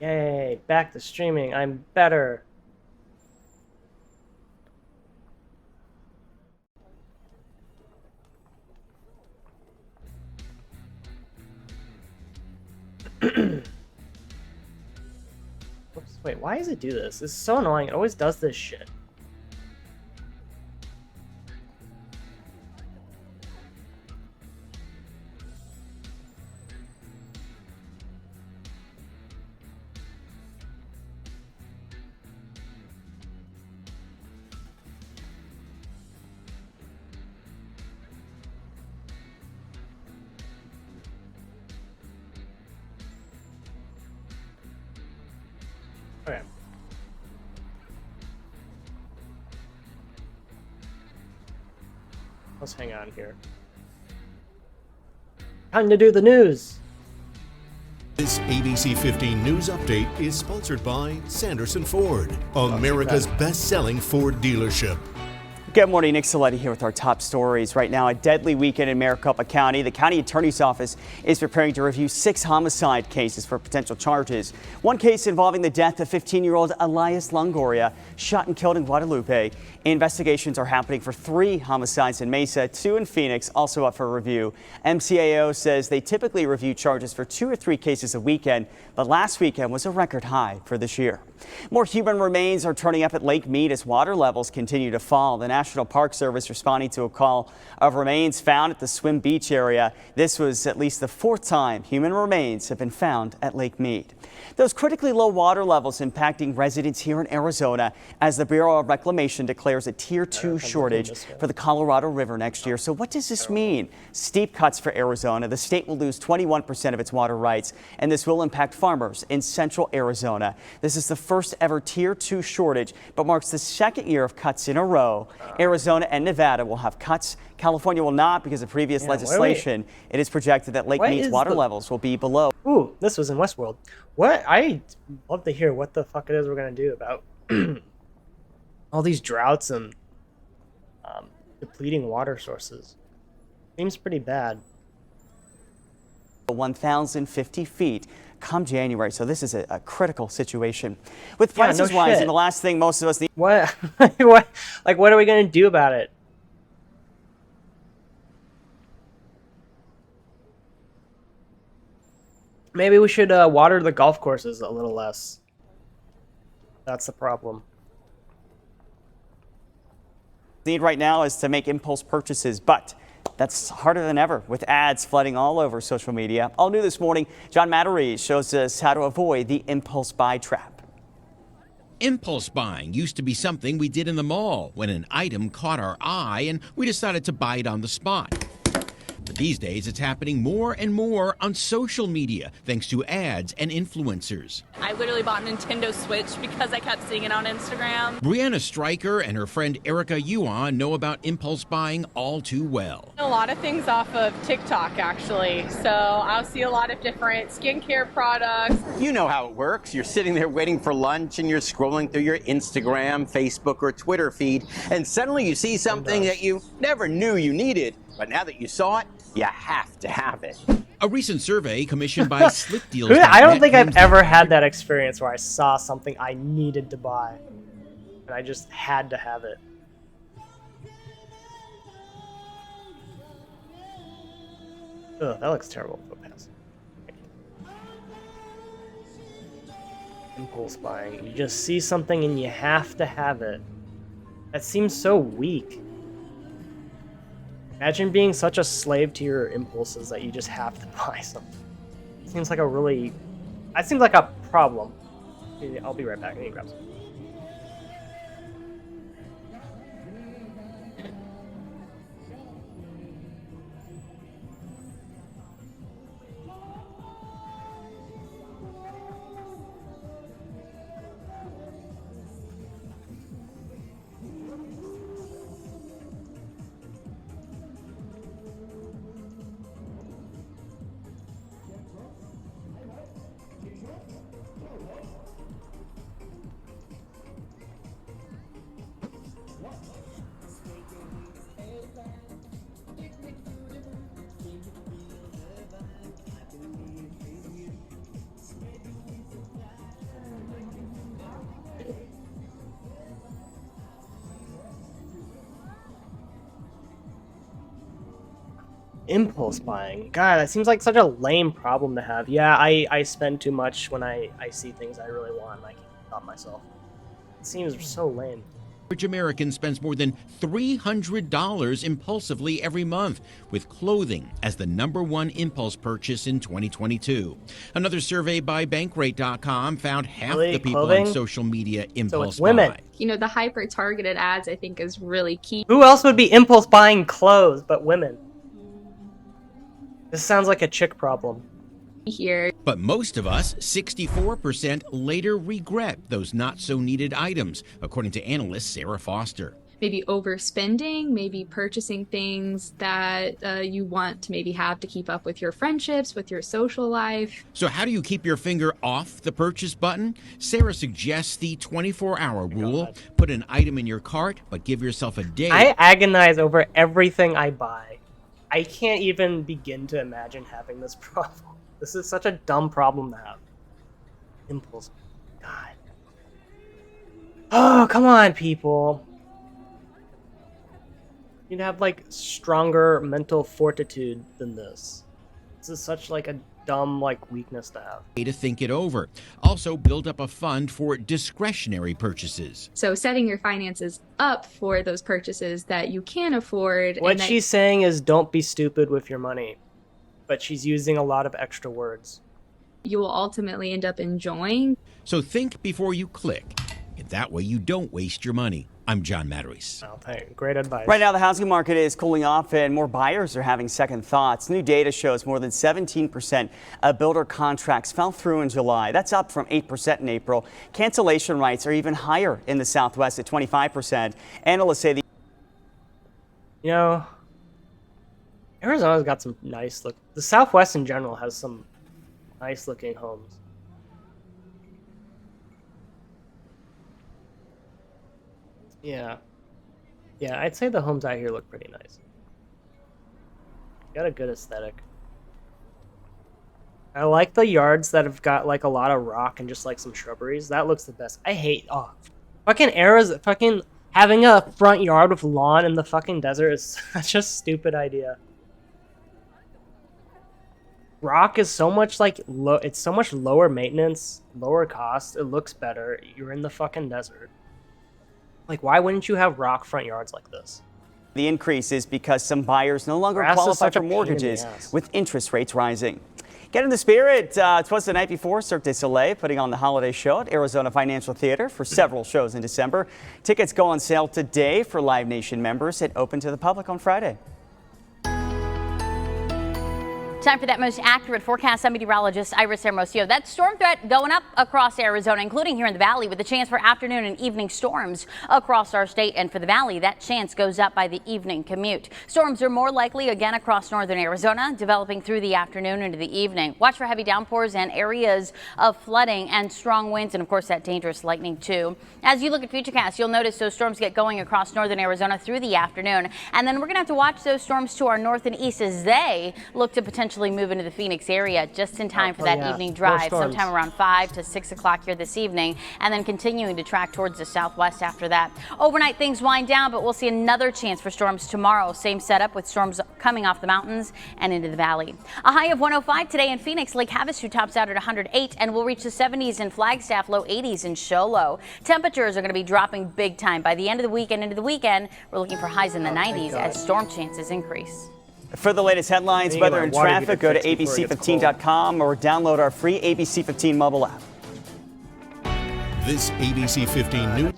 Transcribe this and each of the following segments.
Yay, back to streaming. I'm better. Oops, wait, why does it do this? This is so annoying. It always does this shit. Okay. Let's hang on here. Time to do the news. This ABC 15 News Update is sponsored by Sanderson Ford, America's best-selling Ford dealership. Good morning, Nick Saletti here with our top stories. Right now, a deadly weekend in Maricopa County. The county attorney's office is preparing to review 6 homicide cases for potential charges. One case involving the death of 15-year-old Elias Longoria, shot and killed in Guadalupe. Investigations are happening for 3 homicides in Mesa, 2 in Phoenix, also up for review. MCAO says they typically review charges for 2 or 3 cases a weekend, but last weekend was a record high for this year. More human remains are turning up at Lake Mead as water levels continue to fall. The National Park Service responding to a call of remains found at the Swim Beach area. This was at least the 4th time human remains have been found at Lake Mead. Those critically low water levels impacting residents here in Arizona as the Bureau of Reclamation declares a Tier 2 shortage for the Colorado River next year. So what does this mean? Steep cuts for Arizona. The state will lose 21% of its water rights, and this will impact farmers in central Arizona. This is the first ever Tier 2 shortage, but marks the 2nd year of cuts in a row. Arizona and Nevada will have cuts. California will not because of previous legislation. It is projected that Lake Mead's water levels will be below. Ooh, this was in Westworld. What? I love to hear what the fuck it is we're gonna do about all these droughts and depleting water sources. Seems pretty bad. 1,050 feet come January. So this is a critical situation. With prices rising, the last thing most of us need. What? What? Like, what are we gonna do about it? Maybe we should water the golf courses a little less. That's the problem. Need right now is to make impulse purchases, but that's harder than ever with ads flooding all over social media. All new this morning, John Matarese shows us how to avoid the impulse buy trap. Impulse buying used to be something we did in the mall when an item caught our eye and we decided to buy it on the spot. But these days, it's happening more and more on social media, thanks to ads and influencers. I literally bought a Nintendo Switch because I kept seeing it on Instagram. Brianna Stryker and her friend Erica Yuan know about impulse buying all too well. A lot of things off of TikTok, actually. So I'll see a lot of different skincare products. You know how it works. You're sitting there waiting for lunch and you're scrolling through your Instagram, Facebook, or Twitter feed, and suddenly you see something that you never knew you needed. But now that you saw it, you have to have it. A recent survey commissioned by Slick Deals. I don't think I've ever had that experience where I saw something I needed to buy and I just had to have it. Ugh, that looks terrible. Impulse buying. You just see something and you have to have it. That seems so weak. Imagine being such a slave to your impulses that you just have to buy something. Seems like a really... That seems like a problem. I'll be right back. I need to grab some. Impulse buying. God, that seems like such a lame problem to have. Yeah, I spend too much when I see things I really want and I can't stop myself. It seems so lame. Average American spends more than $300 impulsively every month, with clothing as the #1 impulse purchase in 2022. Another survey by Bankrate.com found half Really? the people Clothing? on social media impulse it's women. buy. You know, the hyper targeted ads I think is really key Who else would be impulse buying clothes but women? This sounds like a chick problem. here. But most of us, 64%, later regret those not-so-needed items, according to analyst Sarah Foster. Maybe overspending, maybe purchasing things that you want to maybe have to keep up with your friendships, with your social life. So how do you keep your finger off the purchase button? Sarah suggests the 24-hour rule. Put an item in your cart, but give yourself a day. I agonize over everything I buy. I can't even begin to imagine having this problem. This is such a dumb problem to have. Impulse. God. Oh, come on, people. You'd have, like, stronger mental fortitude than this. This is such, like, a dumb, like, weakness to have. To think it over. Also, build up a fund for discretionary purchases. So setting your finances up for those purchases that you can afford. What and that she's saying is don't be stupid with your money. But she's using a lot of extra words. you will ultimately end up enjoying. So think before you click. And that way you don't waste your money. I'm John Matarese. Oh, great advice. Right now, the housing market is cooling off and more buyers are having second thoughts. New data shows more than 17% of builder contracts fell through in July. That's up from 8% in April. Cancellation rates are even higher in the Southwest at 25%. Analysts say the You know, Arizona's got some nice look. The Southwest in general has some nice looking homes. Yeah. Yeah, I'd say the homes out here look pretty nice. Got a good aesthetic. I like the yards that have got like a lot of rock and just like some shrubberies. That looks the best. I hate fucking Arizona, fucking having a front yard with lawn in the fucking desert is such a stupid idea. Rock is so much like it's so much lower maintenance, lower cost. It looks better. You're in the fucking desert. Like, why wouldn't you have rock front yards like this? The increase is because some buyers no longer Grass is qualify such a for pain in the mortgages ass. with interest rates rising. Get in the spirit. It was the night before Cirque du Soleil putting on the holiday show at Arizona Financial Theater for several shows in December. Tickets go on sale today for Live Nation members and open to the public on Friday. Time for that most accurate forecast. I'm meteorologist Iris Hermosillo. That storm threat going up across Arizona, including here in the valley, with a chance for afternoon and evening storms across our state. And for the valley, that chance goes up by the evening commute. Storms are more likely again across northern Arizona, developing through the afternoon into the evening. Watch for heavy downpours and areas of flooding and strong winds, and of course that dangerous lightning too. As you look at Futurecast, you'll notice those storms get going across northern Arizona through the afternoon, and then we're going to have to watch those storms to our north and east as they look to potentially move into the Phoenix area just in time for that evening drive, sometime around 5 to 6 o'clock here this evening, and then continuing to track towards the southwest after that. Overnight things wind down, but we'll see another chance for storms tomorrow. Same setup with storms coming off the mountains and into the valley. A high of 105 today in Phoenix. Lake Havasu tops out at 108, and we'll reach the 70s in Flagstaff, low 80s in Show Low. Temperatures are going to be dropping big time by the end of the week and into the weekend. We're looking for highs in the 90s as storm chances increase. For the latest headlines, weather, and traffic, go to abc15.com or download our free ABC 15 mobile app. This ABC 15 News.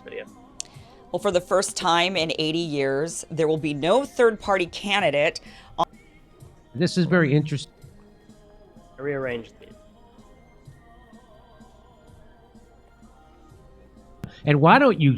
Well, for the first time in 80 years, there will be no third-party candidate. This is very interesting. I rearranged these. And why don't you?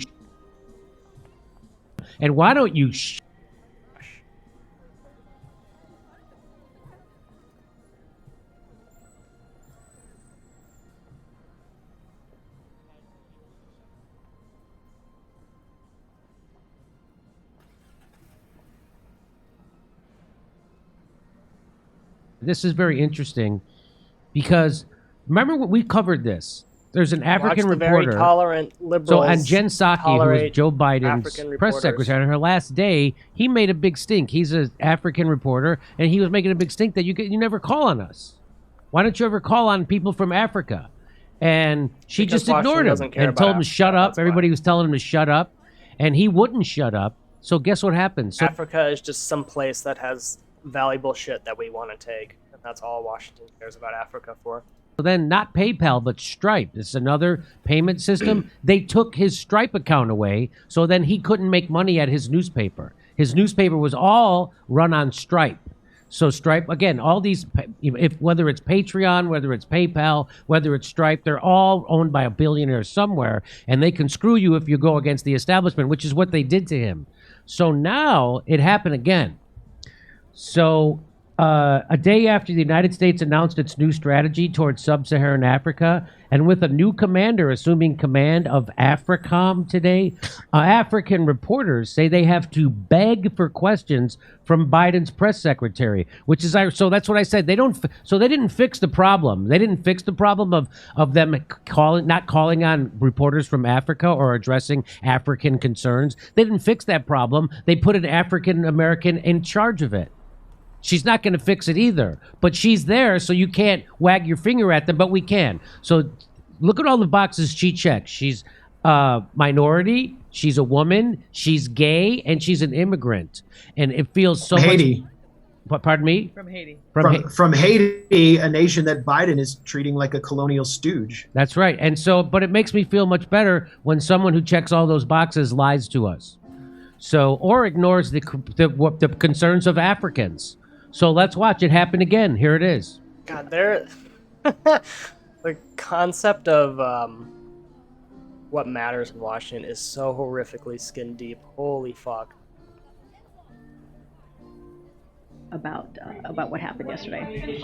This is very interesting because remember what we covered this. there's an African Watch the very reporter. tolerant So, liberals. and Jen Psaki, who was tolerate Joe Biden's African press reporters. secretary, on her last day, he made a big stink. He's an African reporter, and he was making a big stink that you never call on us. Why don't you ever call on people from Africa? And she Because just ignored Washington him doesn't care and about told him to Africa, shut up. that's why. Everybody was telling him to shut up, and he wouldn't shut up. So guess what happened? So Africa is just some place that has valuable shit that we want to take, and that's all Washington cares about Africa for. then not PayPal, but Stripe. It's another payment system. They took his Stripe account away, so then he couldn't make money at his newspaper. His newspaper was all run on Stripe. So Stripe, again, all these, whether it's Patreon, whether it's PayPal, whether it's Stripe, they're all owned by a billionaire somewhere, and they can screw you if you go against the establishment, which is what they did to him. So now it happened again. So a day after the United States announced its new strategy towards sub-Saharan Africa, and with a new commander assuming command of AFRICOM today, African reporters say they have to beg for questions from Biden's press secretary, which is so that's what I said. They didn't fix the problem. They didn't fix the problem of them not calling on reporters from Africa or addressing African concerns. They didn't fix that problem. They put an African American in charge of it. She's not going to fix it either, but she's there, so you can't wag your finger at them, but we can. So look at all the boxes she checks. She's minority, she's a woman, she's gay, and she's an immigrant. And it feels so Haiti. Much... Pardon me? From Haiti. From Haiti, a nation that Biden is treating like a colonial stooge. That's right. And so, but it makes me feel much better when someone who checks all those boxes lies to us. So, or ignores the concerns of Africans. So let's watch it happen again. Here it is. God, the concept of what matters in Washington is so horrifically skin deep. Holy fuck. About what happened yesterday.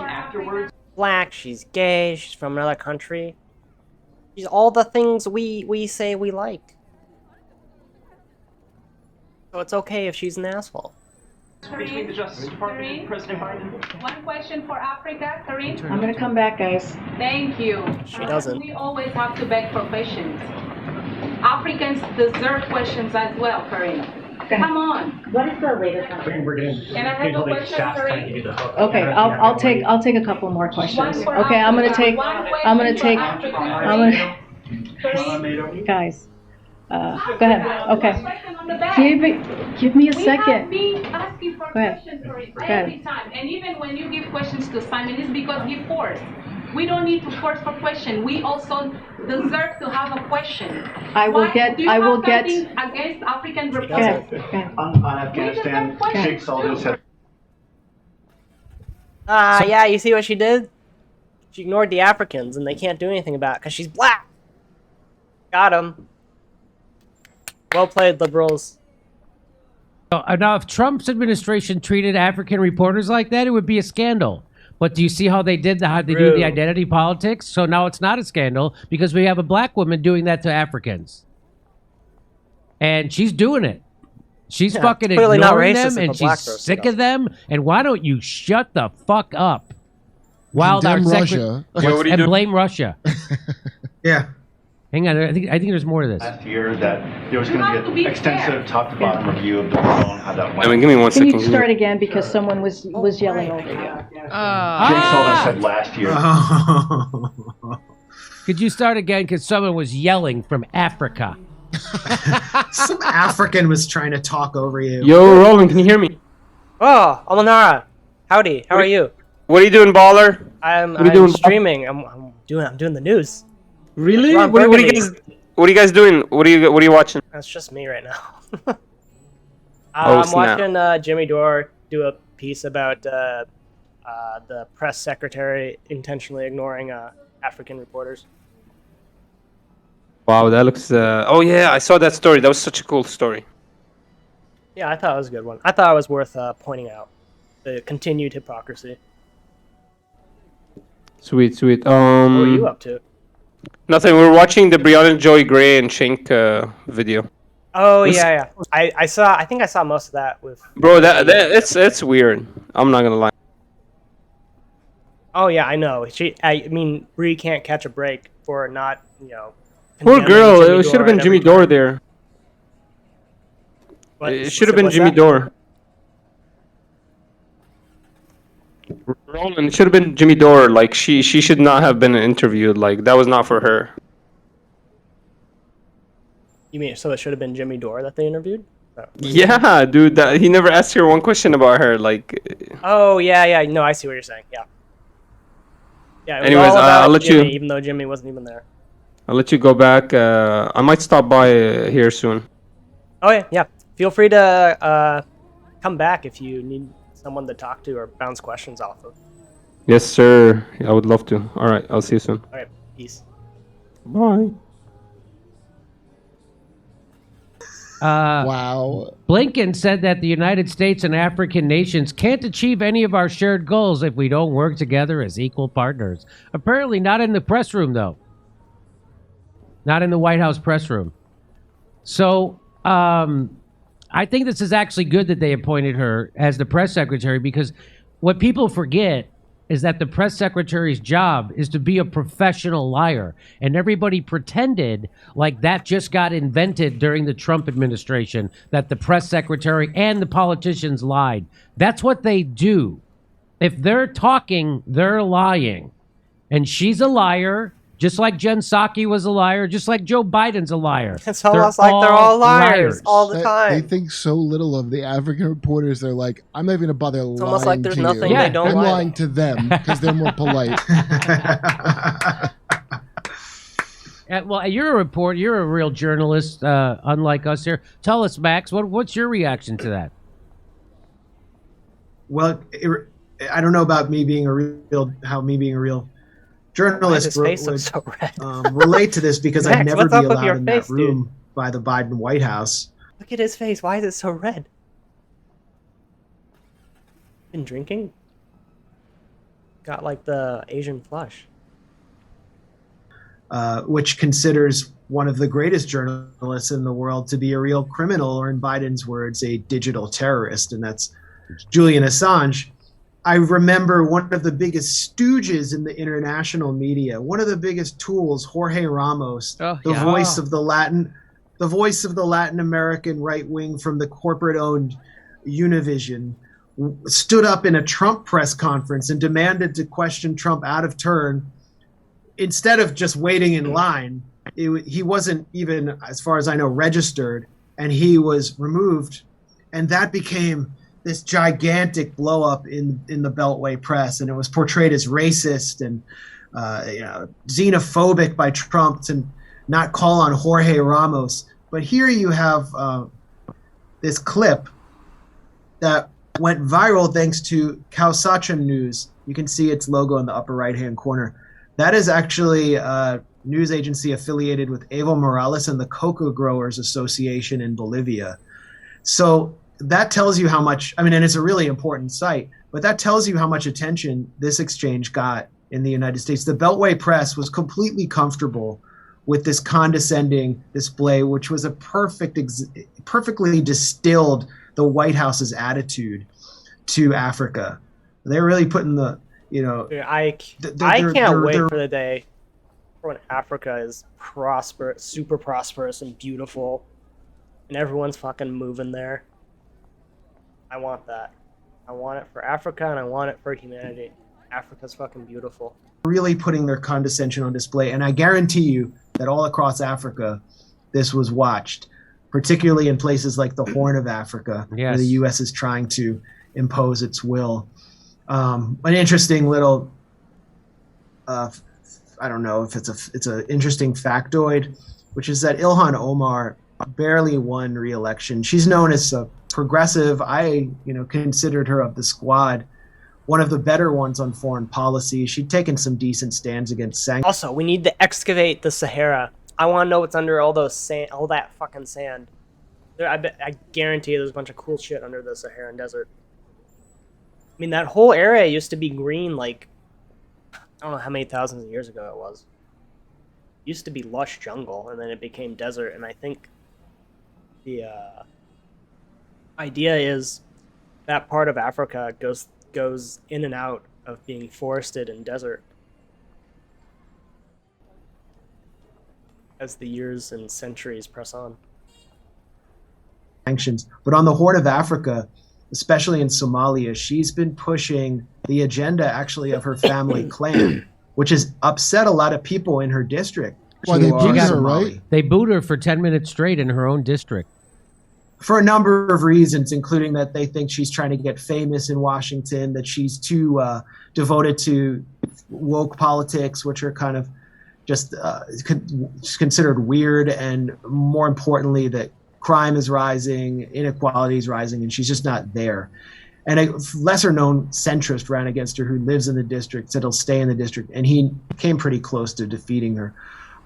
Black, she's gay, she's from another country. She's all the things we say we like. So it's okay if she's an asshole. Between the Justice Department and President Biden. One question for Africa, Kareem. I'm gonna come back, guys. Thank you. She doesn't. We always have to beg for questions. Africans deserve questions as well, Kareem. Come on. What is the latest on Can I have a question, Kareem? Okay, I'll take a couple more questions. Okay, I'm gonna take guys. Go ahead. Okay. Give me a second. We have been asking for questions every time, and even when you give questions to Simon, it's because he forced. We don't need to force for question. We also deserve to have a question. I will get. Something against African reporters? On Afghanistan, Sheikh Saleh said. Yeah, you see what she did? She ignored the Africans, and they can't do anything about it because she's black. Got him. Well played, liberals. Now, if Trump's administration treated African reporters like that, it would be a scandal. But do you see how they did how they do the identity politics? So now it's not a scandal because we have a black woman doing that to Africans. And she's doing it. She's fucking ignoring them, and she's sick of them. And why don't you shut the fuck up? While our Russia. and blame Russia. Yeah. Hang on, I think there's more to this. Last year that there was going to be an extensive top-to-bottom review of the drone, how that went. I mean, give me 1 Can second. you start again because someone was yelling over you? Jake Sullivan said last year. Could you start again because someone was yelling from Africa? Some African was trying to talk over you. Yo, Roland, can you hear me? Oh, Almanara. Howdy. How are you? What are you doing, baller? I'm doing, streaming. I'm doing the news. Really? Ron What are Burgundy. you guys doing? What are you watching? That's just me right now. Oh, I'm snap. watching Jimmy Dore do a piece about the press secretary intentionally ignoring African reporters. Wow, that looks. Oh yeah, I saw that story. That was such a cool story. Yeah, I thought it was a good one. I thought it was worth pointing out the continued hypocrisy. Sweet. What were you up to? Nothing. We're watching the Breonna Joy Gray and Shank video. Oh yeah. I saw. I think I saw most of that with. Bro, it's weird. I'm not gonna lie. Oh yeah, I know. I mean, Bree can't catch a break for not, Poor condemning girl. Jimmy It should have Dore been at Jimmy every Dore time. there. What? It should have been What's Jimmy that? Dore. Roland, it should have been Jimmy Dore. Like she should not have been interviewed. Like that was not for her. You mean so it should have been Jimmy Dore that they interviewed? Oh. Yeah, dude. He never asked her one question about her. Like. Oh yeah. No, I see what you're saying. Yeah. Yeah. It was Anyways, all about I'll let Jimmy, you. even though Jimmy wasn't even there. I'll let you go back. I might stop by here soon. Oh yeah. Feel free to come back if you need someone to talk to or bounce questions off of. Yes, sir. I would love to. All right. I'll see you soon. All right. Peace. Bye. Wow. Blinken said that the United States and African nations can't achieve any of our shared goals if we don't work together as equal partners. Apparently not in the press room, though. Not in the White House press room. So, I think this is actually good that they appointed her as the press secretary, because what people forget is that the press secretary's job is to be a professional liar. And everybody pretended like that just got invented during the Trump administration, that the press secretary and the politicians lied. That's what they do. If they're talking, they're lying. And she's a liar, just like Jen Psaki was a liar, just like Joe Biden's a liar. It's almost like they're all liars all the They time. think so little of the African reporters. They're like, I'm not even gonna bother lying almost like there's to nothing you. they don't I'm lie lying to them because they're more polite. Well, you're a reporter. You're a real journalist, unlike us here. Tell us, Max, what's your reaction to that? Well, I don't know about me being a real journalist His face looks so red. relate to this because I'd Max, never what's be up with allowed your in face, that room by the Biden White House. Look at his face. Why is it so red? Been drinking? Got like the Asian flush. Which considers one of the greatest journalists in the world to be a real criminal, or in Biden's words, a digital terrorist, and that's Julian Assange. I remember one of the biggest stooges in the international media, one of the biggest tools, Jorge Ramos, voice of the Latin American right wing from the corporate-owned Univision, stood up in a Trump press conference and demanded to question Trump out of turn. Instead of just waiting in line, he wasn't even, as far as I know, registered, and he was removed. And that became this gigantic blow up in the Beltway press, and it was portrayed as racist and xenophobic by Trump to not call on Jorge Ramos. But here you have this clip that went viral thanks to Kausacha News. You can see its logo in the upper right-hand corner. That is actually a news agency affiliated with Evo Morales and the Cocoa Growers Association in Bolivia. So that tells you how much, and it's a really important site, but that tells you how much attention this exchange got in the United States. The Beltway press was completely comfortable with this condescending display, which was a perfectly distilled the White House's attitude to Africa. They're really putting the, I can't wait for the day when Africa is prosperous, super prosperous and beautiful, and everyone's fucking moving there. I want that. I want it for Africa, and I want it for humanity. Africa's fucking beautiful. Really putting their condescension on display, and I guarantee you that all across Africa, this was watched, particularly in places like the Horn of Africa, where the U.S. is trying to impose its will. An interesting little, I don't know if it's an interesting factoid, which is that Ilhan Omar barely won re-election. She's known as a progressive. I considered her of the squad one of the better ones on foreign policy. She'd taken some decent stands against sanctions. Also, we need to excavate the Sahara. I want to know what's under all that fucking sand. I guarantee there's a bunch of cool shit under the Saharan desert. That whole area used to be green, like, I don't know how many thousands of years ago it was. It used to be lush jungle, and then it became desert, and I think the idea is that part of Africa goes in and out of being forested and desert. as the years and centuries press on. Sanctions. But on the Horn of Africa, especially in Somalia, she's been pushing the agenda actually of her family clan, which has upset a lot of people in her district. Why, they who are booed her, Somali. right? They booed her for 10 minutes straight in her own district. For a number of reasons, including that they think she's trying to get famous in Washington, that she's too devoted to woke politics, which are kind of just considered weird, and more importantly, that crime is rising, inequality is rising, and she's just not there. And a lesser-known centrist ran against her who lives in the district, said he'll stay in the district, and he came pretty close to defeating her.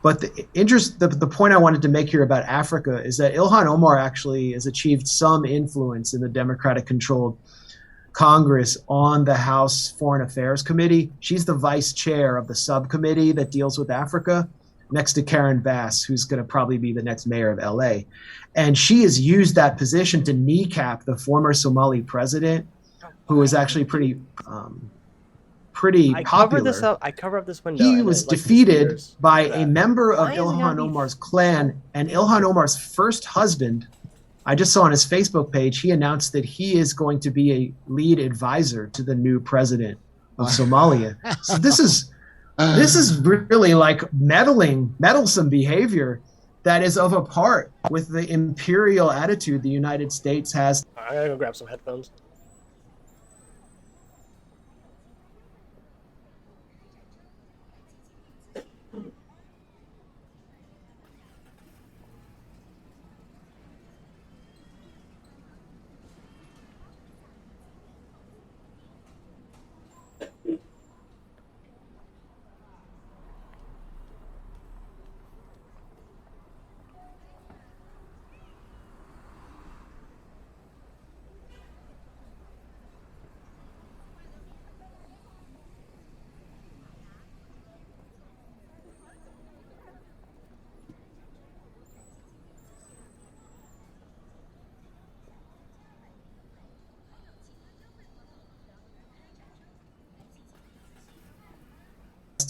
But the point I wanted to make here about Africa is that Ilhan Omar actually has achieved some influence in the Democratic-controlled Congress on the House Foreign Affairs Committee. She's the vice chair of the subcommittee that deals with Africa, next to Karen Bass, who's going to probably be the next mayor of LA. And she has used that position to kneecap the former Somali president, who is actually pretty popular. I covered up this window. He and was it, like, defeated disappears. by a member of Why is it Ilhan gotta be- Omar's clan, and Ilhan Omar's first husband. I just saw on his Facebook page, he announced that he is going to be a lead advisor to the new president of Somalia. So this is really like meddlesome behavior that is of a part with the imperial attitude the United States has. I gotta go grab some headphones.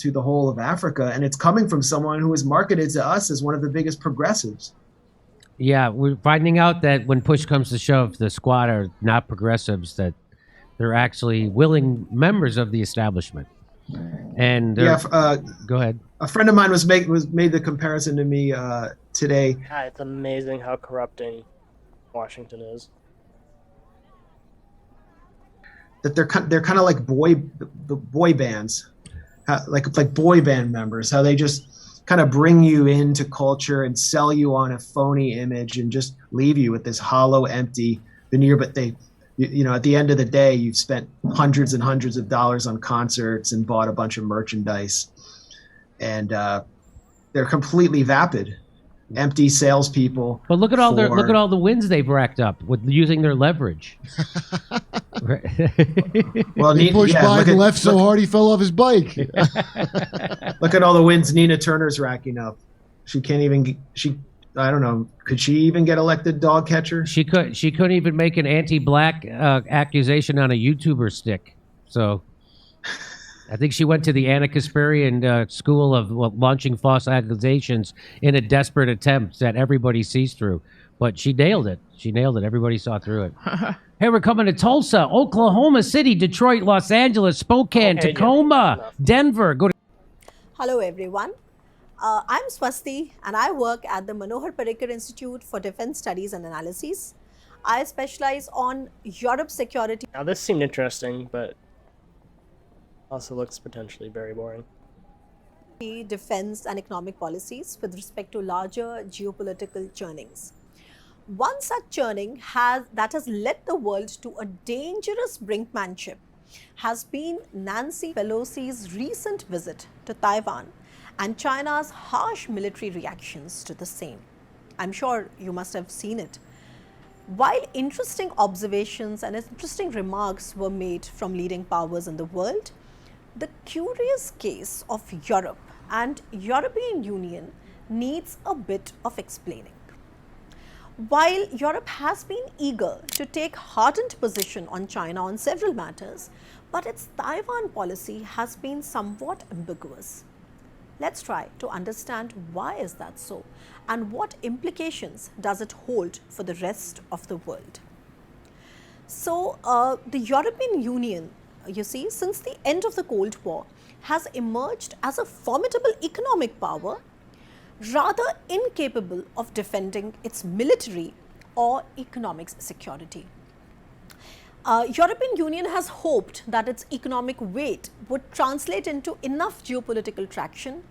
To the whole of Africa, and it's coming from someone who is marketed to us as one of the biggest progressives. Yeah, we're finding out that when push comes to shove, the Squad are not progressives, that they're actually willing members of the establishment. And Yeah, go ahead. A friend of mine made the comparison to me today. Yeah, it's amazing how corrupting Washington is. That they're kind of like boy bands, like boy band members. How they just kind of bring you into culture and sell you on a phony image and just leave you with this hollow, empty veneer. But you know, at the end of the day, you've spent hundreds and hundreds of dollars on concerts and bought a bunch of merchandise, and they're completely vapid, empty salespeople. But look at all the wins they've racked up with using their leverage. Well, He pushed Biden left so hard he fell off his bike. Look at all the wins Nina Turner's racking up. She can't even. I don't know. Could she even get elected dog catcher? She couldn't even make an anti-black accusation on a YouTuber stick. So I think she went to the Anna Kasparian school of launching false accusations in a desperate attempt that everybody sees through. But she nailed it. Everybody saw through it. Hey, we're coming to Tulsa, Oklahoma City, Detroit, Los Angeles, Spokane, Tacoma, Denver. Go to. Hello, everyone. I'm Swasti, and I work at the Manohar Parrikar Institute for Defense Studies and Analyses. I specialize on Europe security. Now this seemed interesting, but also looks potentially very boring. Defense and economic policies with respect to larger geopolitical churnings. One such churning that has led the world to a dangerous brinkmanship has been Nancy Pelosi's recent visit to Taiwan and China's harsh military reactions to the same. I'm sure you must have seen it. While interesting observations and interesting remarks were made from leading powers in the world, the curious case of Europe and European Union needs a bit of explaining. While Europe has been eager to take hardened position on China on several matters, but its Taiwan policy has been somewhat ambiguous. Let's try to understand why is that so and what implications does it hold for the rest of the world. So the European Union, you see, since the end of the Cold War, has emerged as a formidable economic power, rather incapable of defending its military or economic security. European Union has hoped that its economic weight would translate into enough geopolitical traction,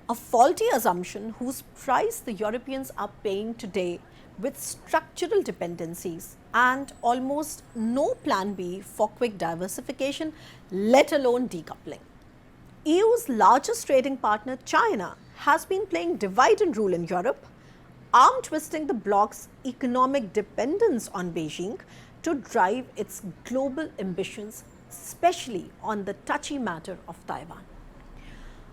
a faulty assumption whose price the Europeans are paying today with structural dependencies and almost no plan B for quick diversification, let alone decoupling. EU's largest trading partner, China, has been playing divide and rule in Europe, arm twisting the bloc's economic dependence on Beijing to drive its global ambitions, especially on the touchy matter of Taiwan.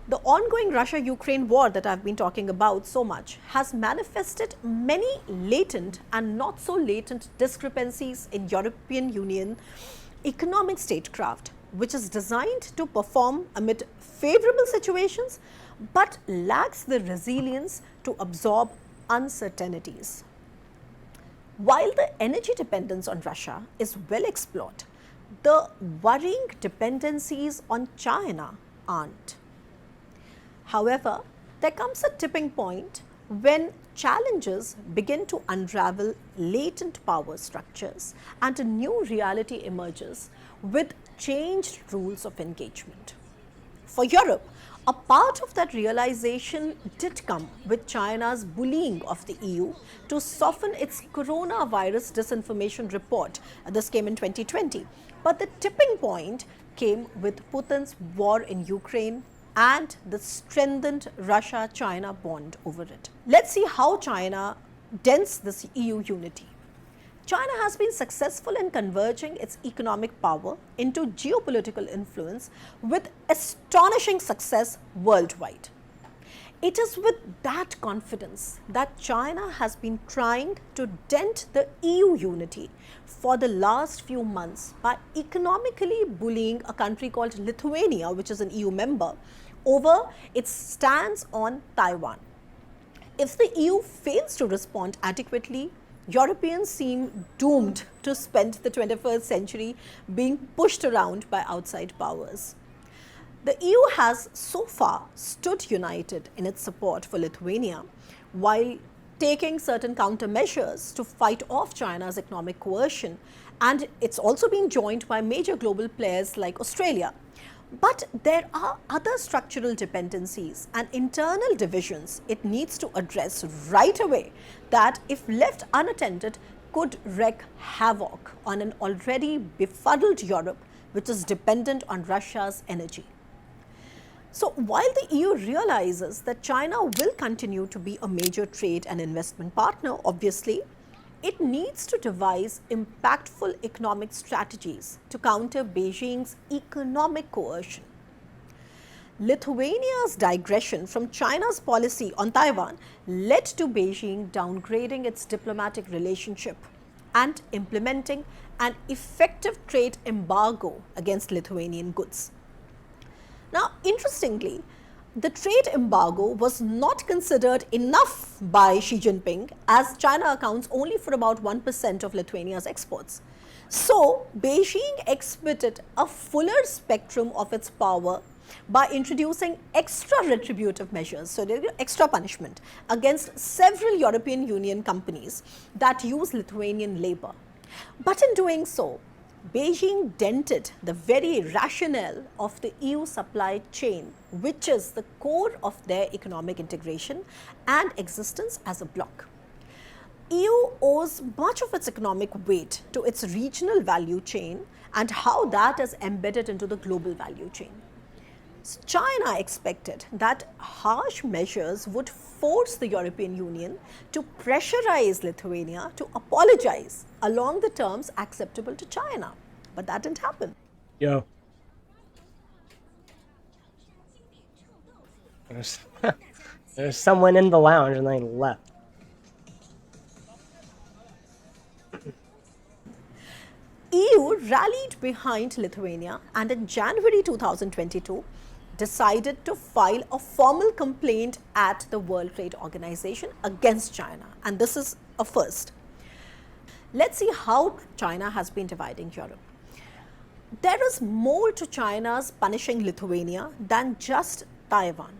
The ongoing Russia-Ukraine war that I've been talking about so much has manifested many latent and not so latent discrepancies in European Union economic statecraft, which is designed to perform amid favorable situations but lacks the resilience to absorb uncertainties. While the energy dependence on Russia is well explored, the worrying dependencies on China aren't. However, there comes a tipping point when challenges begin to unravel latent power structures and a new reality emerges with changed rules of engagement. For Europe, a part of that realization did come with China's bullying of the EU to soften its coronavirus disinformation report. This came in 2020. But the tipping point came with Putin's war in Ukraine and the strengthened Russia-China bond over it. Let's see how China dents this EU unity. China has been successful in converging its economic power into geopolitical influence with astonishing success worldwide. It is with that confidence that China has been trying to dent the EU unity for the last few months by economically bullying a country called Lithuania, which is an EU member, over its stance on Taiwan. If the EU fails to respond adequately, Europeans seem doomed to spend the 21st century being pushed around by outside powers. The EU has so far stood united in its support for Lithuania while taking certain countermeasures to fight off China's economic coercion, and it's also been joined by major global players like Australia. But there are other structural dependencies and internal divisions it needs to address right away that, if left unattended, could wreak havoc on an already befuddled Europe, which is dependent on Russia's energy. So while the EU realizes that China will continue to be a major trade and investment partner, obviously, it needs to devise impactful economic strategies to counter Beijing's economic coercion. Lithuania's digression from China's policy on Taiwan led to Beijing downgrading its diplomatic relationship and implementing an effective trade embargo against Lithuanian goods. Now, interestingly, the trade embargo was not considered enough by Xi Jinping, as China accounts only for about 1% of Lithuania's exports. So, Beijing exhibited a fuller spectrum of its power by introducing extra retributive measures, so extra punishment, against several European Union companies that use Lithuanian labor. But in doing so, Beijing dented the very rationale of the EU supply chain, which is the core of their economic integration and existence as a bloc. EU owes much of its economic weight to its regional value chain and how that is embedded into the global value chain. So China expected that harsh measures would force the European Union to pressurize Lithuania to apologize along the terms acceptable to China. But that didn't happen. Yo. There's someone in the lounge and they left. EU rallied behind Lithuania, and in January 2022, decided to file a formal complaint at the World Trade Organization against China. And this is a first. Let's see how China has been dividing Europe. There is more to China's punishing Lithuania than just Taiwan.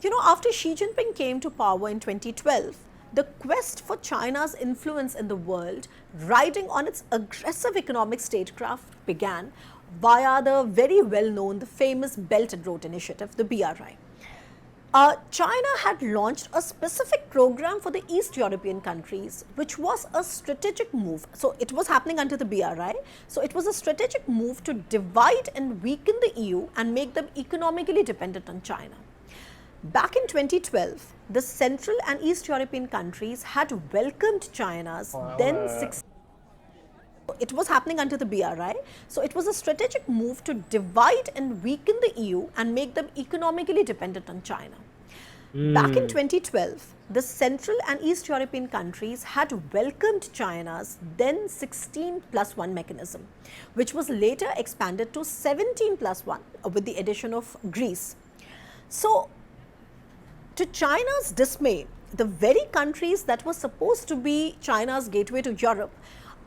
You know, after Xi Jinping came to power in 2012, the quest for China's influence in the world, riding on its aggressive economic statecraft, began via the very well-known, the famous Belt and Road Initiative, the BRI. China had launched a specific program for the East European countries, which was a strategic move. So it was happening under the BRI. So it was a strategic move to divide and weaken the EU and make them economically dependent on China. Back in 2012, the Central and East European countries had welcomed China's It was happening under the BRI. So it was a strategic move to divide and weaken the EU and make them economically dependent on China. Back in 2012, the Central and East European countries had welcomed China's then 16+1 mechanism, which was later expanded to 17+1 with the addition of Greece. So, to China's dismay, the very countries that were supposed to be China's gateway to Europe,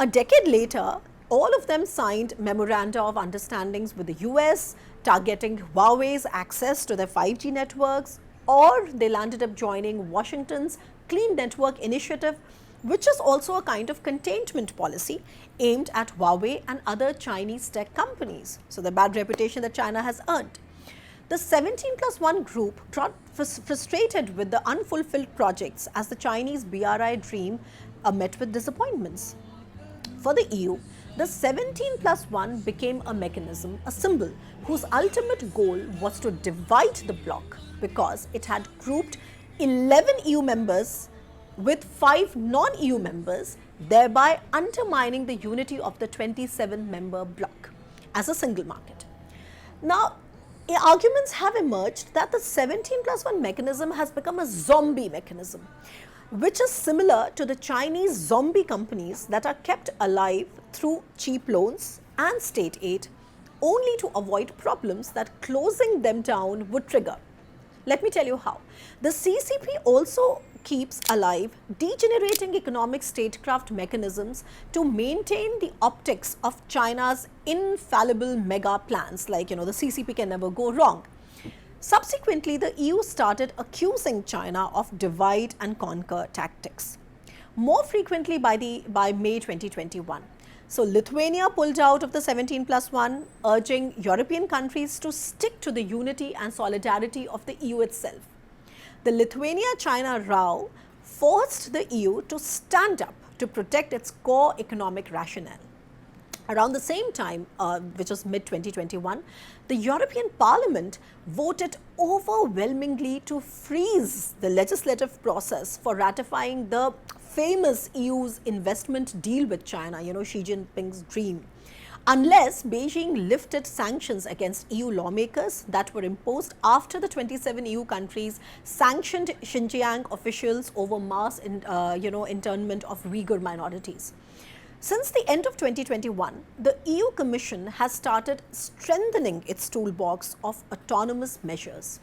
a decade later, all of them signed memoranda of understandings with the US, targeting Huawei's access to their 5G networks, or they landed up joining Washington's Clean Network Initiative, which is also a kind of containment policy aimed at Huawei and other Chinese tech companies. So the bad reputation that China has earned. The 17+1 group got frustrated with the unfulfilled projects as the Chinese BRI dream met with disappointments. For the EU, the 17+1 became a mechanism, a symbol, whose ultimate goal was to divide the bloc because it had grouped 11 EU members with 5 non-EU members, thereby undermining the unity of the 27-member bloc as a single market. Now, arguments have emerged that the 17+1 mechanism has become a zombie mechanism, which is similar to the Chinese zombie companies that are kept alive through cheap loans and state aid, only to avoid problems that closing them down would trigger. Let me tell you how. The CCP also keeps alive degenerating economic statecraft mechanisms to maintain the optics of China's infallible mega plans, like, the CCP can never go wrong. Subsequently, the EU started accusing China of divide and conquer tactics, more frequently by May 2021. So Lithuania pulled out of the 17+1, urging European countries to stick to the unity and solidarity of the EU itself. The Lithuania-China row forced the EU to stand up to protect its core economic rationale. Around the same time, which was mid-2021, the European Parliament voted overwhelmingly to freeze the legislative process for ratifying the famous EU's investment deal with China, Xi Jinping's dream, unless Beijing lifted sanctions against EU lawmakers that were imposed after the 27 EU countries sanctioned Xinjiang officials over mass internment of Uyghur minorities. Since the end of 2021, the EU Commission has started strengthening its toolbox of autonomous measures.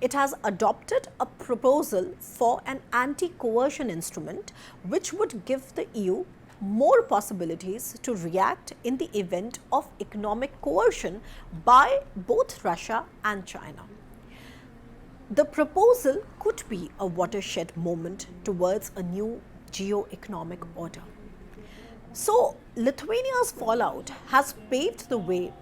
It has adopted a proposal for an anti-coercion instrument which would give the EU more possibilities to react in the event of economic coercion by both Russia and China. The proposal could be a watershed moment towards a new geo-economic order. So, Lithuania's fallout has paved the way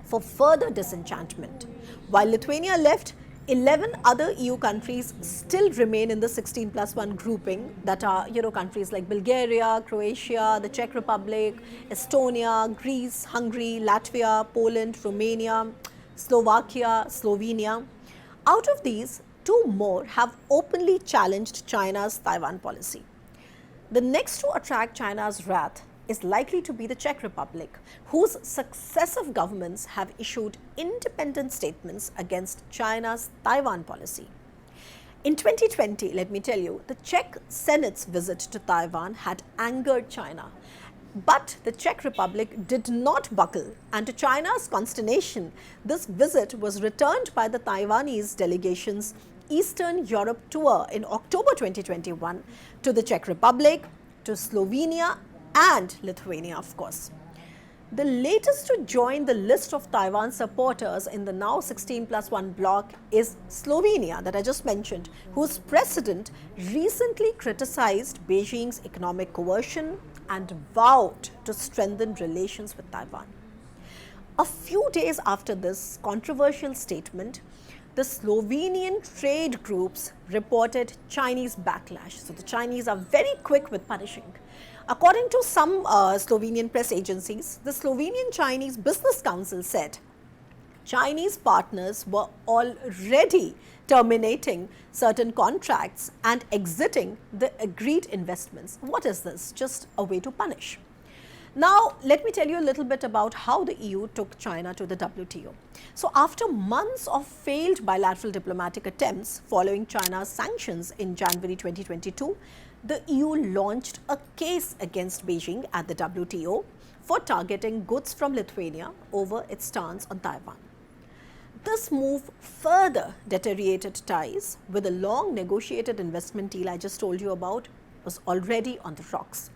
for further disenchantment. While Lithuania left, 11 other EU countries still remain in the 16+1 grouping that are, countries like Bulgaria, Croatia, the Czech Republic, Estonia, Greece, Hungary, Latvia, Poland, Romania, Slovakia, Slovenia. Out of these, 2 more have openly challenged China's Taiwan policy. The next to attract China's wrath is likely to be the Czech Republic, whose successive governments have issued independent statements against China's Taiwan policy. In 2020, let me tell you, the Czech Senate's visit to Taiwan had angered China. But the Czech Republic did not buckle, and to China's consternation, this visit was returned by the Taiwanese delegation's Eastern Europe tour in October 2021 to the Czech Republic, to Slovenia and Lithuania, of course. The latest to join the list of Taiwan supporters in the now 16+1 bloc is Slovenia, that I just mentioned, whose president recently criticized Beijing's economic coercion and vowed to strengthen relations with Taiwan. A few days after this controversial statement, the Slovenian trade groups reported Chinese backlash. So the Chinese are very quick with punishing. According to some Slovenian press agencies, the Slovenian Chinese Business Council said Chinese partners were already terminating certain contracts and exiting the agreed investments. What is this? Just a way to punish. Now, let me tell you a little bit about how the EU took China to the WTO. So, after months of failed bilateral diplomatic attempts following China's sanctions in January 2022, the EU launched a case against Beijing at the WTO for targeting goods from Lithuania over its stance on Taiwan. This move further deteriorated ties, with a long negotiated investment deal I just told you about was already on the rocks.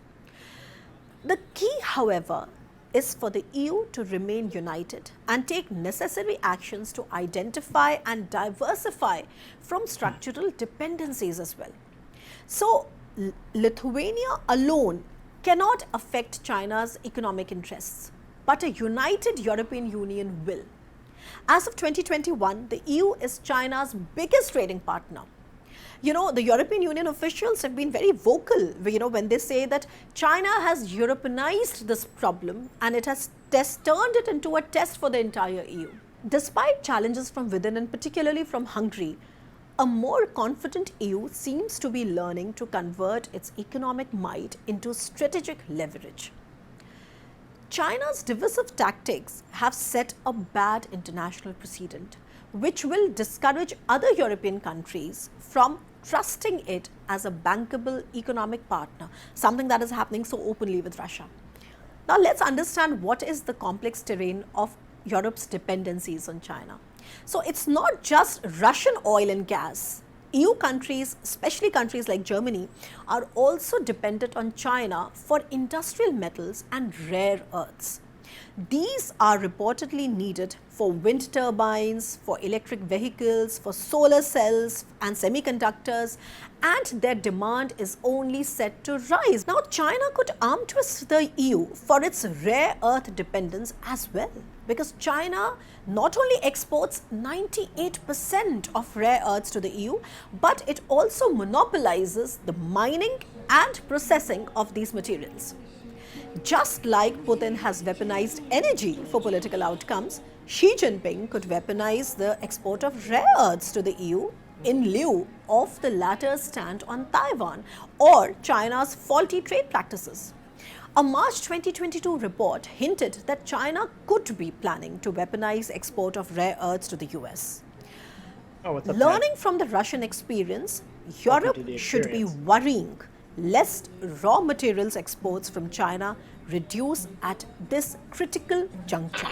The key, however, is for the EU to remain united and take necessary actions to identify and diversify from structural dependencies as well. So, Lithuania alone cannot affect China's economic interests, but a united European Union will. As of 2021, the EU is China's biggest trading partner. You know, the European Union officials have been very vocal, when they say that China has Europeanized this problem and it has turned it into a test for the entire EU. Despite challenges from within and particularly from Hungary, a more confident EU seems to be learning to convert its economic might into strategic leverage. China's divisive tactics have set a bad international precedent, which will discourage other European countries from trusting it as a bankable economic partner, something that is happening so openly with Russia. Now, let's understand what is the complex terrain of Europe's dependencies on China. So, it's not just Russian oil and gas. EU countries, especially countries like Germany, are also dependent on China for industrial metals and rare earths. These are reportedly needed for wind turbines, for electric vehicles, for solar cells and semiconductors, and their demand is only set to rise. Now, China could arm twist the EU for its rare earth dependence as well, because China not only exports 98% of rare earths to the EU, but it also monopolizes the mining and processing of these materials. Just like Putin has weaponized energy for political outcomes, Xi Jinping could weaponize the export of rare earths to the EU in lieu of the latter's stand on Taiwan or China's faulty trade practices. A March 2022 report hinted that China could be planning to weaponize export of rare earths to the US. Learning from the Russian experience, Europe should be worrying lest raw materials exports from China reduce at this critical juncture.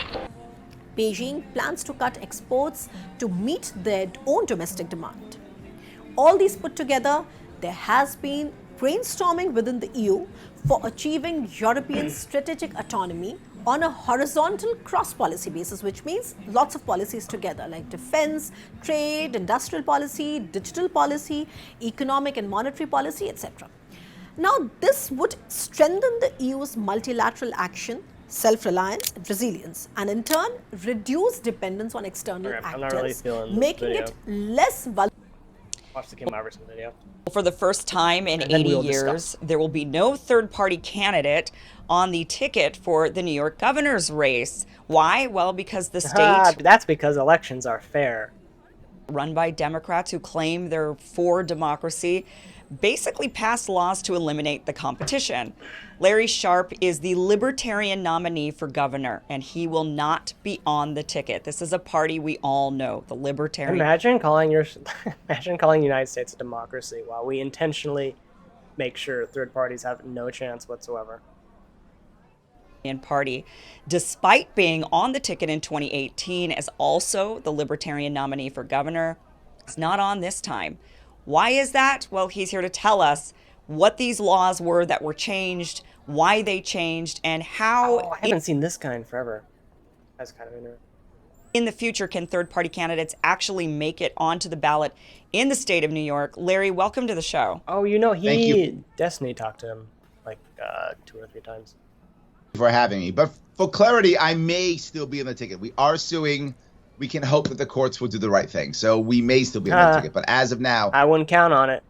Beijing plans to cut exports to meet their own domestic demand. All these put together, there has been brainstorming within the EU for achieving European strategic autonomy on a horizontal cross-policy basis, which means lots of policies together like defense, trade, industrial policy, digital policy, economic and monetary policy, etc. Now, this would strengthen the EU's multilateral action, self-reliance and resilience, and in turn reduce dependence on external actors, making it less vulnerable. Watch the Kim Iverson video. For the first time in 80 years, there will be no third-party candidate on the ticket for the New York governor's race. Why? Well, because the state... That's because elections are fair. Run by Democrats who claim they're for democracy, basically passed laws to eliminate the competition. Larry Sharpe is the Libertarian nominee for governor, and he will not be on the ticket. This is a party we all know, the Libertarian. Imagine calling the United States a democracy while we intentionally make sure third parties have no chance whatsoever. Party, despite being on the ticket in 2018 as also the Libertarian nominee for governor. It's not on this time. Why is that? Well, he's here to tell us what these laws were that were changed, why they changed, and how I haven't seen this guy in forever. That's kind of interesting. in the future can third-party candidates actually make it onto the ballot in the state of New York. Larry, welcome to the show. Oh, Destiny talked to him like 2 or 3 times. For having me. But for clarity, I may still be on the ticket. We are suing. We can hope that the courts will do the right thing. So we may still be on the ticket. But as of now, I wouldn't count on it.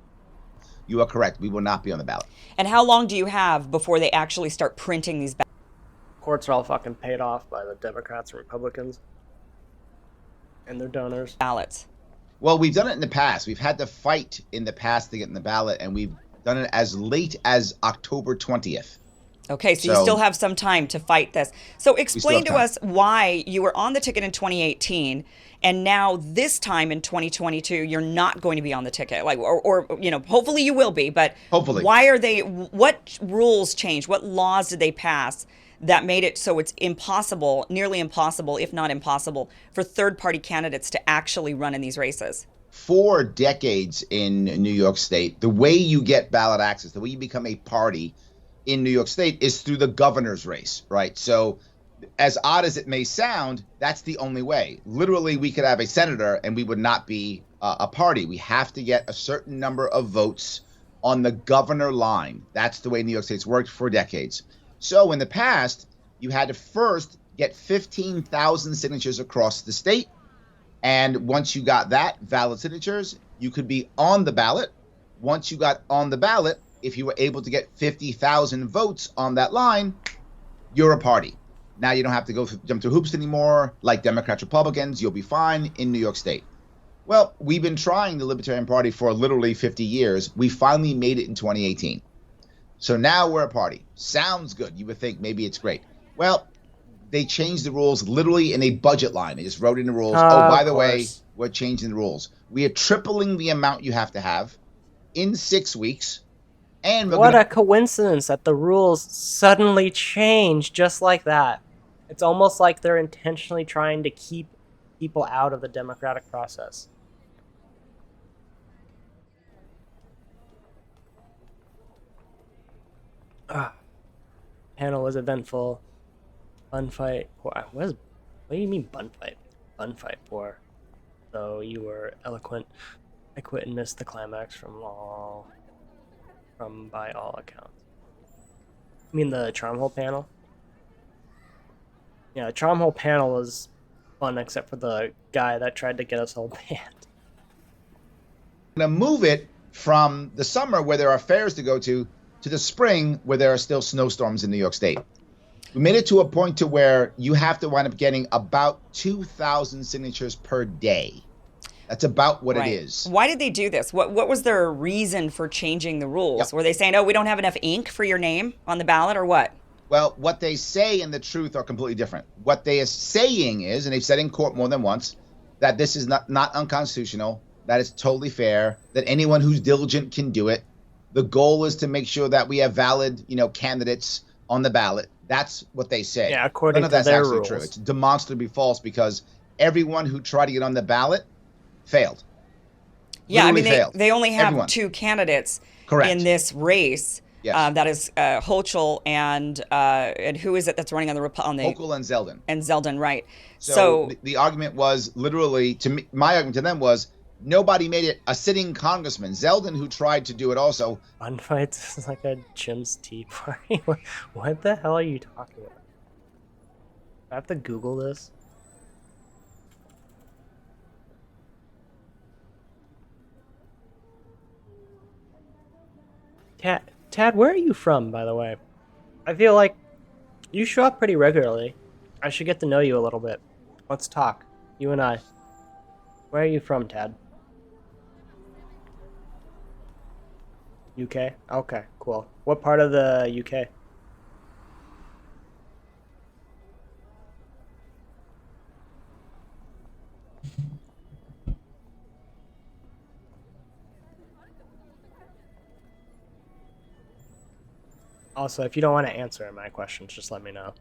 You are correct. We will not be on the ballot. And how long do you have before they actually start printing these ballots? Courts are all fucking paid off by the Democrats and Republicans and their donors. Ballots. Well, we've done it in the past. We've had to fight in the past to get in the ballot, and we've done it as late as October 20th. Okay, so you still have some time to fight this. So explain to us why you were on the ticket in 2018 and now this time in 2022 you're not going to be on the ticket. Like or you know, hopefully you will be, but hopefully. What rules changed? What laws did they pass that made it so it's impossible, nearly impossible, if not impossible, for third-party candidates to actually run in these races? For decades in New York State, the way you get ballot access, the way you become a party in New York State is through the governor's race, right? So as odd as it may sound, that's the only way. Literally, we could have a senator and we would not be a party. We have to get a certain number of votes on the governor line. That's the way New York State's worked for decades. So in the past, you had to first get 15,000 signatures across the state. And once you got that, valid signatures, you could be on the ballot. Once you got on the ballot, if you were able to get 50,000 votes on that line, you're a party. Now you don't have to jump through hoops anymore. Like Democrats, Republicans, you'll be fine in New York State. Well, we've been trying the Libertarian Party for literally 50 years. We finally made it in 2018. So now we're a party. Sounds good. You would think maybe it's great. Well, they changed the rules literally in a budget line. They just wrote in the rules, by the way, we're changing the rules. We are tripling the amount you have to have in 6 weeks. And what a coincidence that the rules suddenly change just like that. It's almost like they're intentionally trying to keep people out of the democratic process. Panel was eventful. Bun fight. What do you mean bun fight? Bun fight poor. So you were eloquent. I quit and missed the climax by all accounts. You mean the Charm Hole panel? Yeah, the Charm Hole panel was fun except for the guy that tried to get us all banned. Going to move it from the summer where there are fairs to go to the spring where there are still snowstorms in New York State. We made it to a point to where you have to wind up getting about 2,000 signatures per day. That's about what it is. Why did they do this? What was their reason for changing the rules? Yep. Were they saying, oh, we don't have enough ink for your name on the ballot, or what? Well, what they say and the truth are completely different. What they are saying is, and they've said in court more than once, that this is not unconstitutional, that it's totally fair, that anyone who's diligent can do it. The goal is to make sure that we have valid, candidates on the ballot. That's what they say. Yeah, according None of to that's their actually rules. true. It's demonstrably false because everyone who tried to get on the ballot failed. Yeah, I mean, Literally failed. they only have Everyone. 2 candidates Correct. in this race. Yes. That is Hochul and who is it that's running on the Hochul and Zeldin. And Zeldin, right? So the argument was literally, to me, my argument to them was, nobody made it a sitting congressman. Zeldin, who tried to do it also. Bun fights is like a Jim's Tea Party. What the hell are you talking about? I have to Google this. Tad, where are you from, by the way? I feel like you show up pretty regularly. I should get to know you a little bit. Let's talk, you and I. Where are you from, Tad? UK? Okay, cool. What part of the UK? Also, if you don't want to answer my questions, just let me know.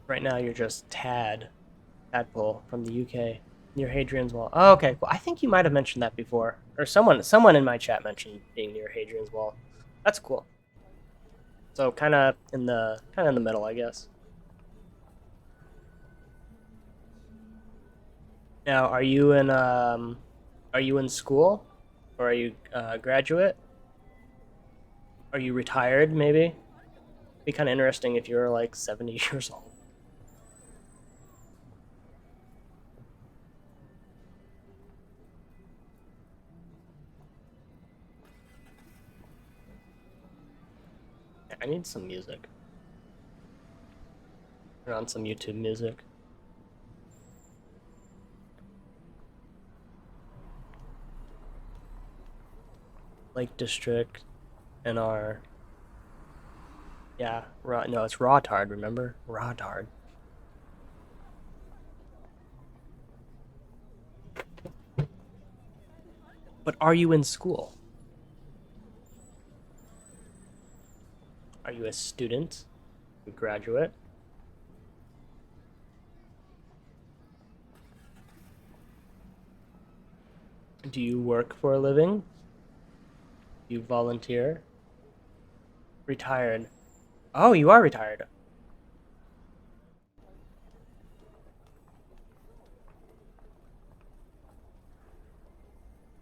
Right now, you're just Tadpole from the UK near Hadrian's Wall. Oh, okay. Well, I think you might have mentioned that before, or someone in my chat mentioned being near Hadrian's Wall. That's cool. So kind of in the middle, I guess. Now, are you in school, or are you graduate? Are you retired? Maybe. Be kind of interesting if you're like 70 years old. I need some music. Turn on some YouTube music. Lake District, NR. Yeah, no, it's Rawtard, remember? Rawtard. But are you in school? Are you a student? A graduate? Do you work for a living? Do you volunteer? Retired. Oh, you are retired.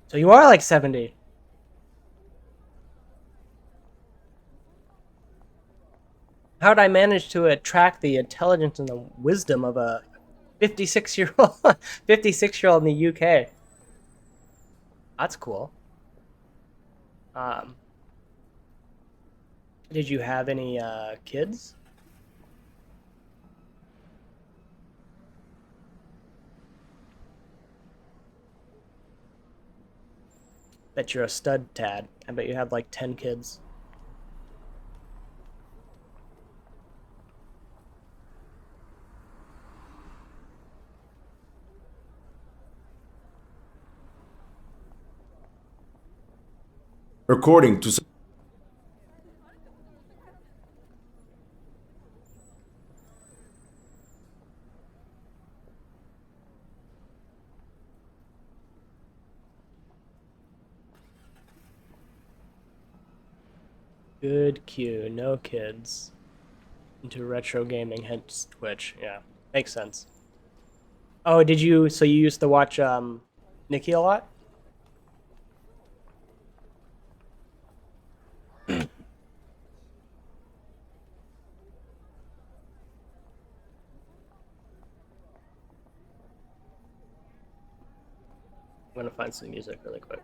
So you are like 70. How did I manage to attract the intelligence and the wisdom of a 56-year-old 56-year-old in the UK? That's cool. Did you have any kids? Bet you're a stud, Tad. I bet you had like 10 kids. According to Good cue, no kids. Into retro gaming, hence Twitch. Yeah, makes sense. Oh, so you used to watch Nikki a lot? I'm gonna find some music really quick.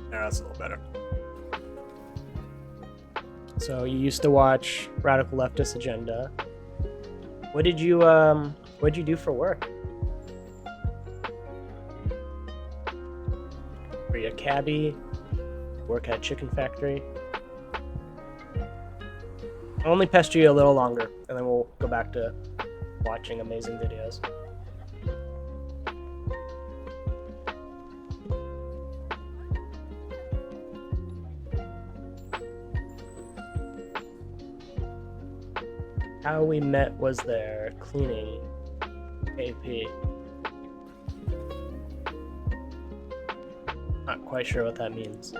That's a little better. So you used to watch Radical Leftist Agenda. What did you do for work? Were you a cabbie? Work at a chicken factory? I'll only pester you a little longer, and then we'll go back to watching amazing videos. How We Met Was There, cleaning, AP. Not quite sure what that means.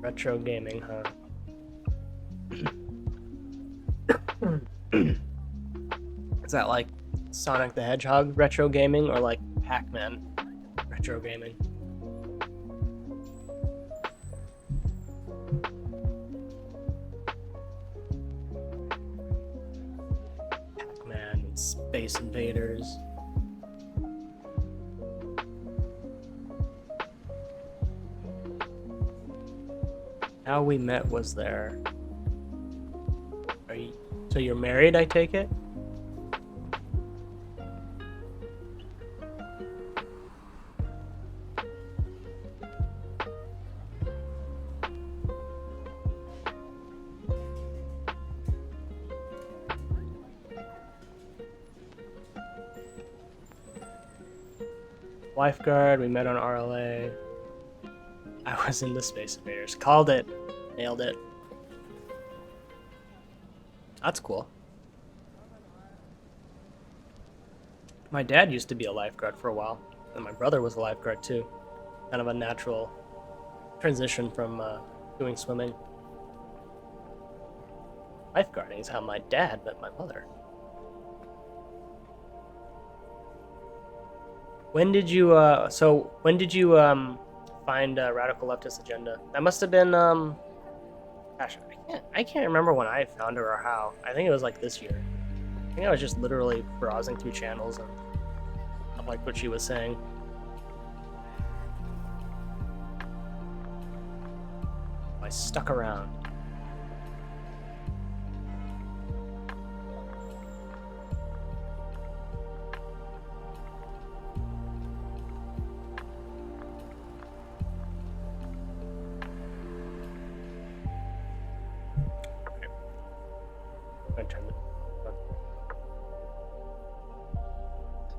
Retro gaming, huh? Is that like Sonic the Hedgehog retro gaming, or like Pac-Man retro gaming? Pac-Man and Space Invaders. How We Met Was There. So you're married, I take it? Lifeguard, we met on RLA. I was in the Space Invaders. Called it. Nailed it. That's cool. My dad used to be a lifeguard for a while, and my brother was a lifeguard too. Kind of a natural transition from doing swimming. Lifeguarding is how my dad met my mother. When did you find Radical Leftist Agenda? That must have been gosh, I can't remember when I found her or how. I think it was like this year. I think I was just literally browsing through channels and I liked what she was saying. I stuck around.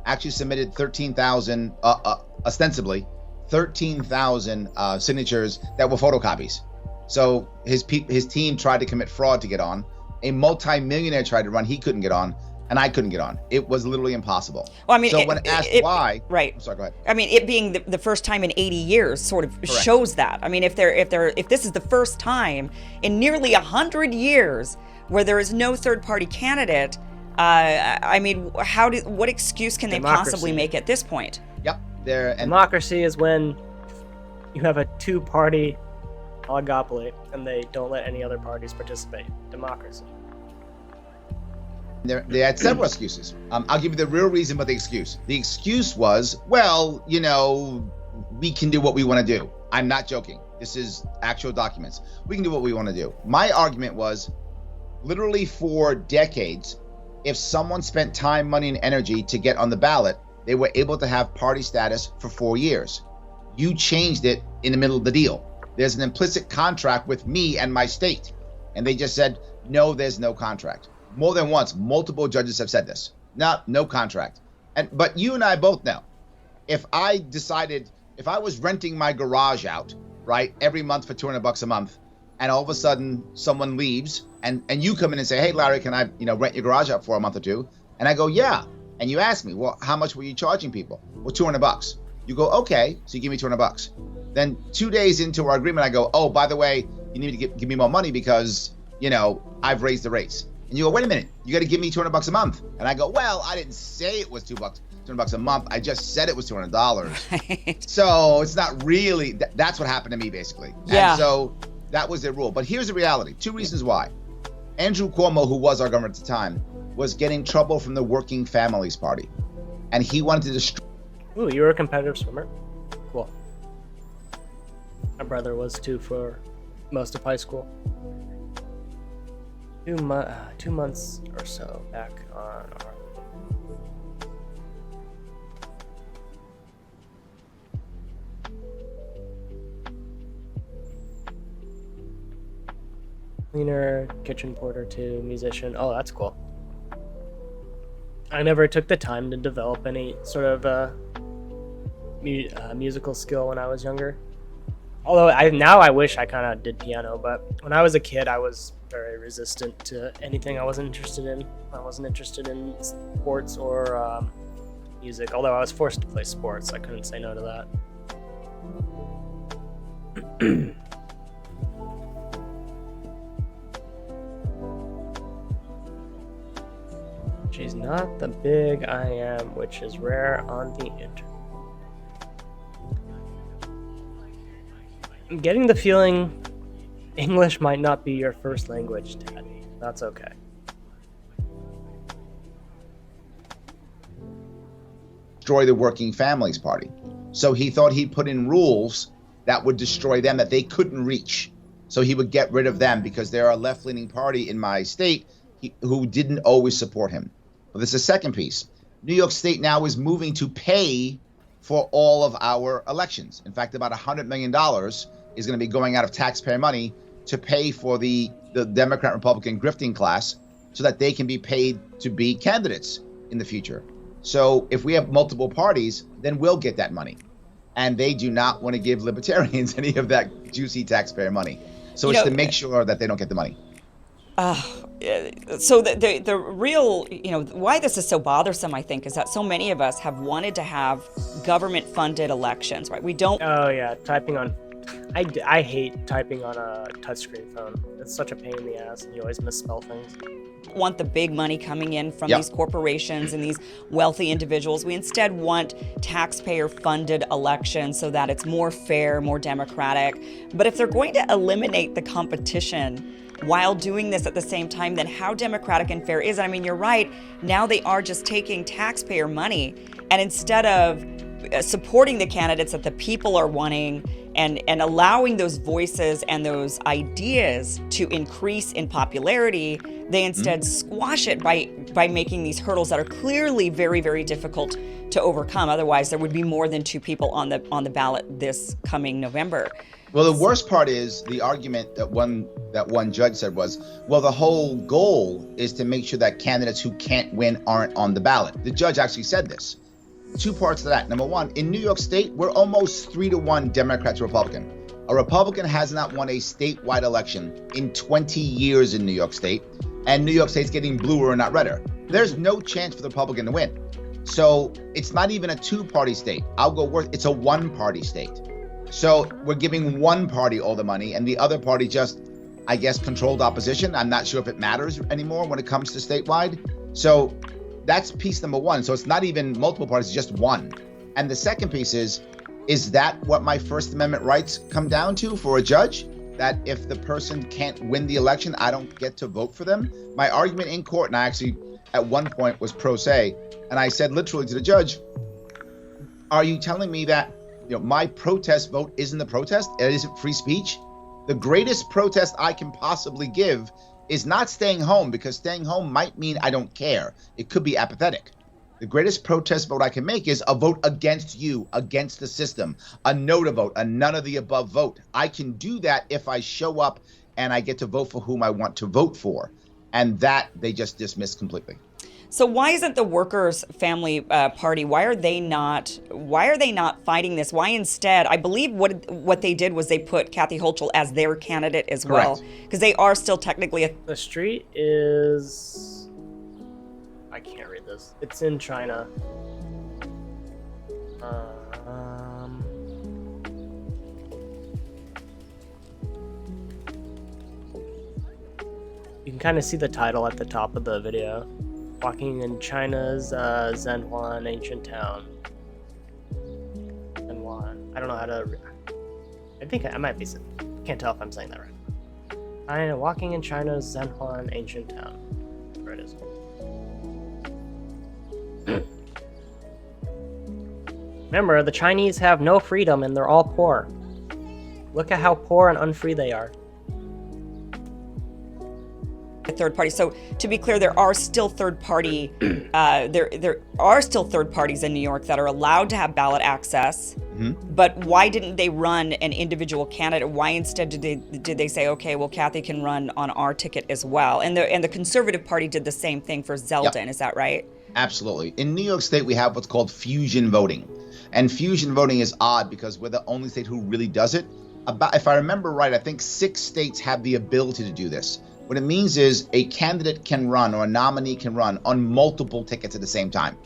Actually submitted 13,000, ostensibly 13,000 signatures that were photocopies. So his team tried to commit fraud to get on. A multi-millionaire tried to run, he couldn't get on, and I couldn't get on. It was literally impossible. Well, I mean, so when asked why, right? I'm sorry, go ahead. I mean, it being the first time in 80 years sort of shows that. I mean, if this is the first time in nearly 100 years where there is no third-party candidate. I mean, what excuse can they possibly make at this point? Yep. Democracy is when you have a two-party oligopoly and they don't let any other parties participate. Democracy. They had several excuses. I'll give you the real reason for the excuse. The excuse was, well, you know, we can do what we want to do. I'm not joking. This is actual documents. We can do what we want to do. My argument was, literally for decades, if someone spent time, money, and energy to get on the ballot, they were able to have party status for 4 years. You changed it in the middle of the deal. There's an implicit contract with me and my state. And they just said, no, there's no contract. More than once, multiple judges have said this. No contract. But you and I both know, if I was renting my garage out, right, every month for $200 a month, and all of a sudden someone leaves and you come in and say, hey, Larry, can I, rent your garage out for a month or two? And I go, yeah. And you ask me, well, how much were you charging people? Well, $200. You go, okay. So you give me $200. Then 2 days into our agreement, I go, oh, by the way, you need to give me more money because, I've raised the rates. And you go, wait a minute, you got to give me $200 a month. And I go, well, I didn't say it was $200 a month. I just said it was $200. Right. So it's not really, that's what happened to me basically. Yeah. And so that was their rule. But here's the reality. 2 reasons why. Andrew Cuomo, who was our governor at the time, was getting trouble from the Working Families Party. And he wanted to destroy. Ooh, you were a competitive swimmer? Cool. My brother was too for most of high school. 2 months or so back on our... Cleaner, kitchen porter too, musician. Oh, that's cool. I never took the time to develop any sort of musical skill when I was younger. Although now I wish I kind of did piano, but when I was a kid, I was very resistant to anything I wasn't interested in. I wasn't interested in sports or music, although I was forced to play sports. I couldn't say no to that. She's not the big I am, which is rare on the internet. I'm getting the feeling English might not be your first language, Dad. That's okay. Destroy the Working Families Party. So he thought he'd put in rules that would destroy them, that they couldn't reach. So he would get rid of them because they're a left-leaning party in my state who didn't always support him. But there's a second piece. New York State now is moving to pay for all of our elections. In fact, about $100 million is going to be going out of taxpayer money to pay for the Democrat-Republican grifting class so that they can be paid to be candidates in the future. So if we have multiple parties, then we'll get that money. And they do not want to give libertarians any of that juicy taxpayer money. So it's to make sure that they don't get the money. So the real, why this is so bothersome, I think, is that so many of us have wanted to have government-funded elections, right? We don't. Oh yeah, typing on. I hate typing on a touchscreen phone. It's such a pain in the ass, and you always misspell things. Want the big money coming in from these corporations and these wealthy individuals. We instead want taxpayer-funded elections so that it's more fair, more democratic. But if they're going to eliminate the competition while doing this at the same time, then how democratic and fair is it? I mean, you're right. Now they are just taking taxpayer money, and instead of supporting the candidates that the people are wanting and allowing those voices and those ideas to increase in popularity, they instead squash it by making these hurdles that are clearly very, very difficult to overcome. Otherwise, there would be more than 2 people on the ballot this coming November. Well, the worst part is the argument that one judge said was, well, the whole goal is to make sure that candidates who can't win aren't on the ballot. The judge actually said this. 2 parts to that. Number one, in New York State, we're almost 3-1 Democrat to Republican. A Republican has not won a statewide election in 20 years in New York State, and New York State's getting bluer and not redder. There's no chance for the Republican to win. So it's not even a 2-party state. I'll go worse. It's a 1-party state. So we're giving one party all the money, and the other party just, I guess, controlled opposition. I'm not sure if it matters anymore when it comes to statewide. So that's piece number one. So it's not even multiple parties, it's just one. And the second piece is that what my First Amendment rights come down to for a judge? That if the person can't win the election, I don't get to vote for them? My argument in court, and I actually at one point was pro se, and I said literally to the judge, are you telling me that my protest vote isn't a protest? It isn't free speech? The greatest protest I can possibly give is not staying home, because staying home might mean I don't care. It could be apathetic. The greatest protest vote I can make is a vote against you, against the system, a no to vote, a none of the above vote. I can do that if I show up and I get to vote for whom I want to vote for. And that they just dismiss completely. So why isn't the Workers' Family Party, why are they not fighting this? Why instead, I believe what they did was they put Kathy Hochul as their candidate as well. Because they are still technically The street is... I can't read this. It's in China. You can kind of see the title at the top of the video. Walking in China's Zhenhuan ancient town. Zhenhuan. I don't know how to... I think I might be... Can't tell if I'm saying that right. I am walking in China's Zhenhuan ancient town. Where it is. Remember, the Chinese have no freedom and they're all poor. Look at how poor and unfree they are. Third party. So to be clear, there are still third party. There are still third parties in New York that are allowed to have ballot access. But why didn't they run an individual candidate? Why instead did they say, okay, well, Kathy can run on our ticket as well? And the Conservative Party did the same thing for Zeldin. Yep. Is that right? Absolutely. In New York State, we have what's called fusion voting, and fusion voting is odd because we're the only state who really does it. If I remember right, I think 6 states have the ability to do this. What it means is a candidate can run, or a nominee can run on multiple tickets at the same time.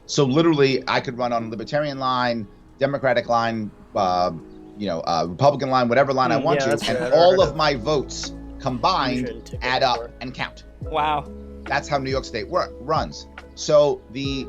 So literally, I could run on Libertarian line, Democratic line, Republican line, whatever line I want to, and all of my votes combined add up and count. Wow. That's how New York State runs. So the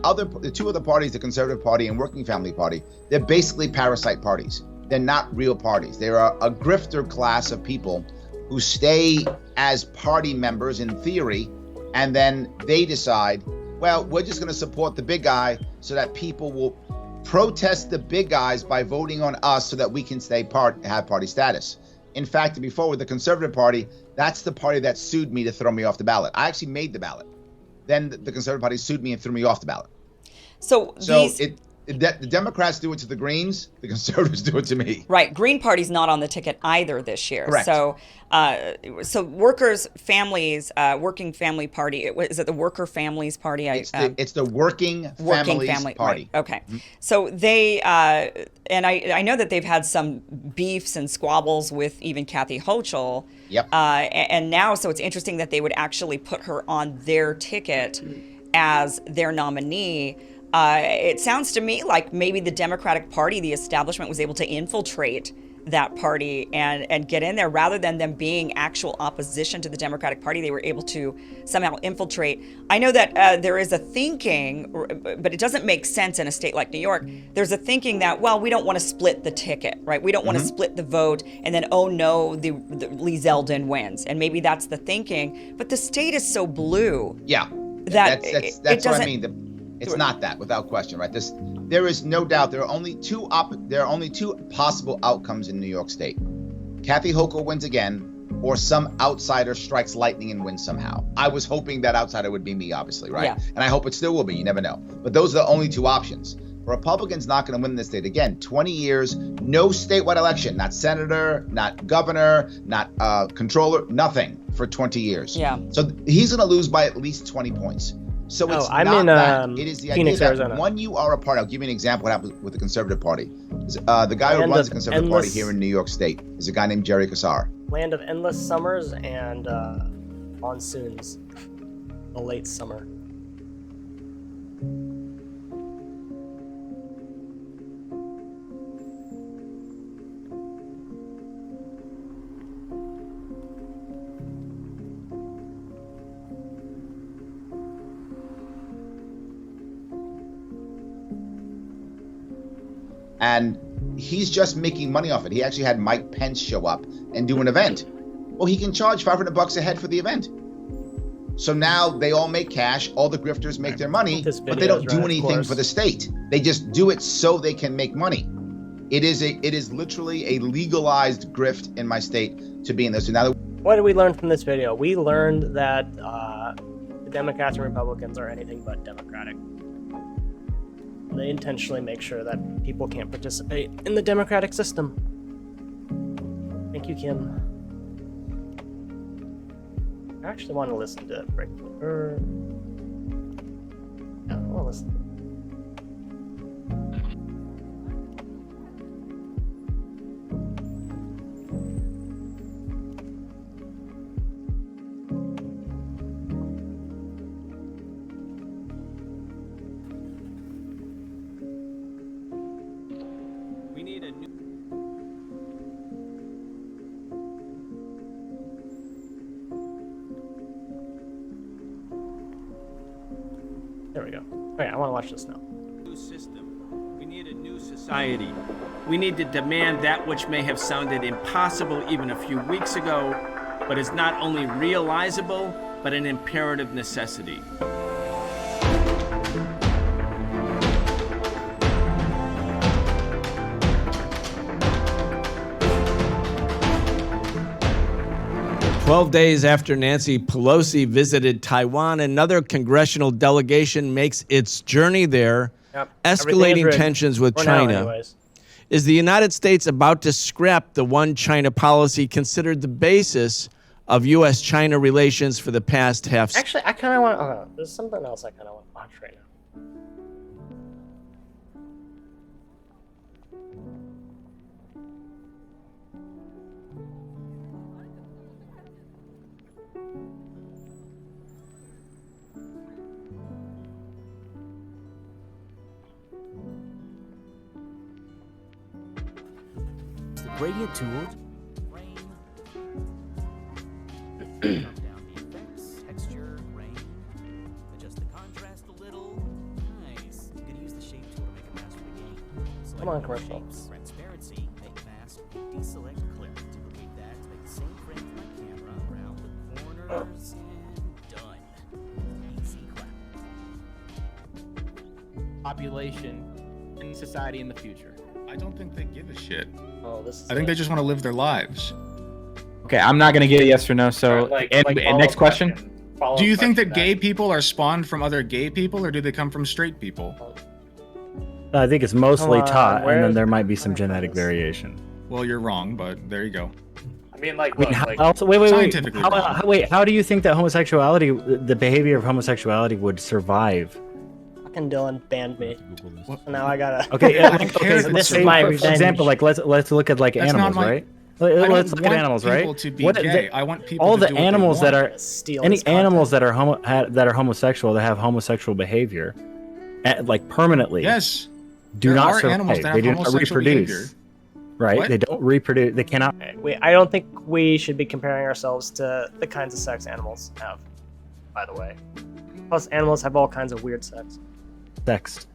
2 other parties, the Conservative Party and Working Family Party, they're basically parasite parties. They're not real parties. They are a grifter class of people who stay as party members in theory, and then they decide, well, we're just going to support the big guy so that people will protest the big guys by voting on us so that we can have party status. In fact, to be forward, the Conservative Party, that's the party that sued me to throw me off the ballot. I actually made the ballot. Then the Conservative Party sued me and threw me off the ballot. So the Democrats do it to the Greens, the Conservatives do it to me. Right. Green Party's not on the ticket either this year. Correct. So, working family party. Is it the Worker Families Party? It's the Working Families Party. Right. Okay. So they and I know that they've had some beefs and squabbles with even Kathy Hochul. Yep. And now, so it's interesting that they would actually put her on their ticket as their nominee. It sounds to me like maybe the Democratic Party, the establishment, was able to infiltrate that party and get in there rather than them being actual opposition to the Democratic Party. They were able to somehow infiltrate. I know that there is a thinking, but it doesn't make sense in a state like New York. There's a thinking that, well, we don't want to split the ticket, right? We don't want to split the vote and then, oh no, the Lee Zeldin wins. And maybe that's the thinking. But the state is so blue. Yeah. That's what I mean. It's not that, without question, right? There is no doubt. There are only two possible outcomes in New York State. Kathy Hochul wins again, or some outsider strikes lightning and wins somehow. I was hoping that outsider would be me, obviously, right? Yeah. And I hope it still will be. You never know. But those are the only two options. Republicans not going to win this state again. 20 years, no statewide election, not senator, not governor, not controller, nothing for 20 years. Yeah. So he's going to lose by at least 20 points. So it's I'm not in that. It is the Phoenix, idea that Arizona. when you are a part, I'll give you an example what happened with the Conservative Party. The guy who runs the Conservative Party here in New York State is a guy named Jerry Kassar. Land of endless summers and monsoons. The late summer. And he's just making money off it. He actually had Mike Pence show up and do an event. Well, he can charge $500 a head for the event. So now they all make cash, all the grifters make their money, but they don't do anything for the state. They just do it so they can make money. It is literally a legalized grift in my state to be in this. So now what did we learn from this video? We learned that the Democrats and Republicans are anything but democratic. They intentionally make sure that people can't participate in the democratic system. Thank you, Kim. I actually want to listen to Breakthrough. Yeah, I want to listen. There we go. Okay, I want to watch this now. New system. We need a new society. We need to demand that which may have sounded impossible even a few weeks ago, but is not only realizable, but an imperative necessity. "12 days after Nancy Pelosi visited Taiwan, another congressional delegation makes its journey there, escalating tensions with China. Is the United States about to scrap the one China policy considered the basis of U.S.-China relations for the past half? Actually, I kind of want. There's something else I kind of want to watch right now. Gradient tool. Texture, grain. Adjust the contrast a little. Nice. You could use the shape tool to make a mask for the game. Come on, commercial. Transparency, make mask, deselect clear. Duplicate that to make the same frame for my camera. Around the corners and done. Easy clap. Population in society in the future. I don't think they give a shit. Oh, this is I think they just want to live their lives. Okay, I'm not gonna get a yes or no. So, next question. Do you think that gay people are spawned from other gay people, or do they come from straight people? I think it's mostly Come on, taught, where and then is there might be some genetic variation. Well, you're wrong, but there you go. I mean, how do you think that homosexuality, the behavior of homosexuality, would survive? Fucking Dylan banned me. Now I gotta. Okay, so this is my for revenge. example, like let's look at like That's animals, not my- right? I don't Let's look at want animals, people right? to be gay. I want people all to the do what they animals that want. are Steal any his content. animals that are homosexual, that have homosexual behavior, like permanently. Yes. Do There not are survive. animals that have They do not homosexual reproduce. behavior. Right? What? They don't reproduce. They cannot. I don't think we should be comparing ourselves to the kinds of sex animals have, by the way. Plus, animals have all kinds of weird sex. Sex,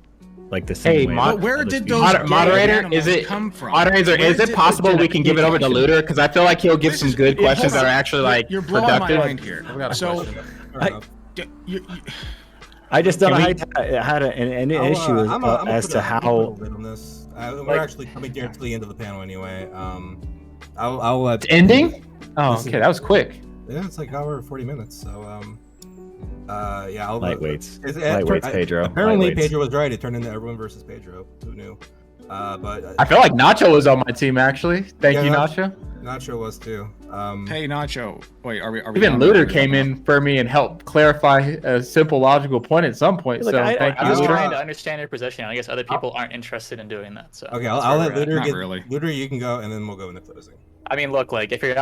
like the same Hey, But way. that where other did species those do. gay Moderator, animals is it come from? moderator? Where Is it did possible the we can give it over to genetic Looter? Because I feel like he'll give some good questions that are actually like You're blowing my productive. mind here. So, I just don't know Can how you had an issue as to how. On this. We're actually coming here to the end of the panel anyway. I'll let. It's ending? Oh, okay, that was quick. Yeah, it's like hour 40 minutes. So yeah, I'll Lightweights. It Lightweights, Pedro. Apparently, Lightweights. Pedro was right. It turned into everyone versus Pedro. Who knew? But I feel like Nacho was on my team actually. Thank yeah, you, Nacho. Nacho was too. Hey, Nacho. Wait, are we? Even on Looter there? came in for me and helped clarify a simple logical point at some point. Look, So I'm thank you, just Looter. trying to understand your position. I guess other people aren't interested in doing that. So Okay, that's I'll where let we're at. Looter get. really. Looter, you can go, and then we'll go into closing. I mean, look, like if you're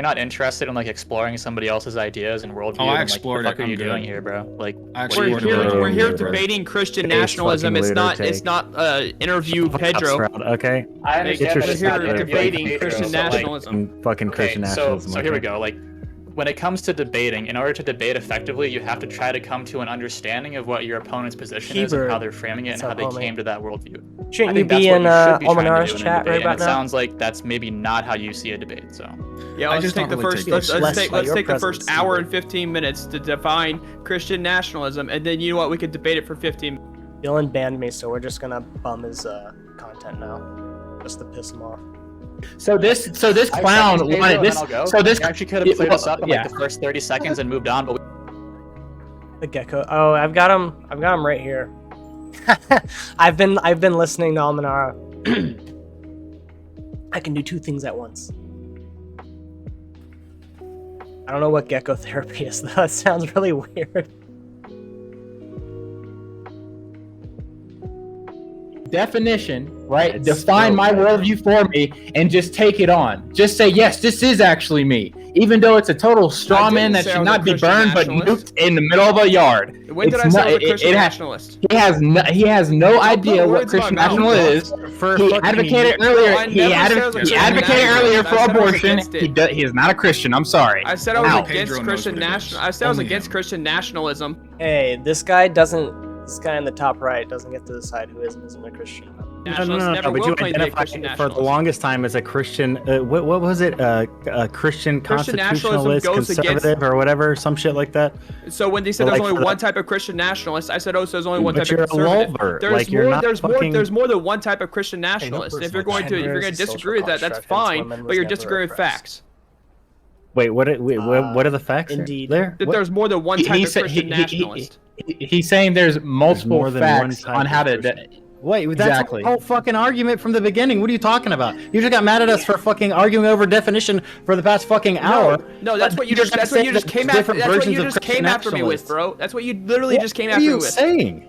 not interested in like exploring somebody else's ideas and worldview, Oh, I then, explored like, what the fuck it. are you I'm doing good. here, bro? Like, I what are you explored it. doing? We're here Looter. debating Christian Today's nationalism. fucking It's not. Looter It's take. not interview Pedro. Okay. I understand Get that your it's not shit together, debating fucking Christian Pedro. nationalism. Fucking Christian Okay, nationalism. so here we okay? go. Like, when it comes to debating, in order to debate effectively, you have to try to come to an understanding of what your opponent's position is and Keeper. how they're framing it and What's how up, they homie? came to that worldview. Shouldn't I you think that's be what in you should be trying to Almanar's do in a chat debate, right and about it now? sounds like that's maybe not how you see a debate. So Yeah, I let's just take don't the really first. take Let's this. take Your the first presence, hour Keeper. and 15 minutes to define Christian nationalism, and then you know what? We could debate it for 15. Dylan banned me, so we're just gonna bum his content now, just to piss him off. So this I clown second Pedro, wanted and this. then I'll go. So this You actually could have cleared this up in yeah. like the first 30 seconds and moved on, but The gecko. Oh, I've got him right here. I've been listening to Almanara. I can do two things at once. I don't know what gecko therapy is though. It sounds really weird. definition, right? It's Define so my bad. worldview for me and just take it on. Just say, yes, this is actually me. Even though it's a total straw man that should not be burned but nuked in the middle of a yard. When did It's I say not- I was a Christian it has- nationalist? He has no idea put what words in my Christian mouth, national bro. is. For He fucking- advocated Bro, earlier. I He never said I was a advocated Christian earlier nationalist. for I said I was abortion. against He is not a Christian. I'm sorry. I said I was Out. against Christian national. I said I was against Christian nationalism. Hey, this guy in the top right doesn't get to decide who is and isn't a Christian. No, Never but will you claim to be a identified Christian for the nationalist. longest time as a Christian. What was it? Christian Christian nationalism constitutionalist, goes conservative, against- or whatever, some shit like that. So when they said But there's like only for one the- type of Christian nationalist, I said, oh, so there's only one But type you're of a conservative. lulver. There's Like, you're more. not There's fucking- more. There's more than one type of Christian nationalist. If you're going to disagree with that, that's fine. But you're disagreeing with facts. Wait, what are the facts? Indeed. There. That there's more than one type of Christian nationalist. He's saying there's multiple more than one facts type on of how to. Christian. Wait, that's Exactly. the whole fucking argument from the beginning. What are you talking about? You just got mad at us for fucking arguing over definition for the past fucking hour. No, that's what you just. That's what you just came after. That's what you just came after me with, bro. That's what you literally just came What after are me you with. saying?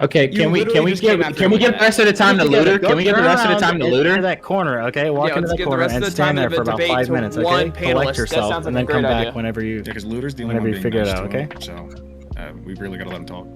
Okay, You can we literally just came after me get with the rest of the time to Get together. Looter? Go Can we get the turn rest of the around time to into Looter? that corner, okay? Walk Yeah, into let's that give the corner rest of and the stand time there of the for about debate 5 to minutes, one okay? panelist. Collect That yourself sounds like and a then come great back idea. whenever you. Yeah, because Looter's the only Whenever one you being figure it nice out, to him, okay? so we really gotta let him talk.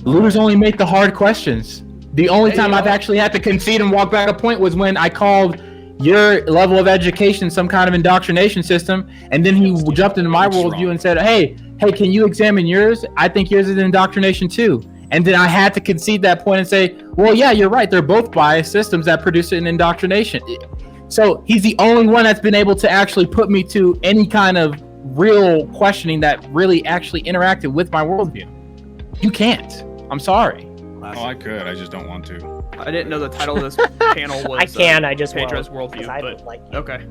Looters only make the hard questions. The only time I've actually had to concede and walk back a point was when I called your level of education some kind of indoctrination system, and then he jumped into my worldview and said, hey, can you examine yours? I think yours is indoctrination too. And then I had to concede that point and say, well, yeah, you're right. They're both biased systems that produce an indoctrination. So he's the only one that's been able to actually put me to any kind of real questioning that really actually interacted with my worldview. You can't. I'm sorry. Oh, I could. I just don't want to. I didn't know the title of this panel was. I can, I just Pedro's won't, worldview. 'cause I But like okay.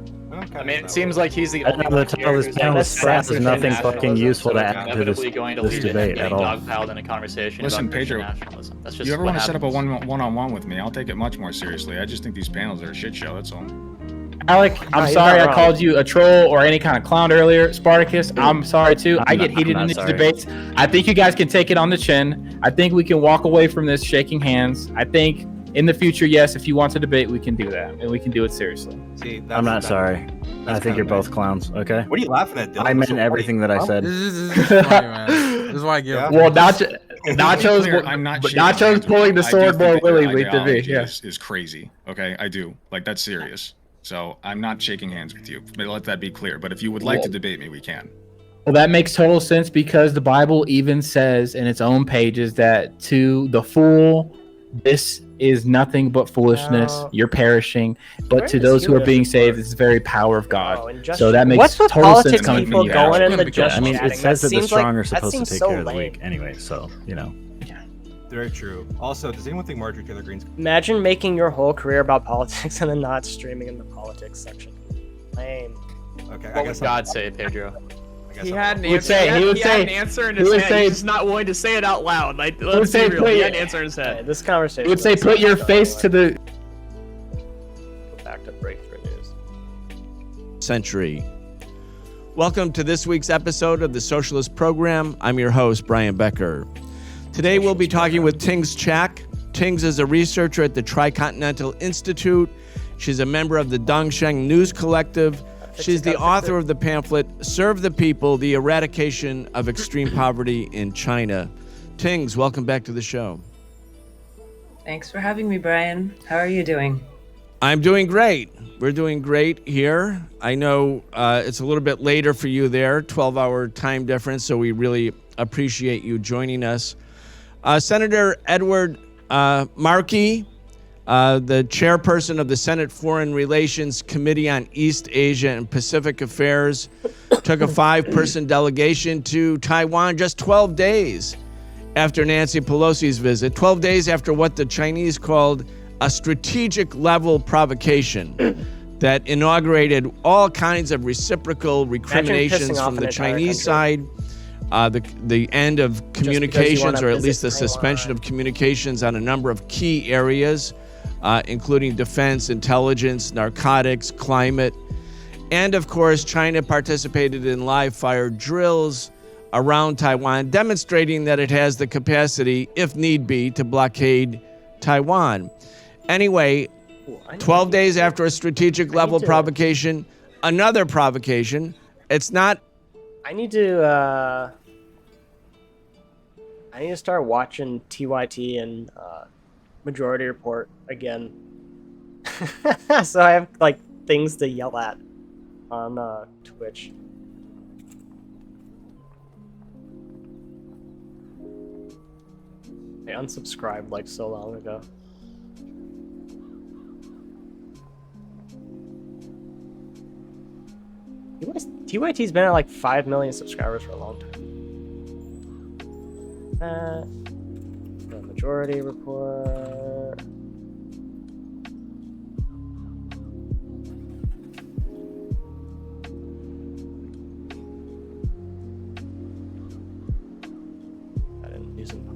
I mean, it seems like he's the I only know the one title here of this who's panel like is crap. There's nothing nationalism, fucking useful so to it's add to inevitably going to this lead to debate him at getting all. dogpiled in a conversation Listen, about Christian Pedro. nationalism. That's If just you ever what want to set up a happens. one-on-one with me, I'll take it much more seriously. I just think these panels are a shit show. That's all. Alec, I'm you're sorry not I wrong. called you a troll or any kind of clown earlier. Spartacus, I'm sorry too. I get heated I'm in not these sorry. debates. I think you guys can take it on the chin. I think we can walk away from this shaking hands. I think in the future, yes, if you want to debate, we can do that, and we can do it seriously. See, I'm not sorry. I think you're both clowns. Okay. What are you laughing at, Dylan? I meant everything that I said. This is funny, man. This is why I give. Well, Nachos, Clear, I'm not shaking Nachos hands with pulling you. the I do sword more think that your willingly to me. ideology Yeah. is crazy. Okay, I do. Like, that's serious. So I'm not shaking hands with you. But let that be clear. But if you would like to debate me, we can. Well, that makes total sense because the Bible even says in its own pages that to the fool, this is nothing but foolishness. No. You're perishing. But Where to does those who are Judas being report? saved, it's the very power of God. Oh, and just- So that makes What's with total sense politics coming people from you. going Alex. in the just I mean, chatting? it says that the seems like- strong are that supposed to seems take so care of the lame. weak anyway. So Very true. Also, does anyone think Marjorie Taylor Greene's Imagine making your whole career about politics and then not streaming in the politics section. Lame. Okay, What would God say, Pedro? He had an He would answer. say- he would had say- an answer in he his would head. say- He's just not willing to say it out loud. Like, would let's say be real. put He your- had an answer in his head. Okay, this conversation. It would say, is put your so face to the. Go back to breakthrough news. Century. Welcome to this week's episode of the Socialist Program. I'm your host, Brian Becker. Today we'll be talking with Tings Chak. Tings is a researcher at the Tricontinental Institute. She's a member of the Dongsheng News Collective. She's the author of the pamphlet, Serve the People, The Eradication of Extreme Poverty in China. Tings, welcome back to the show. Thanks for having me, Brian. How are you doing? I'm doing great. We're doing great here. I know it's a little bit later for you there, 12-hour time difference, so we really appreciate you joining us. Senator Edward Markey, the chairperson of the Senate Foreign Relations Committee on East Asia and Pacific Affairs, took a 5-person delegation to Taiwan just 12 days after Nancy Pelosi's visit, 12 days after what the Chinese called a strategic level provocation that inaugurated all kinds of reciprocal recriminations from the Chinese side, the end of communications, or at least the suspension of communications on a number of key areas, including defense, intelligence, narcotics, climate. And of course, China participated in live fire drills around Taiwan, demonstrating that it has the capacity, if need be, to blockade Taiwan. Anyway, 12 days after a strategic level provocation, another provocation. It's not. I need to start watching TYT and Majority Report again. So I have like things to yell at on Twitch. I unsubscribed like so long ago. TYT's been at like 5 million subscribers for a long time. The Majority Report. I didn't use them.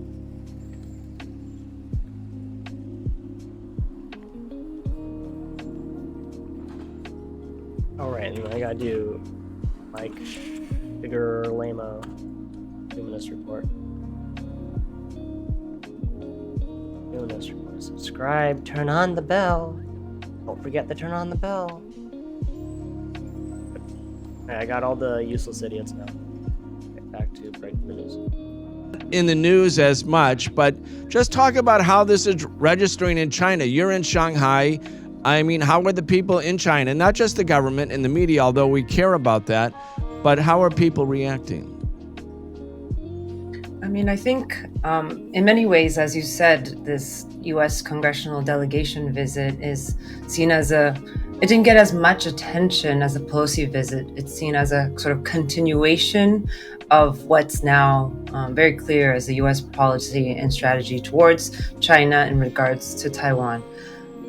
Alright, and I gotta do Mike Bigger Lamo Humanist Report. Humanist Report. Subscribe, turn on the bell. Don't forget to turn on the bell. Okay, I got all the useless idiots now. Okay, back to breakthrough news. In the news as much, but just talk about how this is registering in China. You're in Shanghai. I mean, how are the people in China, not just the government and the media, although we care about that, but how are people reacting? I mean, I think in many ways, as you said, this U.S. congressional delegation visit is seen as it didn't get as much attention as the Pelosi visit. It's seen as a sort of continuation of what's now very clear as the U.S. policy and strategy towards China in regards to Taiwan.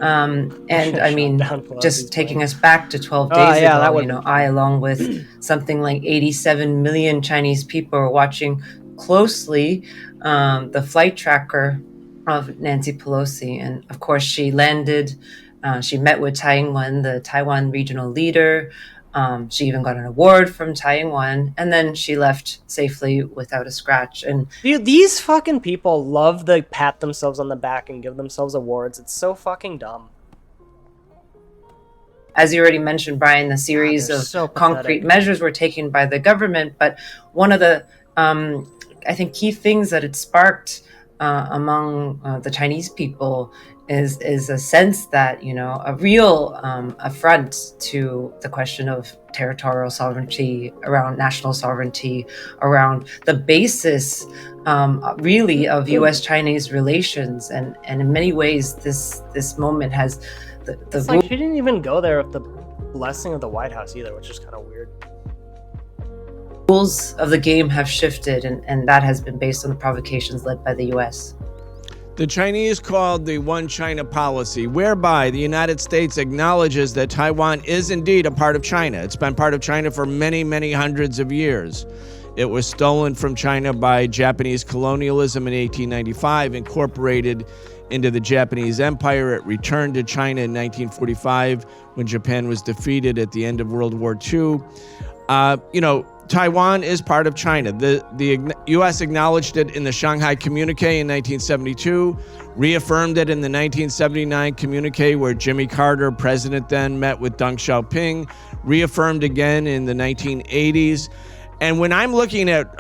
And I mean, just taking us back to 12 days ago, you know, I, along with something like 87 million Chinese people, are watching closely the flight tracker of Nancy Pelosi. And of course, she landed, she met with Tsai Ing-wen, the Taiwan regional leader. She even got an award from Tsai Ing-wen, and then she left safely without a scratch. And dude, these fucking people love to pat themselves on the back and give themselves awards. It's so fucking dumb. As you already mentioned, Brian, the series of concrete measures were taken by the government, but one of the, I think, key things that it sparked among the Chinese people is a sense that, you know, a real affront to the question of territorial sovereignty, around national sovereignty, around the basis really of U.S.-Chinese relations. And in many ways, this moment has it's like she didn't even go there with the blessing of the White House either, which is kind of weird. Rules of the game have shifted, and that has been based on the provocations led by the U.S. The Chinese called the One China policy, whereby the United States acknowledges that Taiwan is indeed a part of China. It's been part of China for many, many hundreds of years. It was stolen from China by Japanese colonialism in 1895, incorporated into the Japanese Empire. It returned to China in 1945 when Japan was defeated at the end of World War II. Taiwan is part of China. The U.S. acknowledged it in the Shanghai Communique in 1972, reaffirmed it in the 1979 Communique where Jimmy Carter, president then, met with Deng Xiaoping, reaffirmed again in the 1980s. And when I'm looking at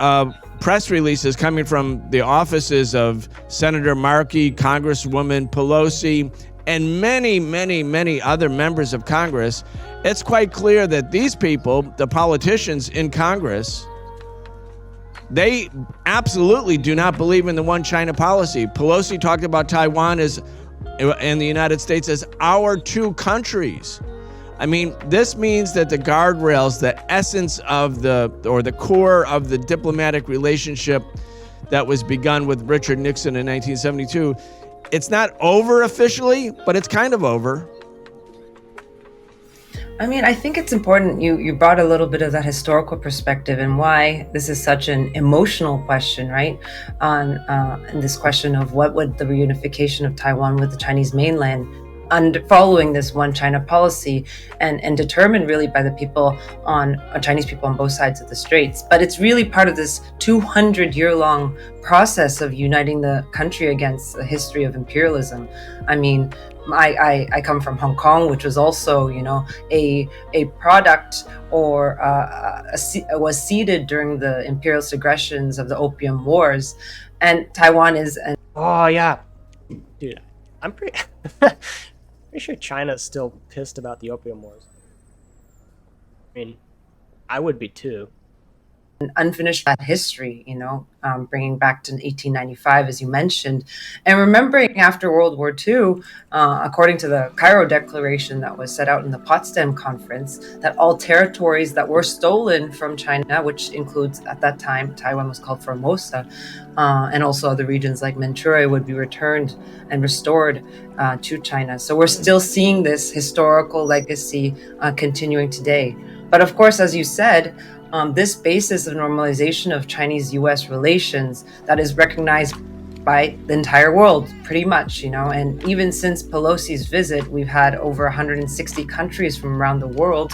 press releases coming from the offices of Senator Markey, Congresswoman Pelosi, and many, many, many other members of Congress, it's quite clear that these people, the politicians in Congress, they absolutely do not believe in the One China policy. Pelosi talked about Taiwan and the United States as our two countries. I mean, this means that the guardrails, the essence of the core of the diplomatic relationship that was begun with Richard Nixon in 1972, it's not over officially, but it's kind of over. I mean, I think it's important you brought a little bit of that historical perspective and why this is such an emotional question, right? On this question of what would the reunification of Taiwan with the Chinese mainland following this One China policy and determined really by the people Chinese people on both sides of the straits. But it's really part of this 200-year-long process of uniting the country against a history of imperialism. I mean, I come from Hong Kong, which was also, you know, a product or was ceded during the imperialist aggressions of the Opium Wars, and Taiwan is. Oh yeah, dude, I'm pretty sure China's still pissed about the Opium Wars. I mean, I would be too. An unfinished history, you know, bringing back to 1895, as you mentioned, and remembering after World War II, according to the Cairo Declaration that was set out in the Potsdam Conference, that all territories that were stolen from China, which includes at that time Taiwan was called Formosa, and also other regions like Manchuria, would be returned and restored to China. So we're still seeing this historical legacy continuing today. But of course, as you said, this basis of normalization of Chinese-U.S. relations that is recognized by the entire world, pretty much, you know, and even since Pelosi's visit, we've had over 160 countries from around the world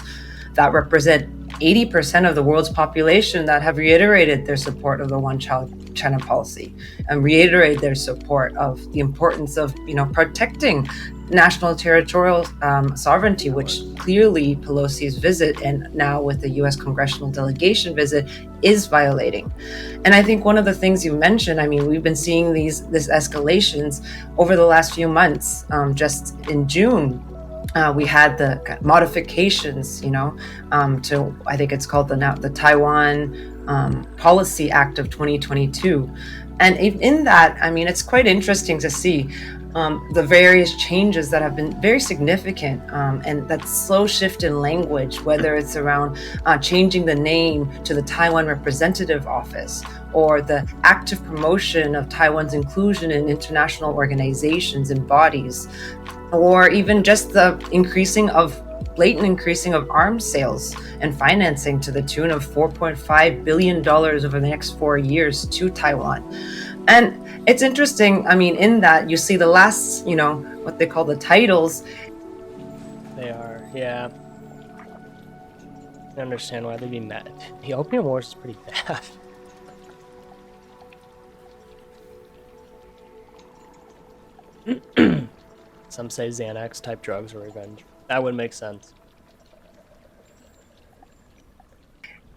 that represent 80% of the world's population that have reiterated their support of the One China policy and reiterate their support of the importance of, you know, protecting national territorial sovereignty, which clearly Pelosi's visit and now with the U.S. congressional delegation visit is violating. And I think one of the things you mentioned, I mean, we've been seeing these escalations over the last few months. Just in June, we had the modifications, you know, to, I think it's called the Taiwan Policy Act of 2022. And in that, I mean, it's quite interesting to see the various changes that have been very significant, and that slow shift in language, whether it's around changing the name to the Taiwan Representative Office, or the active promotion of Taiwan's inclusion in international organizations and bodies, or even just the increasing of blatant increasing of arms sales and financing to the tune of $4.5 billion over the next 4 years to Taiwan. And it's interesting, I mean, in that you see the last, what they call the titles. They are, yeah. I understand why they'd be mad. The Opium Wars is pretty bad. Some say Xanax type drugs or revenge. That would make sense.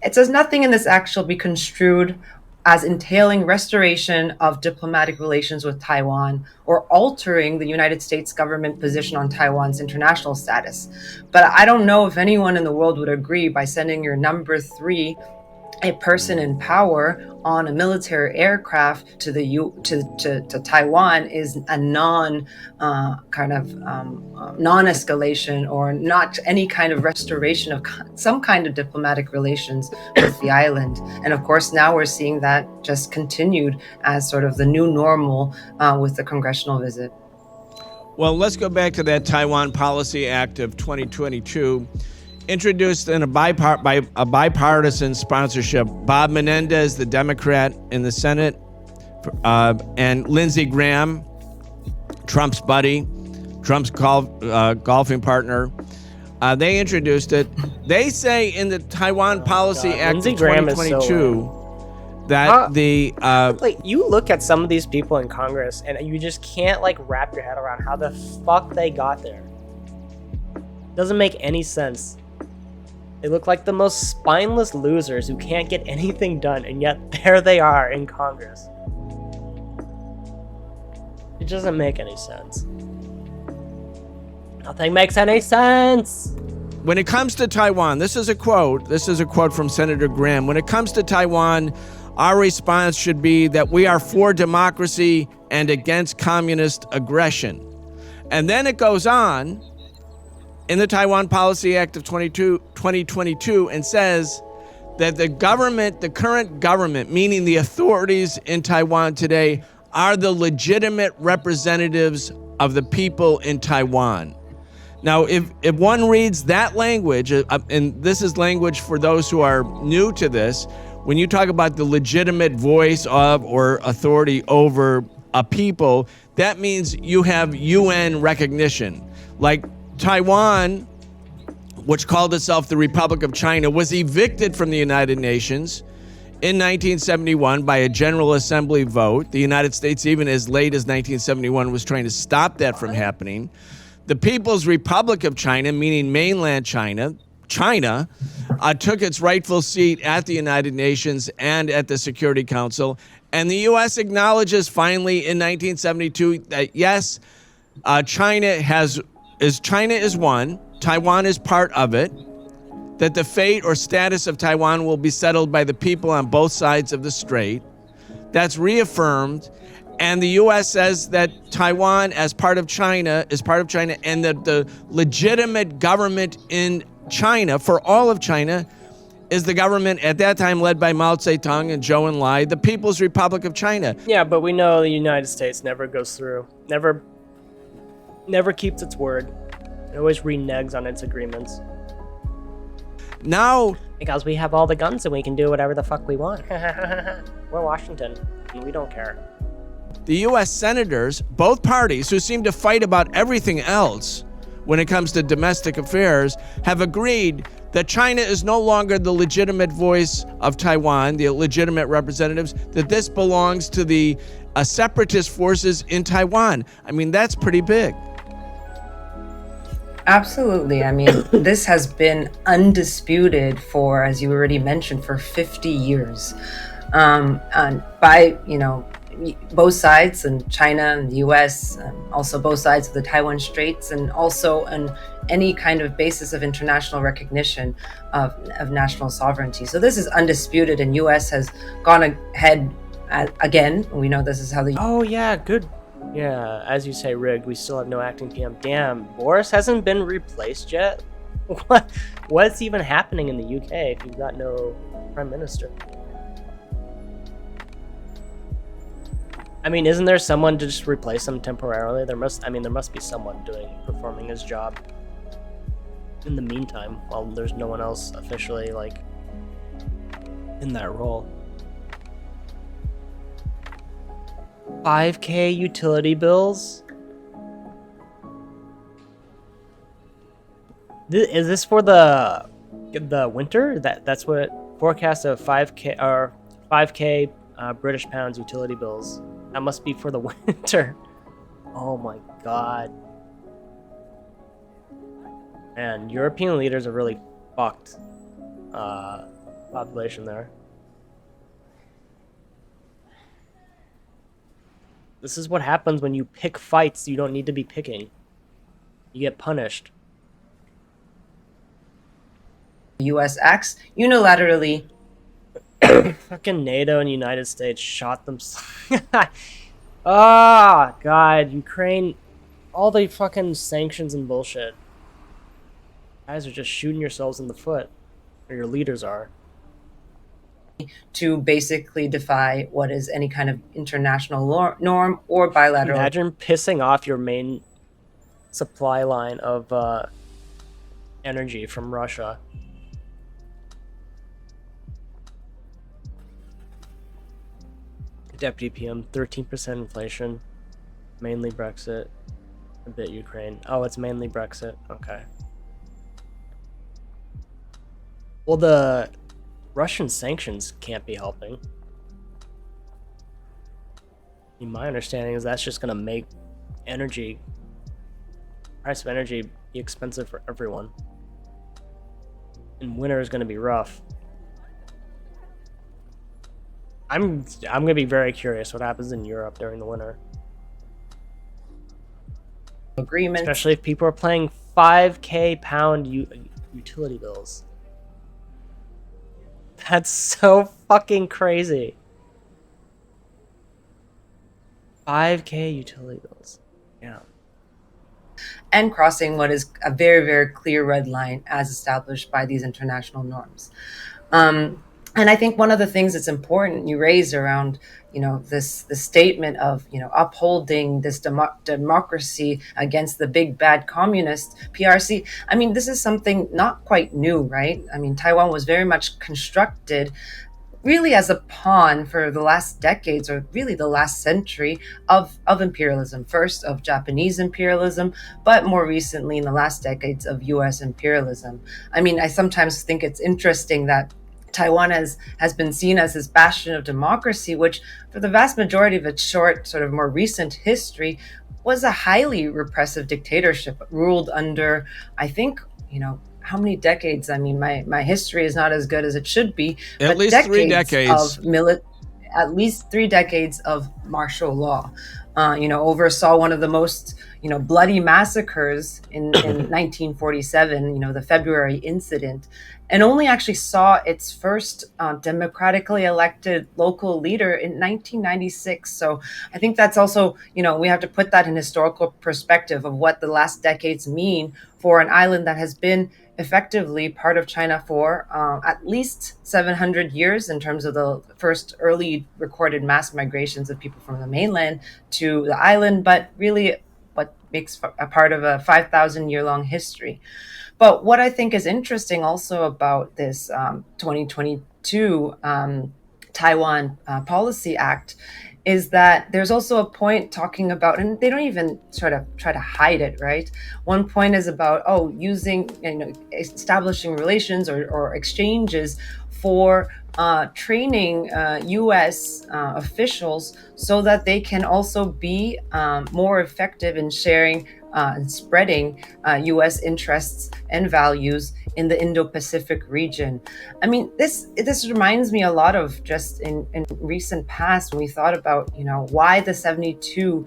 It says nothing in this act shall be construed as entailing restoration of diplomatic relations with Taiwan or altering the United States government position on Taiwan's international status. But I don't know if anyone in the world would agree by sending your number 3, a person in power, on a military aircraft to Taiwan is a non-escalation or not any kind of restoration of some kind of diplomatic relations with the island. And of course, now we're seeing that just continued as sort of the new normal with the congressional visit. Well, let's go back to that Taiwan Policy Act of 2022. Introduced in by a bipartisan sponsorship. Bob Menendez, the Democrat in the Senate, and Lindsey Graham, Trump's buddy, Trump's golfing partner. They introduced it. They say in the Taiwan Policy Act of 2022 that you look at some of these people in Congress and you just can't wrap your head around how the fuck they got there. Doesn't make any sense. They look like the most spineless losers who can't get anything done, and yet there they are in Congress. It doesn't make any sense. Nothing makes any sense. When it comes to Taiwan, this is a quote from Senator Graham. When it comes to Taiwan, our response should be that we are for democracy and against communist aggression. And then it goes on in the Taiwan Policy Act of 2022 and says that the current government, meaning the authorities in Taiwan today, are the legitimate representatives of the people in Taiwan. Now, if one reads that language, and this is language for those who are new to this, when you talk about the legitimate voice of or authority over a people, that means you have UN recognition. Like Taiwan, which called itself the Republic of China, was evicted from the United Nations in 1971 by a General Assembly vote. The United States, even as late as 1971, was trying to stop that from happening. The People's Republic of China, meaning mainland China, took its rightful seat at the United Nations and at the Security Council. And the U.S. acknowledges finally in 1972 that, yes, China is one, Taiwan is part of it, that the fate or status of Taiwan will be settled by the people on both sides of the strait. That's reaffirmed. And the U.S. says that Taiwan, as part of China, is part of China, and that the legitimate government in China, for all of China, is the government at that time led by Mao Zedong and Zhou Enlai, the People's Republic of China. Yeah, but we know the United States never goes through, never keeps its word. It always reneges on its agreements. Now, because we have all the guns and we can do whatever the fuck we want. We're Washington, and we don't care. The U.S. senators, both parties, who seem to fight about everything else when it comes to domestic affairs, have agreed that China is no longer the legitimate voice of Taiwan, the legitimate representatives, that this belongs to the separatist forces in Taiwan. I mean, that's pretty big. Absolutely. I mean, this has been undisputed for, as you already mentioned, for 50 years. And by, both sides, and China and the US, also both sides of the Taiwan Straits, and also on any kind of basis of international recognition of national sovereignty. So this is undisputed, and US has gone ahead again. We know this is how the... Oh yeah, good. Yeah, as you say, rigged. We still have no acting PM. Damn, Boris hasn't been replaced yet? What's even happening in the UK if you've got no prime minister? I mean, isn't there someone to just replace him temporarily? There must be someone performing his job. in the meantime, while there's no one else officially like in that role. 5K utility bills? Is this for the winter? That's what forecast of 5K or 5K British pounds utility bills. That must be for the winter. Oh my god. And European leaders are really fucked. Population there. This is what happens when you pick fights you don't need to be picking. You get punished. The U.S. acts unilaterally. Fucking NATO and United States shot them. Ah, God, Ukraine. All the fucking sanctions and bullshit. You guys are just shooting yourselves in the foot. Or your leaders are. To basically defy what is any kind of international norm or bilateral. Imagine pissing off your main supply line of energy from Russia. Deputy PM, 13% inflation, mainly Brexit, a bit Ukraine. Oh, it's mainly Brexit. Okay. Well, the Russian sanctions can't be helping. I mean, my understanding is that's just going to make price of energy be expensive for everyone. And winter is going to be rough. I'm going to be very curious what happens in Europe during the winter. Agreement. Especially if people are paying 5K pound utility bills. That's so fucking crazy. 5K utility bills. Yeah. And crossing what is a very, very clear red line as established by these international norms. And I think one of the things that's important you raised around, this statement of, upholding this democracy against the big bad communist PRC. I mean, this is something not quite new, right? I mean, Taiwan was very much constructed really as a pawn for the last decades, or really the last century of imperialism. First of Japanese imperialism, but more recently in the last decades of US imperialism. I mean, I sometimes think it's interesting that Taiwan has been seen as this bastion of democracy, which for the vast majority of its short, sort of more recent history, was a highly repressive dictatorship ruled under, I think, how many decades? I mean, my history is not as good as it should be. At least 3 decades. At least 3 decades of martial law. Oversaw one of the most, bloody massacres in 1947, the February incident, and only actually saw its first democratically elected local leader in 1996. So I think that's also, we have to put that in historical perspective of what the last decades mean for an island that has been effectively part of China for at least 700 years in terms of the first early recorded mass migrations of people from the mainland to the island, but really what makes a part of a 5,000-year-long history. But what I think is interesting also about this 2022 Taiwan Policy Act is that there's also a point talking about, and they don't even try to hide it, right? One point is about, using, establishing relations or exchanges for training U.S. officials so that they can also be more effective in sharing and spreading U.S. interests and values in the Indo-Pacific region. I mean, this reminds me a lot of just in recent past when we thought about, why the 72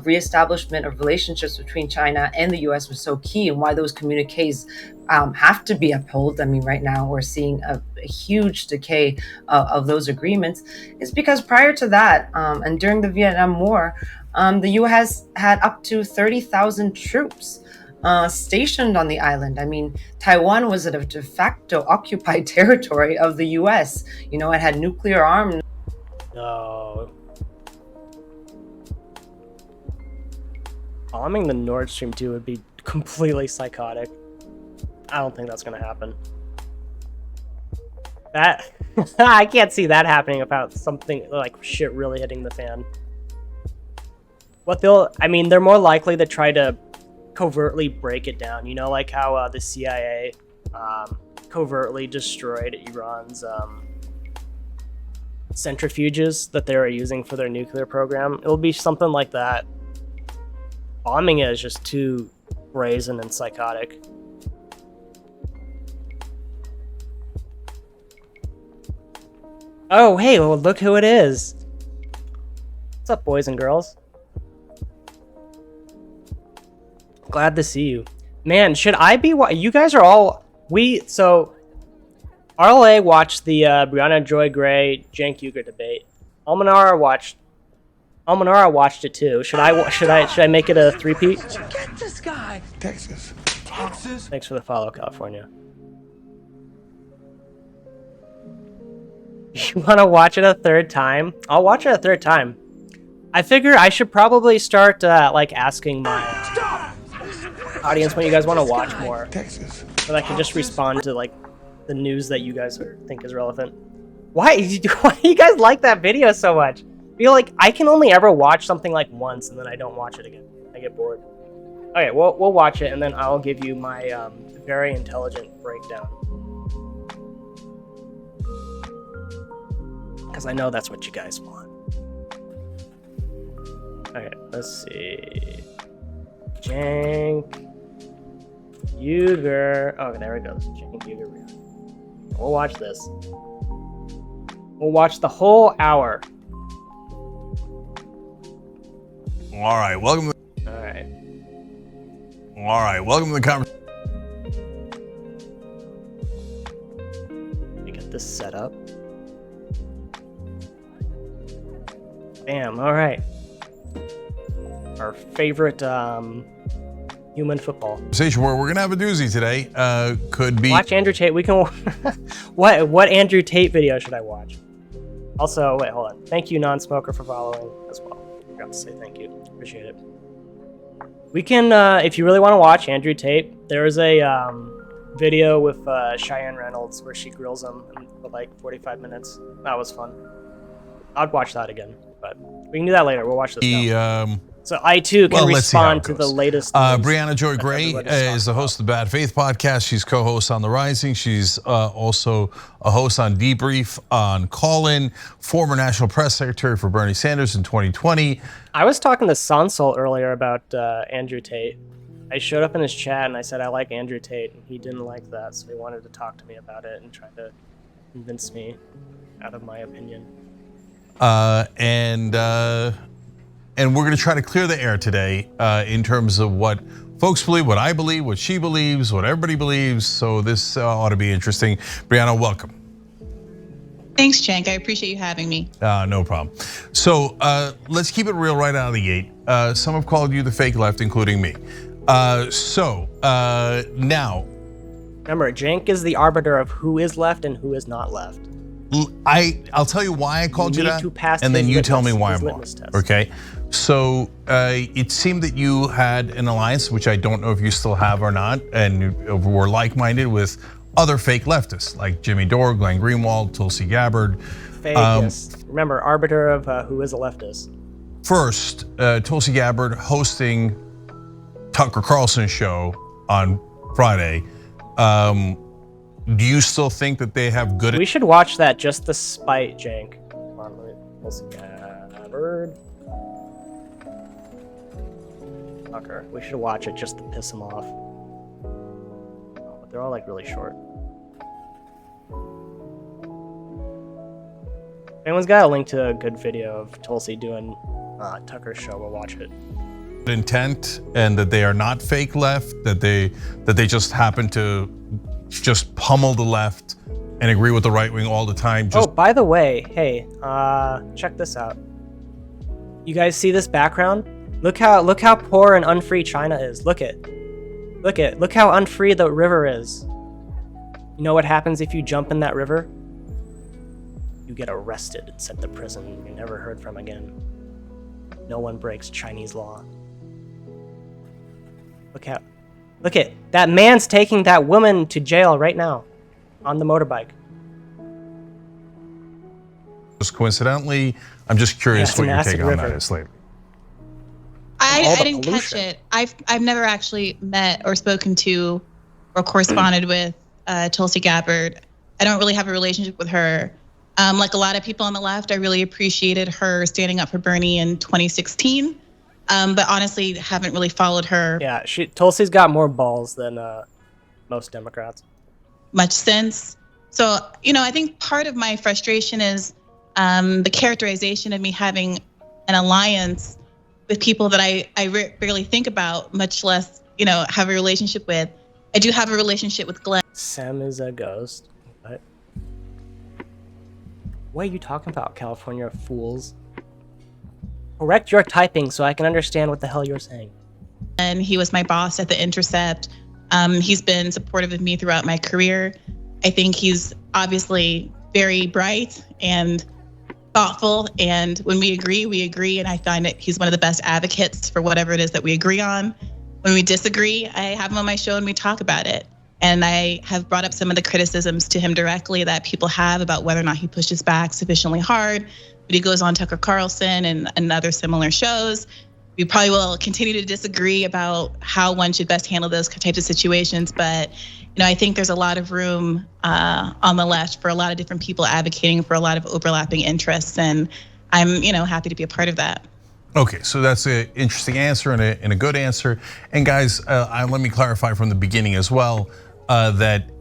reestablishment of relationships between China and the U.S. was so key, and why those communiques have to be upheld. I mean, right now we're seeing a huge decay of those agreements. Is because prior to that, and during the Vietnam War, the U.S. had up to 30,000 troops stationed on the island. I mean, Taiwan was a de facto occupied territory of the U.S. It had nuclear arms. No. Bombing the Nord Stream 2 would be completely psychotic. I don't think that's gonna happen. That I can't see that happening without something like shit really hitting the fan. They're more likely to try to covertly break it down. You know, like how the CIA covertly destroyed Iran's centrifuges that they were using for their nuclear program. It'll be something like that. Bombing it is just too brazen and psychotic. Oh, hey, well, look who it is. What's up, boys and girls? Glad to see you. Man, should I be... You guys are all... So, RLA watched the Brianna Joy Gray, Cenk Uygur debate. Almanara watched it too. Should I make it a three-peat? Where'd you get this guy? Texas. Thanks for the follow, California. You want to watch it a third time? I'll watch it a third time. I figure I should probably start like asking my audience when you guys want to watch more, so that I can just respond to like the news that you guys think is relevant. Why do you guys like that video so much? I feel like I can only ever watch something like once and then I don't watch it again. I get bored. Okay, we'll watch it and then I'll give you my very intelligent breakdown. Because I know that's what you guys want. Okay, let's see. Cenk Uygur. Oh, there it goes. Cenk Uygur. We'll watch this. We'll watch the whole hour. All right, welcome. All right. All right, welcome to the conversation. Let me get this set up. Bam, all right. Our favorite human football. Conversation where we're gonna have a doozy today. Could be. Watch Andrew Tate. We can. What Andrew Tate video should I watch? Also, wait, hold on. Thank you, non-smoker, for following as well. Forgot to say thank you. Appreciate it. We can, if you really want to watch Andrew Tate, there is a video with Cheyenne Reynolds where she grills him for like 45 minutes. That was fun. I'd watch that again, but we can do that later. We'll watch this now. So I too can respond to the latest. Brianna Joy Gray is the host of the Bad Faith podcast. She's co-host on The Rising. She's also a host on Debrief, on Call-In, former National Press Secretary for Bernie Sanders in 2020. I was talking to Sansol earlier about Andrew Tate. I showed up in his chat and I said I like Andrew Tate, and he didn't like that, so he wanted to talk to me about it and try to convince me out of my opinion. And we're going to try to clear the air today in terms of what folks believe, what I believe, what she believes, what everybody believes. So this ought to be interesting. Brianna, welcome. Thanks, Cenk. I appreciate you having me. No problem. So let's keep it real right out of the gate. Some have called you the fake left, including me. Now. Remember, Cenk is the arbiter of who is left and who is not left. I'll tell you why I called you that, and then you tell me why I'm wrong. Okay? So it seemed that you had an alliance, which I don't know if you still have or not, and were like-minded with other fake leftists like Jimmy Dore, Glenn Greenwald, Tulsi Gabbard. Fake, yes. Remember, arbiter of who is a leftist. First, Tulsi Gabbard hosting Tucker Carlson's show on Friday. Do you still think that they have good? We should watch that just to spite Cenk. Come on, Tulsi Gabbard. Tucker. We should watch it just to piss him off. Oh, but they're all like really short. If anyone's got a link to a good video of Tulsi doing Tucker's show, we'll watch it. Intent, and that they are not fake left, that they just happen to just pummel the left and agree with the right wing all the time. Oh, by the way, hey, check this out. You guys see this background? Look how poor and unfree China is. Look how unfree the river is. You know what happens if you jump in that river? You get arrested and sent to prison. You're never heard from again. No one breaks Chinese law. Look at that man's taking that woman to jail right now on the motorbike. Just coincidentally, I'm just curious it's what an your acid take on river. that is lately. I didn't catch it. I've never actually met or spoken to or corresponded with Tulsi Gabbard. I don't really have a relationship with her. Like a lot of people on the left, I really appreciated her standing up for Bernie in 2016. But honestly, haven't really followed her. Yeah, Tulsi's got more balls than most Democrats. Much since. So, I think part of my frustration is the characterization of me having an alliance with people that I barely think about, much less, have a relationship with. I do have a relationship with Glenn. Sam is a ghost. What are you talking about, California fools? Correct your typing so I can understand what the hell you're saying. And he was my boss at The Intercept. He's been supportive of me throughout my career. I think he's obviously very bright and thoughtful. And when we agree. And I find that he's one of the best advocates for whatever it is that we agree on. When we disagree, I have him on my show and we talk about it. And I have brought up some of the criticisms to him directly that people have about whether or not he pushes back sufficiently hard. But he goes on Tucker Carlson and other similar shows. We probably will continue to disagree about how one should best handle those types of situations. But, I think there's a lot of room on the left for a lot of different people advocating for a lot of overlapping interests. And I'm, happy to be a part of that. Okay, so that's an interesting answer and a good answer. And guys, let me clarify from the beginning as well that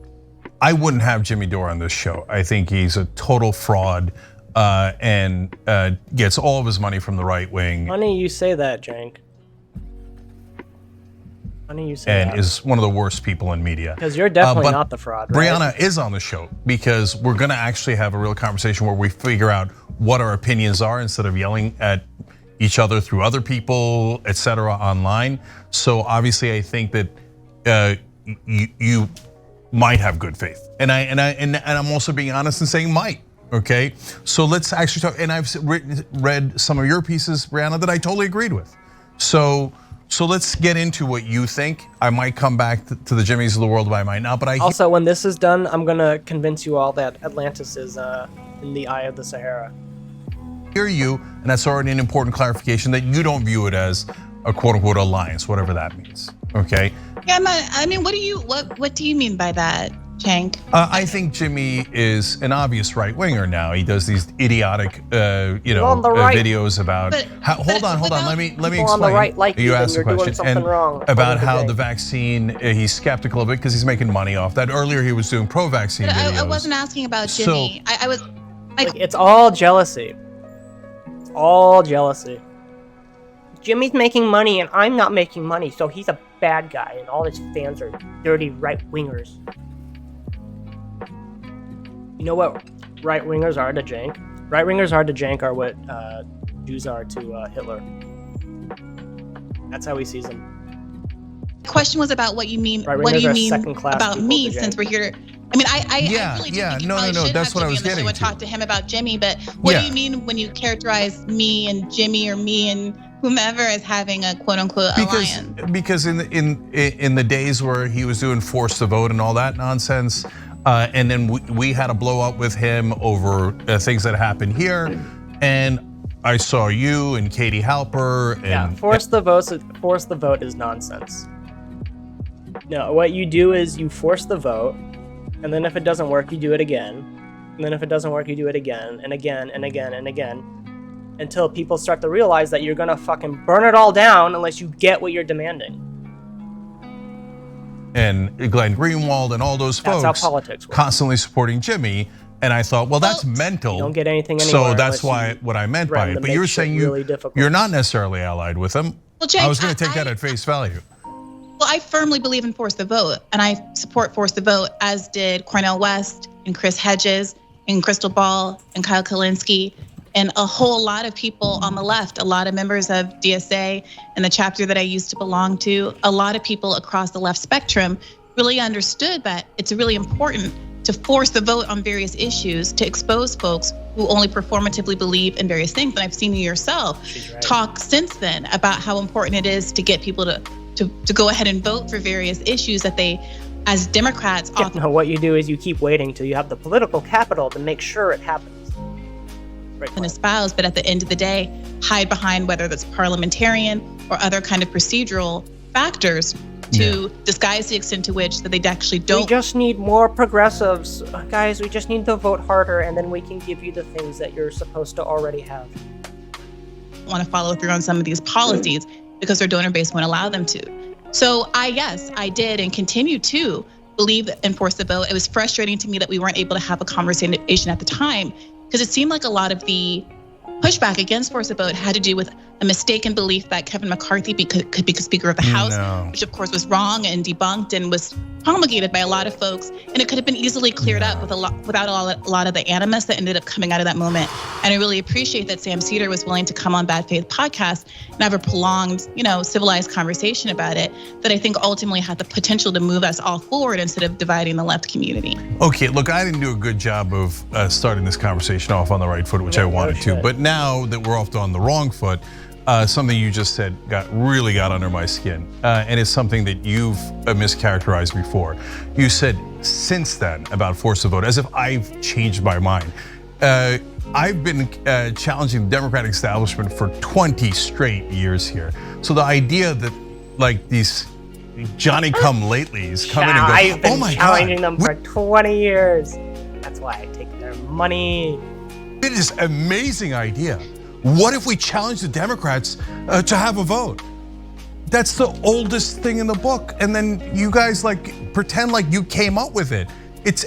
I wouldn't have Jimmy Dore on this show. I think he's a total fraud and gets all of his money from the right wing. Funny you say that, Jank. Funny you say and that. is one of the worst people in media. Because you're definitely not the fraud, right? Brianna is on the show because we're gonna actually have a real conversation where we figure out what our opinions are instead of yelling at each other through other people, etc. online. So obviously I think that you might have good faith. And I'm also being honest and saying might. Okay, so let's actually talk. And I've read some of your pieces, Brianna, that I totally agreed with. So let's get into what you think. I might come back to the Jimmys of the world, but I might not. But also, when this is done, I'm gonna convince you all that Atlantis is in the eye of the Sahara. Hear you, and that's already an important clarification that you don't view it as a quote unquote alliance, whatever that means. Okay. Yeah, what do you mean by that, Jank? I think Jimmy is an obvious right winger now. He does these idiotic, videos about. Hold on. Let me explain. On the right, like you asked the you're doing question something and wrong about how the vaccine. He's skeptical of it because he's making money off that. Earlier he was doing pro-vaccine videos. I wasn't asking about Jimmy. I was. It's all jealousy. It's all jealousy. Jimmy's making money and I'm not making money, so he's a bad guy, and all his fans are dirty right wingers. You know what right wingers are to Jank? Right wingers are to Jank are what Jews are to Hitler. That's how he sees them. The question was about what you mean. What do you mean about me? Since we're here. I mean, I really do think you probably should that's have what I Jimmy was on the show getting and to. talk to him about Jimmy. But what do you mean when you characterize me and Jimmy or me and whomever as having a quote unquote alliance? Because in the days where he was doing force to vote and all that nonsense, and then we had a blow up with him over things that happened here, and I saw you and Katie Halper. And force the vote is nonsense. No, what you do is you force the vote, and then if it doesn't work, you do it again, and then if it doesn't work, you do it again and again and again and again, until people start to realize that you're gonna fucking burn it all down unless you get what you're demanding. And Glenn Greenwald and all those folks That's how politics works. Constantly supporting Jimmy. And I thought, well, that's mental. You don't get anything anymore. So that's what I meant by it. But you were saying you're not necessarily allied with him. Well, Jake, I was going to take that at face value. Well, I firmly believe in force the vote, and I support force the vote, as did Cornel West and Chris Hedges and Crystal Ball and Kyle Kalinske and a whole lot of people on the left, a lot of members of DSA and the chapter that I used to belong to, a lot of people across the left spectrum really understood that it's really important to force the vote on various issues, to expose folks who only performatively believe in various things. And I've seen you yourself talk since then about how important it is to get people to to go ahead and vote for various issues that they, as Democrats, often. No, what you do is you keep waiting till you have the political capital to make sure it happens. And espouse, but at the end of the day, hide behind whether that's parliamentarian or other kind of procedural factors to disguise the extent to which that they actually don't. We just need more progressives, guys. We just need to vote harder, and then we can give you the things that you're supposed to already have. Want to follow through on some of these policies because their donor base won't allow them to. So I did and continue to believe and enforce the vote. It was frustrating to me that we weren't able to have a conversation at the time, because it seemed like a lot of the pushback against force the vote had to do with a mistaken belief that Kevin McCarthy could be Speaker of the House, which of course was wrong and debunked and was promulgated by a lot of folks, and it could have been easily cleared up with without a lot of the animus that ended up coming out of that moment. And I really appreciate that Sam Seder was willing to come on Bad Faith Podcast and have a prolonged, civilized conversation about it that I think ultimately had the potential to move us all forward instead of dividing the left community. Okay, look, I didn't do a good job of starting this conversation off on the right foot, which I wanted to, but now that we're off on the wrong foot, something you just said really got under my skin, and it's something that you've mischaracterized before. You said since then about force the vote, as if I've changed my mind. I've been challenging the Democratic establishment for 20 straight years here. So the idea that like these Johnny-come-latelys come in and go, I've been oh my challenging God, them for 20 years. That's why I take their money. It is an amazing idea. What if we challenge the Democrats to have a vote? That's the oldest thing in the book, and then you guys like pretend like you came up with it.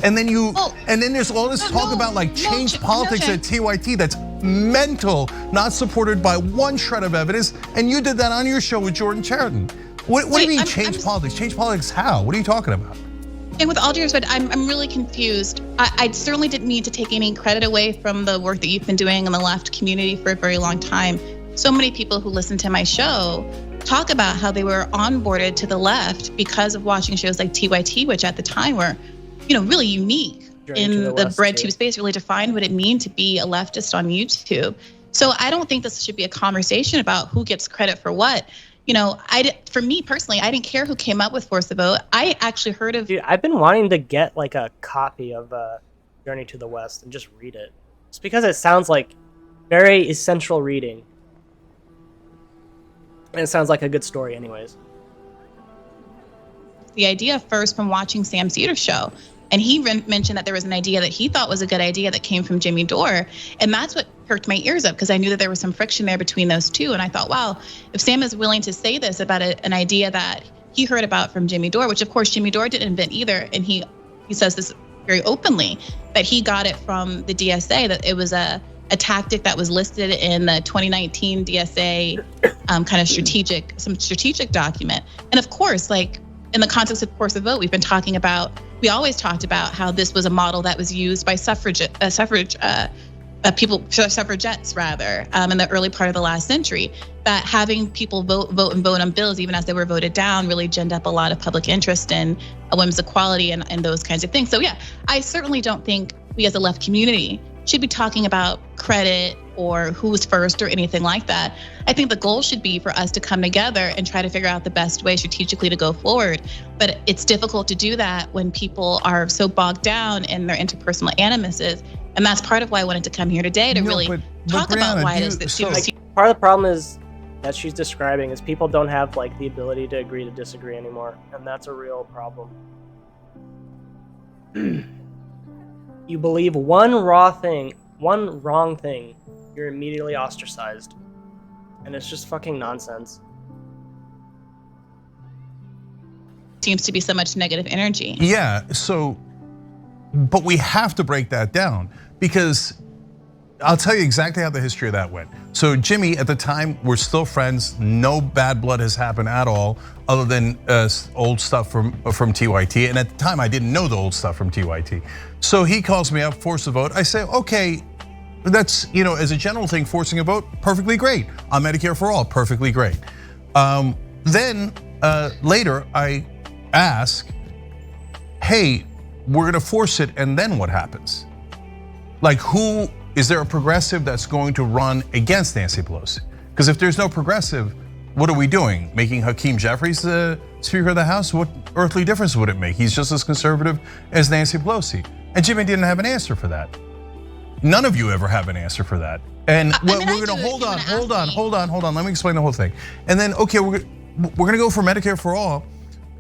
And then there's all this talk about like change politics at TYT that's mental, not supported by one shred of evidence. And you did that on your show with Jordan Chariton. What do you mean change politics? Change politics how? What are you talking about? And with all due respect, I'm really confused. I certainly didn't mean to take any credit away from the work that you've been doing in the left community for a very long time. So many people who listen to my show talk about how they were onboarded to the left because of watching shows like TYT, which at the time were, really unique in the BreadTube space, really defined what it means to be a leftist on YouTube. So I don't think this should be a conversation about who gets credit for what. For me personally, I didn't care who came up with Force the Vote. I actually heard of. Dude, I've been wanting to get like a copy of Journey to the West and just read it. It's because it sounds like very essential reading. And it sounds like a good story anyways. The idea first from watching Sam Seder's show. And he mentioned that there was an idea that he thought was a good idea that came from Jimmy Dore. And that's what perked my ears up, because I knew that there was some friction there between those two. And I thought, wow, if Sam is willing to say this about an idea that he heard about from Jimmy Dore, which of course Jimmy Dore didn't invent either. And he says this very openly, that he got it from the DSA, that it was a tactic that was listed in the 2019 DSA kind of strategic document. And of course, like in the context of Force the Vote, we always talked about how this was a model that was used by suffragettes rather, in the early part of the last century, that having people vote on bills, even as they were voted down, really ginned up a lot of public interest in women's equality and those kinds of things. So yeah, I certainly don't think we as a left community should be talking about credit or who's first or anything like that. I think the goal should be for us to come together and try to figure out the best way strategically to go forward. But it's difficult to do that when people are so bogged down in their interpersonal animuses. And that's part of why I wanted to come here today to talk about why it is that part of the problem is that she's describing is people don't have like the ability to agree to disagree anymore. And that's a real problem. You believe one wrong thing, you're immediately ostracized. And it's just fucking nonsense. Seems to be so much negative energy. Yeah, but we have to break that down, because I'll tell you exactly how the history of that went. So Jimmy, at the time, we're still friends. No bad blood has happened at all, other than old stuff from TYT. And at the time, I didn't know the old stuff from TYT. So he calls me up, force the vote. I say, okay, that's, as a general thing, forcing a vote, perfectly great. On Medicare for all, perfectly great. Then later, I ask, hey, we're gonna force it, and then what happens? Like, is there a progressive that's going to run against Nancy Pelosi? Because if there's no progressive, what are we doing? Making Hakeem Jeffries the Speaker of the House? What earthly difference would it make? He's just as conservative as Nancy Pelosi. And Jimmy didn't have an answer for that. None of you ever have an answer for that. And we're gonna hold on. Let me explain the whole thing. And then, okay, we're gonna go for Medicare for all.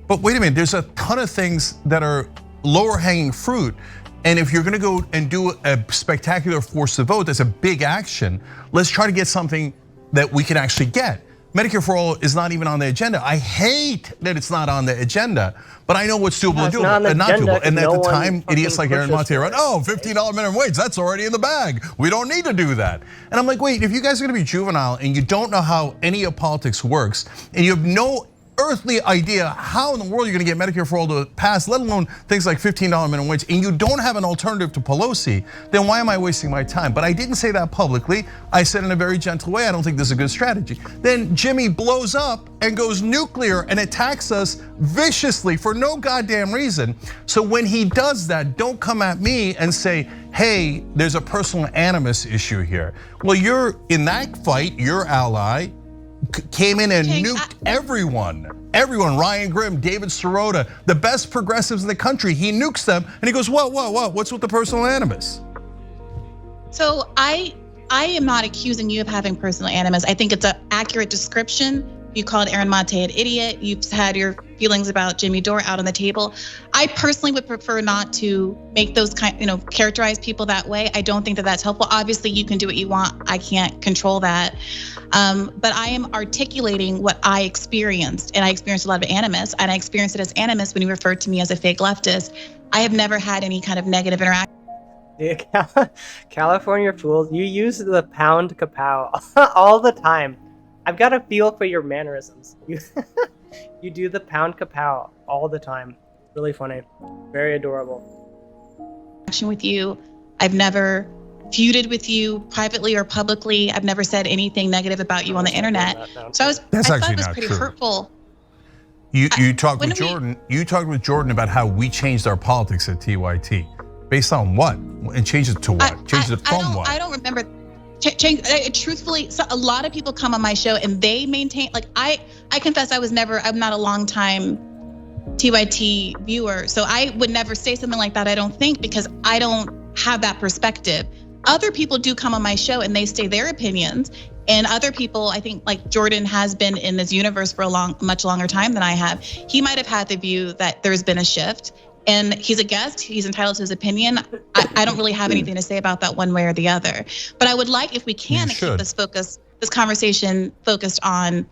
But wait a minute, there's a ton of things that are lower hanging fruit. And if you're gonna go and do a spectacular force to vote, that's a big action. Let's try to get something that we can actually get. Medicare for all is not even on the agenda. I hate that it's not on the agenda, but I know what's doable and not doable. And at the time, idiots like Aaron Montier are, oh, $15 minimum wage, that's already in the bag. We don't need to do that. And I'm like, wait, if you guys are gonna be juvenile and you don't know how any of politics works, and you have no earthly idea how in the world you're gonna get Medicare for all to pass, let alone things like $15 minimum wage, and you don't have an alternative to Pelosi, then why am I wasting my time? But I didn't say that publicly. I said in a very gentle way, I don't think this is a good strategy. Then Jimmy blows up and goes nuclear and attacks us viciously for no goddamn reason. So when he does that, don't come at me and say, hey, there's a personal animus issue here. Well, you're in that fight, your ally came in and nuked everyone. Ryan Grimm, David Sirota, the best progressives in the country. He nukes them and he goes, whoa, what's with the personal animus? So I am not accusing you of having personal animus. I think it's an accurate description. You called Aaron Monte an idiot. You've had your feelings about Jimmy Dore out on the table. I personally would prefer not to make those characterize people that way. I don't think that that's helpful. Obviously, you can do what you want. I can't control that. But I am articulating what I experienced, and I experienced a lot of animus, and I experienced it as animus when you referred to me as a fake leftist. I have never had any kind of negative interaction. Dude, California fools, you use the pound kapow all the time. I've got a feel for your mannerisms. You do the pound kapow all the time. Really funny, very adorable. With you, I've never feuded with you privately or publicly. I've never said anything negative about you on the internet. So I thought it was pretty hurtful. You talked with Jordan. You talked with Jordan about how we changed our politics at TYT. Based on what? And changed it to what? Changed it from what? I don't remember. Truthfully, so a lot of people come on my show and they maintain, like I confess I'm not a long time TYT viewer. So I would never say something like that, I don't think, because I don't have that perspective. Other people do come on my show and they say their opinions. And other people, I think like Jordan has been in this universe for a much longer time than I have. He might have had the view that there's been a shift. And he's a guest, he's entitled to his opinion. I don't really have anything to say about that one way or the other. But I would like, if we can, to keep this conversation focused on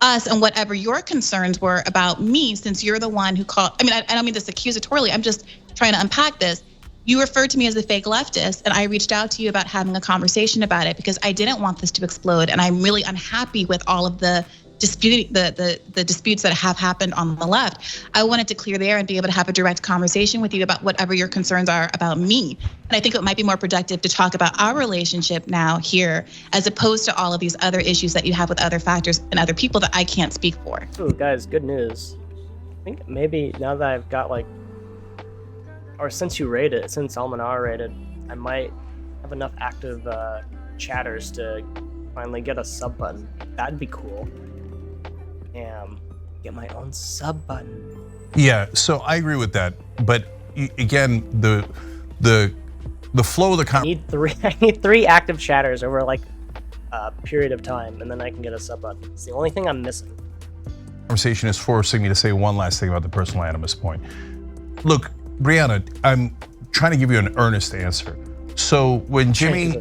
us and whatever your concerns were about me, since you're the one who called. I mean, I don't mean this accusatorily, I'm just trying to unpack this. You referred to me as a fake leftist, and I reached out to you about having a conversation about it because I didn't want this to explode, and I'm really unhappy with all of the disputes that have happened on the left. I wanted to clear the air and be able to have a direct conversation with you about whatever your concerns are about me. And I think it might be more productive to talk about our relationship now here, as opposed to all of these other issues that you have with other factors and other people that I can't speak for. Oh, guys, good news. I think maybe now that I've got since Almanar rated, I might have enough active chatters to finally get a sub button. That'd be cool. Get my own sub button. Yeah, so I agree with that, but again, the flow of the I need three active chatters over like a period of time, and then I can get a sub button. It's the only thing I'm missing. Conversation is forcing me to say one last thing about the personal animus point. Look, Brianna, I'm trying to give you an earnest answer. So when Jimmy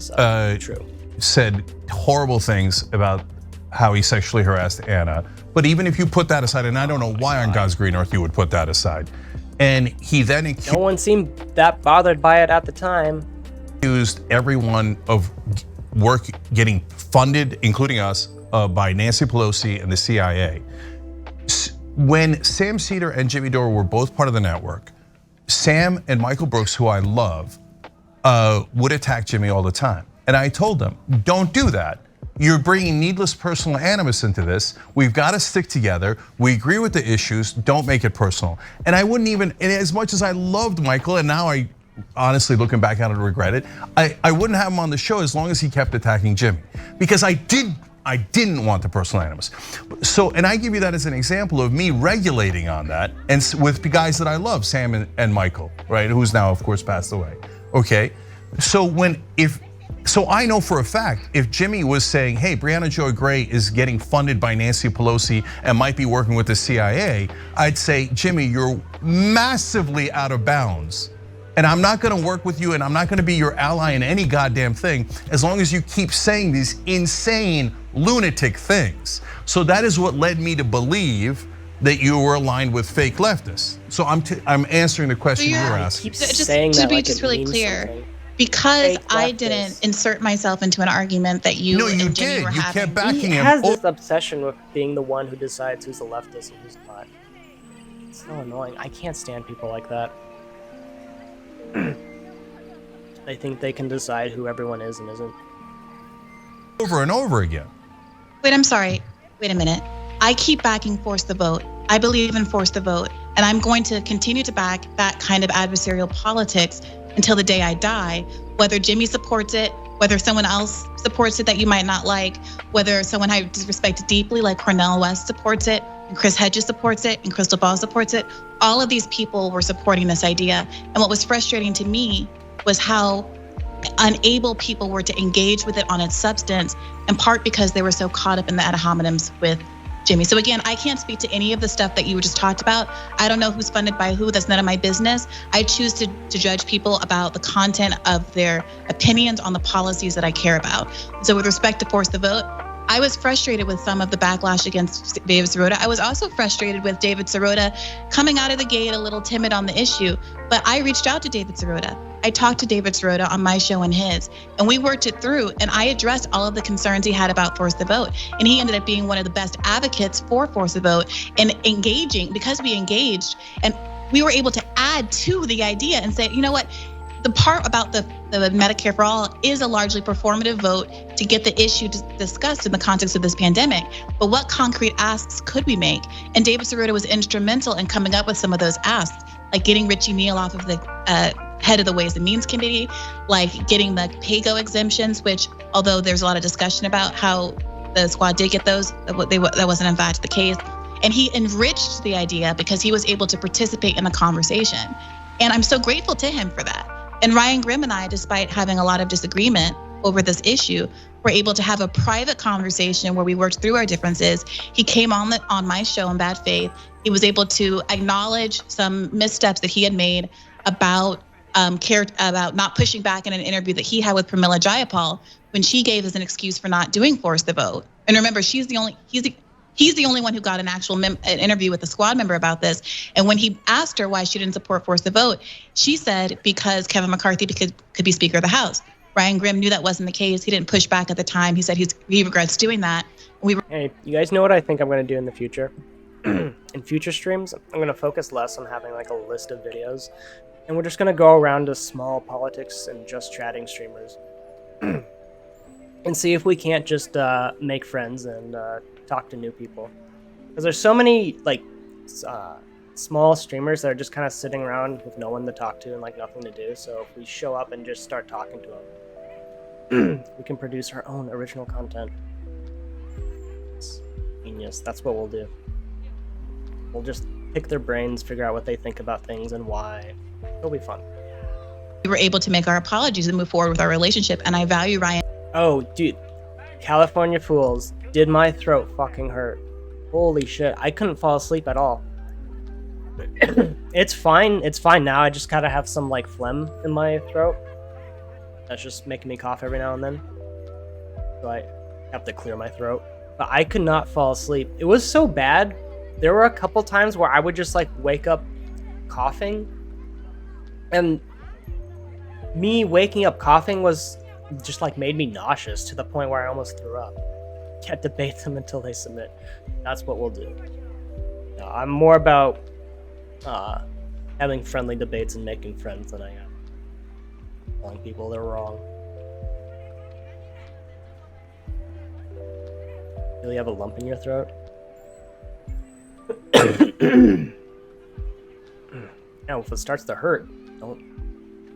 said horrible things about how he sexually harassed Anna, but even if you put that aside, and I don't know why on God's green earth you would put that aside, and he then no one seemed that bothered by it at the time. Accused everyone of work getting funded, including us, by Nancy Pelosi and the CIA. When Sam Seder and Jimmy Dore were both part of the network, Sam and Michael Brooks, who I love, would attack Jimmy all the time. And I told them, don't do that. You're bringing needless personal animus into this. We've got to stick together. We agree with the issues. Don't make it personal. And I wouldn't even, and as much as I loved Michael, and now I honestly, looking back on it, regret it, I wouldn't have him on the show as long as he kept attacking Jimmy. Because I did I didn't want the personal animus. So, and I give you that as an example of me regulating on that, and with guys that I love, Sam and Michael, right, who's now of course passed away. Okay, so so I know for a fact if Jimmy was saying, hey, Brianna Joy Gray is getting funded by Nancy Pelosi and might be working with the CIA, I'd say, Jimmy, you're massively out of bounds. And I'm not gonna work with you, and I'm not gonna be your ally in any goddamn thing as long as you keep saying these insane, lunatic things. So that is what led me to believe that you were aligned with fake leftists. So I'm answering the question you were asking. Just to be just really clear, because I didn't insert myself into an argument that you and Jimmy were having. You kept backing him. He has this obsession with being the one who decides who's a leftist and who's not. It's so annoying. I can't stand people like that. They think they can decide who everyone is and isn't. Over and over again. Wait, I'm sorry. Wait a minute. I keep backing Force the Vote. I believe in Force the Vote, and I'm going to continue to back that kind of adversarial politics until the day I die, whether Jimmy supports it, whether someone else supports it that you might not like, whether someone I disrespect deeply like Cornel West supports it, and Chris Hedges supports it, and Crystal Ball supports it. All of these people were supporting this idea. And what was frustrating to me was how unable people were to engage with it on its substance, in part because they were so caught up in the ad hominems with Jimmy. So again, I can't speak to any of the stuff that you just talked about. I don't know who's funded by who. That's none of my business. I choose to judge people about the content of their opinions on the policies that I care about. So with respect to Force the Vote, I was frustrated with some of the backlash against David Sirota. I was also frustrated with David Sirota coming out of the gate a little timid on the issue, but I reached out to David Sirota. I talked to David Sirota on my show and his, and we worked it through, and I addressed all of the concerns he had about Force the Vote. And he ended up being one of the best advocates for Force the Vote and engaging, because we engaged and we were able to add to the idea and say, you know what? The part about the Medicare for All is a largely performative vote to get the issue discussed in the context of this pandemic. But what concrete asks could we make? And David Sirota was instrumental in coming up with some of those asks, like getting Richie Neal off of the head of the Ways and Means Committee, like getting the PAYGO exemptions, which although there's a lot of discussion about how the squad did get those, that wasn't in fact the case. And he enriched the idea because he was able to participate in the conversation. And I'm so grateful to him for that. And Ryan Grimm and I, despite having a lot of disagreement over this issue, were able to have a private conversation where we worked through our differences. He came on my show in bad faith. He was able to acknowledge some missteps that he had made about not pushing back in an interview that he had with Pramila Jayapal when she gave us an excuse for not doing Force the Vote. And remember, he's the only one who got an actual an interview with a squad member about this. And when he asked her why she didn't support Force the Vote, she said because Kevin McCarthy could be Speaker of the House. Ryan Grimm knew that wasn't the case. He didn't push back at the time. He said he regrets doing that. Hey, you guys know what I think I'm going to do in the future? In future streams, I'm going to focus less on having like a list of videos. And we're just going to go around to small politics and just chatting streamers. And see if we can't just make friends and talk to new people. Because there's so many like small streamers that are just kind of sitting around with no one to talk to and like nothing to do. So if we show up and just start talking to them, we can produce our own original content. It's genius. That's what we'll do. We'll just pick their brains, figure out what they think about things and why. It'll be fun. We were able to make our apologies and move forward with our relationship, and I value Ryan. Oh, dude. California Fools. Did my throat fucking hurt? Holy shit. I couldn't fall asleep at all. It's fine. It's fine now. I just gotta have some like phlegm in my throat. That's just making me cough every now and then. So I have to clear my throat. But I could not fall asleep. It was so bad. There were a couple times where I would just like wake up coughing. And me waking up coughing was just like made me nauseous to the point where I almost threw up. Can't debate them until they submit. That's what we'll do. No, I'm more about having friendly debates and making friends than I am telling people they're wrong. Really have a lump in your throat? Now, if it starts to hurt, don't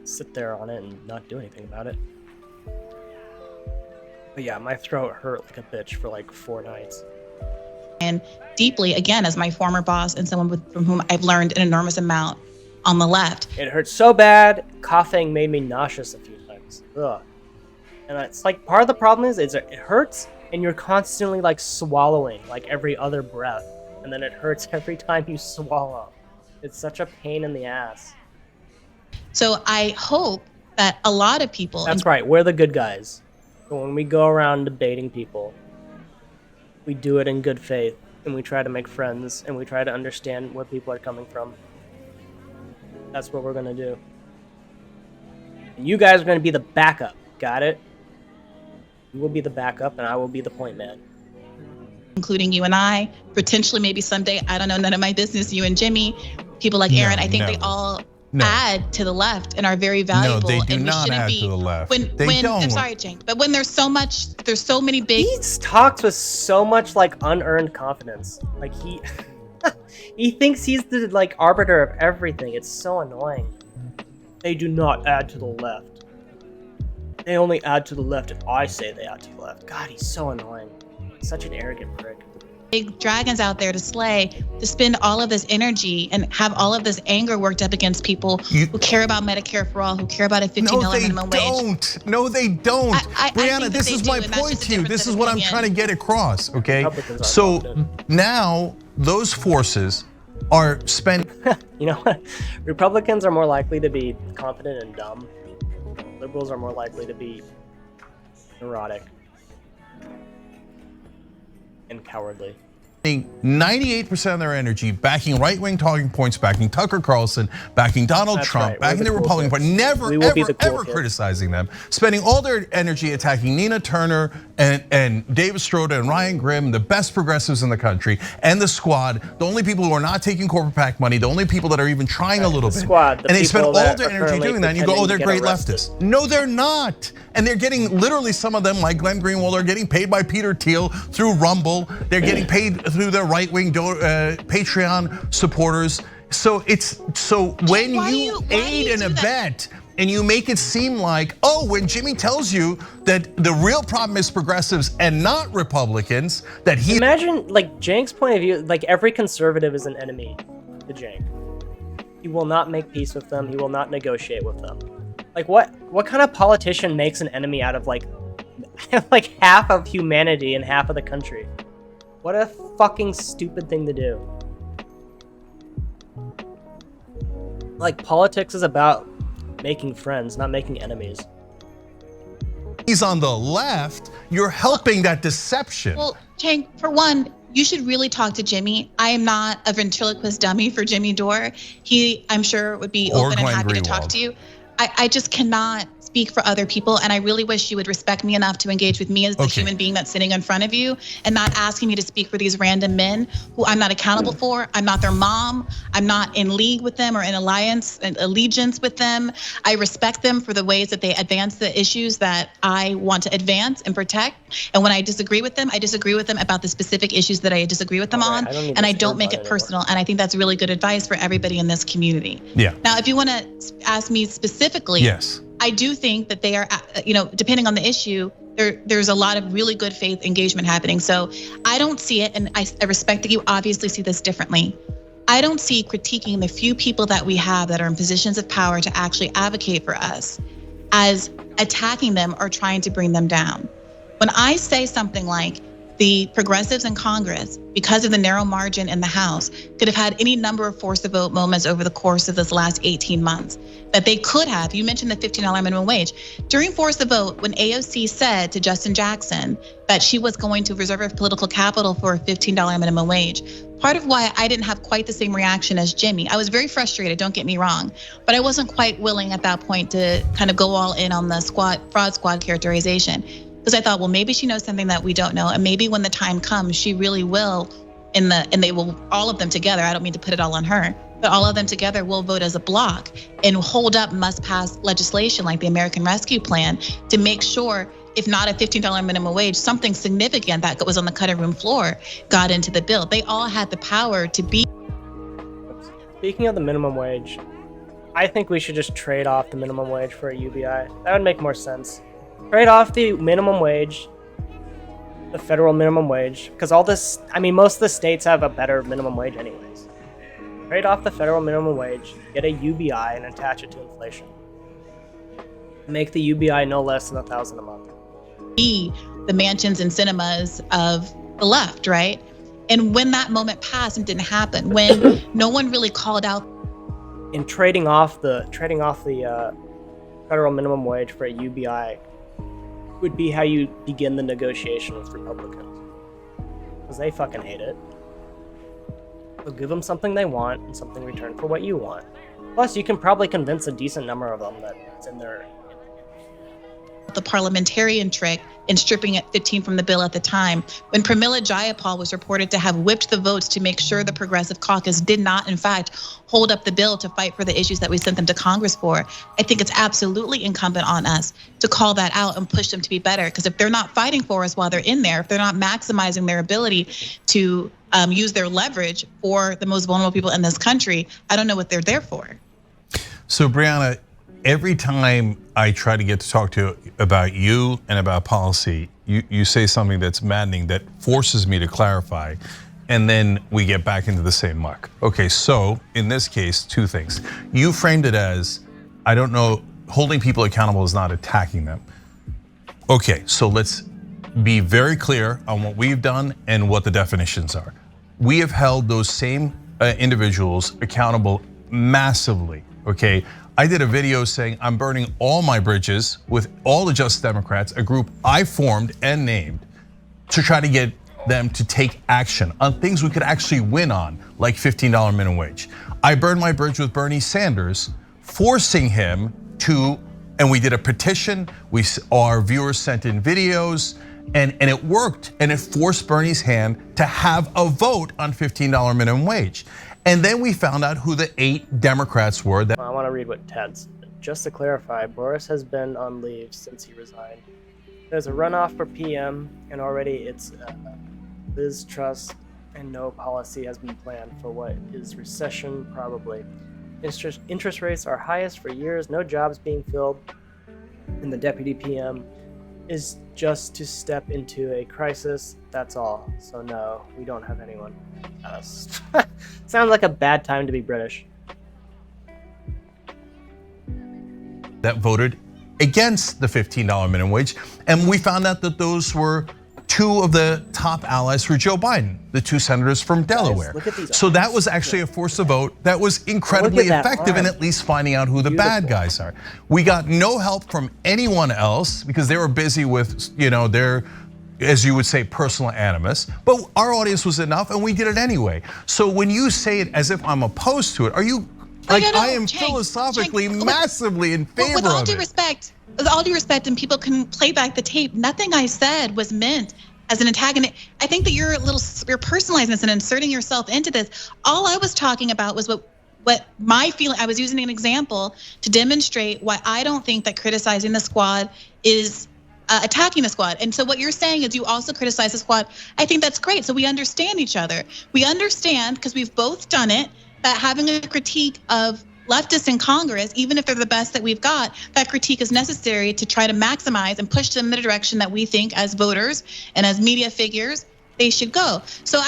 sit there on it and not do anything about it. But yeah, my throat hurt like a bitch for like 4 nights. And deeply, again, as my former boss and someone from whom I've learned an enormous amount on the left. It hurt so bad, coughing made me nauseous a few times. Ugh. And it's like, part of the problem is it hurts and you're constantly like swallowing like every other breath. And then it hurts every time you swallow. It's such a pain in the ass. So I hope that a lot of people... That's right, we're the good guys. So when we go around debating people, we do it in good faith, and we try to make friends, and we try to understand where people are coming from. That's what we're gonna do. And you guys are gonna be the backup, got it? You will be the backup, and I will be the point man. Including you and I, potentially maybe someday, I don't know, none of my business, you and Jimmy, people like Aaron, I think they all add to the left and are very valuable. No, they do and we not shouldn't add be, to the left. When don't. I'm sorry, Jane, but when there's so many big... He talks with so much like unearned confidence. Like he thinks he's the like arbiter of everything. It's so annoying. They do not add to the left. They only add to the left if I say they add to the left. God, he's so annoying. Such an arrogant prick. Big dragons out there to slay, to spend all of this energy and have all of this anger worked up against people who care about Medicare for all, who care about a $15 minimum wage. No, they don't. Brianna, think this is my point to you. This is what I'm trying to get across, okay? So now those forces are spent. You know what? Republicans are more likely to be confident and dumb. Liberals are more likely to be neurotic and cowardly. 98% of their energy backing right-wing talking points, backing Tucker Carlson, backing Donald Trump, backing the Republican Party, never, ever criticizing them, spending all their energy attacking Nina Turner and David Stroda and Ryan Grimm, the best progressives in the country, and the Squad, the only people who are not taking corporate PAC money, the only people that are even trying a little bit. Squad, and they spend all their energy doing that, and you go, oh, they're great leftists. No, they're not. And they're getting, literally some of them, like Glenn Greenwald, are getting paid by Peter Thiel through Rumble. They're getting paid through their right-wing Patreon supporters. So when you aid and abet and you make it seem like, oh, when Jimmy tells you that the real problem is progressives and not Republicans, that he... Imagine, like, Cenk's point of view, like, every conservative is an enemy to Cenk. He will not make peace with them. He will not negotiate with them. Like, what kind of politician makes an enemy out of, like half of humanity and half of the country? What a fucking stupid thing to do. Like, politics is about making friends, not making enemies. He's on the left, you're helping that deception. Well, Cenk, for one, you should really talk to Jimmy. I am not a ventriloquist dummy for Jimmy Dore. He, I'm sure, would be open and happy to talk to you. I just cannot speak for other people, and I really wish you would respect me enough to engage with me as the human being that's sitting in front of you, and not asking me to speak for these random men who I'm not accountable for. I'm not their mom. I'm not in league with them or in allegiance with them. I respect them for the ways that they advance the issues that I want to advance and protect. And when I disagree with them, I disagree with them about the specific issues that I disagree with them on, and I don't make it personal. And I think that's really good advice for everybody in this community. Yeah. Now, if you want to ask me specifically, yes, I do think that they are, depending on the issue, there's a lot of really good faith engagement happening. So I don't see it, and I respect that you obviously see this differently. I don't see critiquing the few people that we have that are in positions of power to actually advocate for us as attacking them or trying to bring them down. When I say something like the progressives in Congress, because of the narrow margin in the House, could have had any number of force the vote moments over the course of this last 18 months, that they could have. You mentioned the $15 minimum wage. During force the vote, when AOC said to Justin Jackson that she was going to reserve her political capital for a $15 minimum wage, part of why I didn't have quite the same reaction as Jimmy. I was very frustrated, don't get me wrong, but I wasn't quite willing at that point to kind of go all in on the fraud squad characterization. Because I thought, well, maybe she knows something that we don't know, and maybe when the time comes, she really will. And they will, all of them together. I don't mean to put it all on her, but all of them together will vote as a block and hold up must-pass legislation like the American Rescue Plan to make sure, if not a $15 minimum wage, something significant that was on the cutting room floor got into the bill. They all had the power to be. Speaking of the minimum wage, I think we should just trade off the minimum wage for a UBI. That would make more sense. Trade off the minimum wage the federal minimum wage, because all this, I mean, most of the states have a better minimum wage anyways. Trade off the federal minimum wage, get a UBI and attach it to inflation. Make the UBI no less than $1,000 a month. Be the mansions and cinemas of the left, right? And when that moment passed and didn't happen, when no one really called out. In trading off the federal minimum wage for a UBI would be how you begin the negotiation with Republicans, because they fucking hate it. So give them something they want and something in return for what you want. Plus, you can probably convince a decent number of them that it's in their... The parliamentarian trick in stripping at 15 from the bill at the time, when Pramila Jayapal was reported to have whipped the votes to make sure the Progressive Caucus did not, in fact, hold up the bill to fight for the issues that we sent them to Congress for. I think it's absolutely incumbent on us to call that out and push them to be better. Because if they're not fighting for us while they're in there, if they're not maximizing their ability to use their leverage for the most vulnerable people in this country, I don't know what they're there for. So Brianna, every time I try to get to talk to you about you and about policy, you say something that's maddening that forces me to clarify, and then we get back into the same muck. Okay, so in this case, two things. You framed it as, I don't know, holding people accountable is not attacking them. Okay, so let's be very clear on what we've done and what the definitions are. We have held those same individuals accountable massively, okay? I did a video saying I'm burning all my bridges with all the Just Democrats, a group I formed and named, to try to get them to take action on things we could actually win on, like $15 minimum wage. I burned my bridge with Bernie Sanders, forcing him to, and we did a petition, our viewers sent in videos, and it worked, and it forced Bernie's hand to have a vote on $15 minimum wage. And then we found out who the 8 Democrats were that. I want to read what Ted said. Just to clarify, Boris has been on leave since he resigned. There's a runoff for PM, and already it's Liz Truss, and no policy has been planned for what is recession, probably. Interest rates are highest for years, no jobs being filled, and the deputy PM is just to step into a crisis, that's all. So no, we don't have anyone else. Sounds like a bad time to be British. That voted against the $15 minimum wage, and we found out that those were 2 of the top allies for Joe Biden, the 2 senators from Delaware. So that was actually a force of vote that was incredibly effective in at least finding out who the bad guys are. We got no help from anyone else because they were busy with, their, as you would say, personal animus. But our audience was enough, and we did it anyway. So when you say it as if I'm opposed to it, are you like I am philosophically massively in favor of it? With all due respect, and people can play back the tape, nothing I said was meant as an antagonist. I think that you're personalizing this and inserting yourself into this. All I was talking about was what my feeling. I was using an example to demonstrate why I don't think that criticizing the squad is attacking the squad. And so what you're saying is you also criticize the squad. I think that's great. So we understand each other. We understand, because we've both done it, that having a critique of leftists in Congress, even if they're the best that we've got, that critique is necessary to try to maximize and push them in the direction that we think as voters and as media figures they should go. So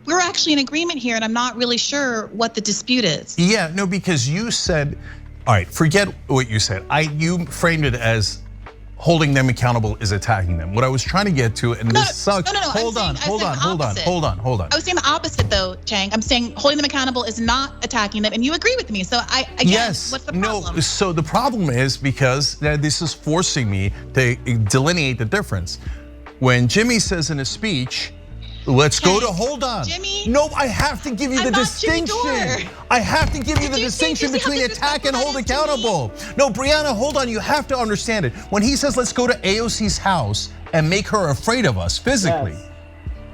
we're actually in agreement here, and I'm not really sure what the dispute is. Yeah, no, because you said, all right, forget what you said. You framed it as holding them accountable is attacking them. What I was trying to get to, and this sucks. No. Hold on. I was saying the opposite though, Chang. I'm saying holding them accountable is not attacking them, and you agree with me. So yes. What's the problem? No, so the problem is because this is forcing me to delineate the difference. When Jimmy says in a speech, let's go to, hold on. Jimmy? No, I have to give you the distinction. I have to give you the distinction between attack and hold accountable. No, Brianna, hold on, you have to understand it. When he says, let's go to AOC's house and make her afraid of us physically,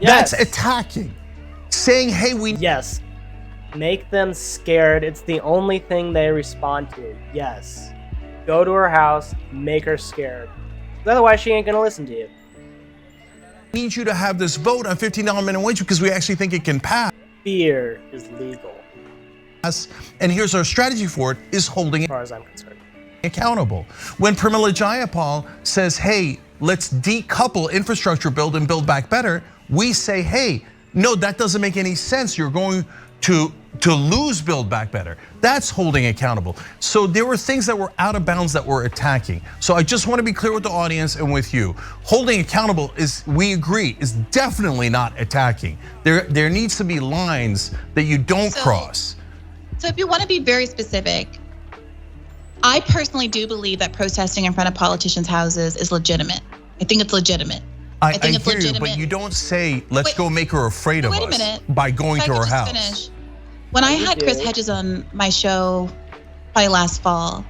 that's attacking. Saying, hey, Yes, make them scared. It's the only thing they respond to. Yes, go to her house, make her scared. Otherwise, she ain't gonna listen to you. Need you to have this vote on $15 minimum wage because we actually think it can pass. Fear is legal. And here's our strategy for it, is holding it, as far as I'm concerned, accountable. When Pramila Jayapal says, hey, let's decouple infrastructure build and Build Back Better. We say, hey, no, that doesn't make any sense. You're going to lose Build Back Better. That's holding accountable. So there were things that were out of bounds that were attacking. So I just want to be clear with the audience and with you. Holding accountable is, we agree, is definitely not attacking. There needs to be lines that you don't cross. So if you want to be very specific, I personally do believe that protesting in front of politicians' houses is legitimate. I think it's legitimate. I think it's legitimate. But you don't say, let's go make her afraid of us by going to her house. Finish. When I had Chris Hedges on my show, probably last fall,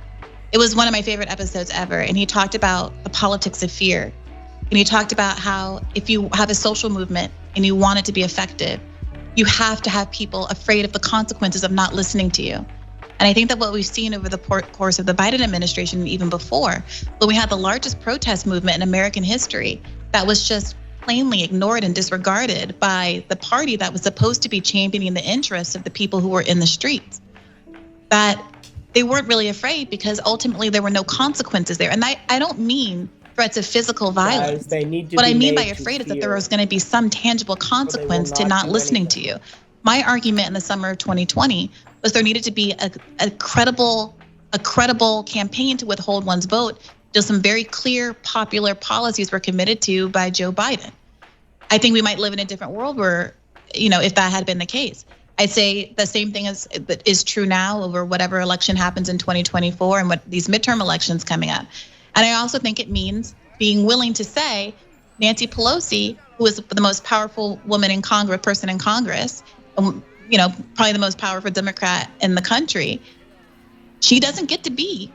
it was one of my favorite episodes ever. And he talked about the politics of fear. And he talked about how if you have a social movement and you want it to be effective, you have to have people afraid of the consequences of not listening to you. And I think that what we've seen over the course of the Biden administration, and even before, when we had the largest protest movement in American history, that was just plainly ignored and disregarded by the party that was supposed to be championing the interests of the people who were in the streets. That they weren't really afraid because ultimately there were no consequences there. And I don't mean threats of physical violence. What I mean by afraid is that there was going to be some tangible consequence to not listening to you. My argument in the summer of 2020 was there needed to be a credible campaign to withhold one's vote. Just some very clear, popular policies were committed to by Joe Biden. I think we might live in a different world where, if that had been the case. I'd say the same thing is true now over whatever election happens in 2024 and what these midterm elections coming up. And I also think it means being willing to say Nancy Pelosi, who is the most powerful woman in Congress, person in Congress, probably the most powerful Democrat in the country, she doesn't get to be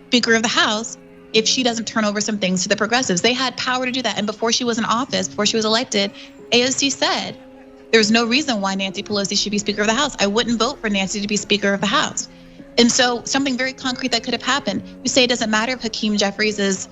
Speaker of the House if she doesn't turn over some things to the progressives. They had power to do that. And before she was in office, before she was elected, AOC said there's no reason why Nancy Pelosi should be Speaker of the House. I wouldn't vote for Nancy to be Speaker of the House. And so something very concrete that could have happened. You say it doesn't matter if Hakeem Jeffries is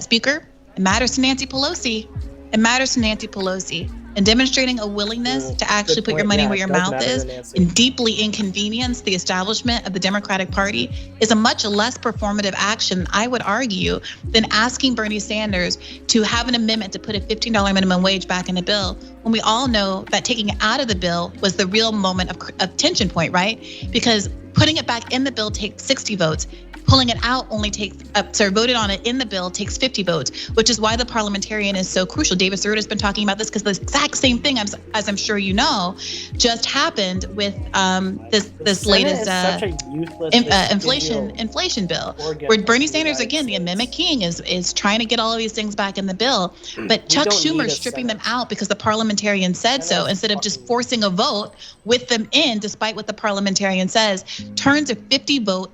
Speaker. It matters to Nancy Pelosi. It matters to Nancy Pelosi. And demonstrating a willingness to actually put your money where your mouth is and deeply inconvenience the establishment of the Democratic Party is a much less performative action, I would argue, than asking Bernie Sanders to have an amendment to put a $15 minimum wage back in the bill, when we all know that taking it out of the bill was the real moment of tension point, right? Because putting it back in the bill takes 60 votes. Pulling it out only takes, voted on it in the bill takes 50 votes, which is why the parliamentarian is so crucial. David Sirota has been talking about this because the exact same thing, as I'm sure you know, just happened with this latest inflation bill, where Bernie Sanders, again, the amendment king, is trying to get all of these things back in the bill, but Chuck Schumer is stripping them out because the parliamentarian said so, instead of just forcing a vote with them in, despite what the parliamentarian says, turns a 50-vote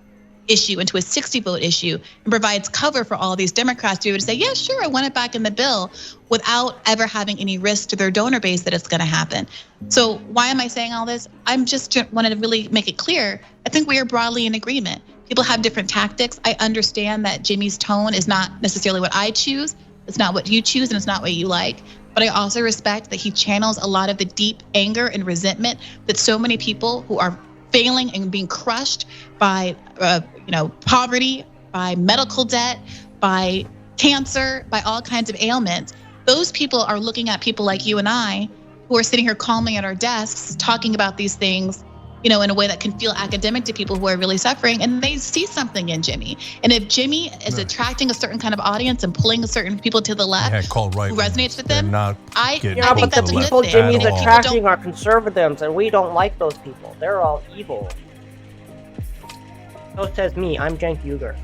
issue into a 60-vote issue and provides cover for all these Democrats to be able to say, yeah, sure, I want it back in the bill, without ever having any risk to their donor base that it's going to happen. So why am I saying all this? I'm just wanted to really make it clear. I think we are broadly in agreement. People have different tactics. I understand that Jimmy's tone is not necessarily what I choose. It's not what you choose, and it's not what you like. But I also respect that he channels a lot of the deep anger and resentment that so many people who are failing and being crushed by poverty, by medical debt, by cancer, by all kinds of ailments. Those people are looking at people like you and I, who are sitting here calmly at our desks talking about these things, in a way that can feel academic to people who are really suffering, and they see something in Jimmy. And if Jimmy is attracting a certain kind of audience and pulling certain people to the left who resonates with them, I think but that's the people Jimmy's attracting are conservatives, and we don't like those people. They're all evil. So says me. I'm Cenk Uygur.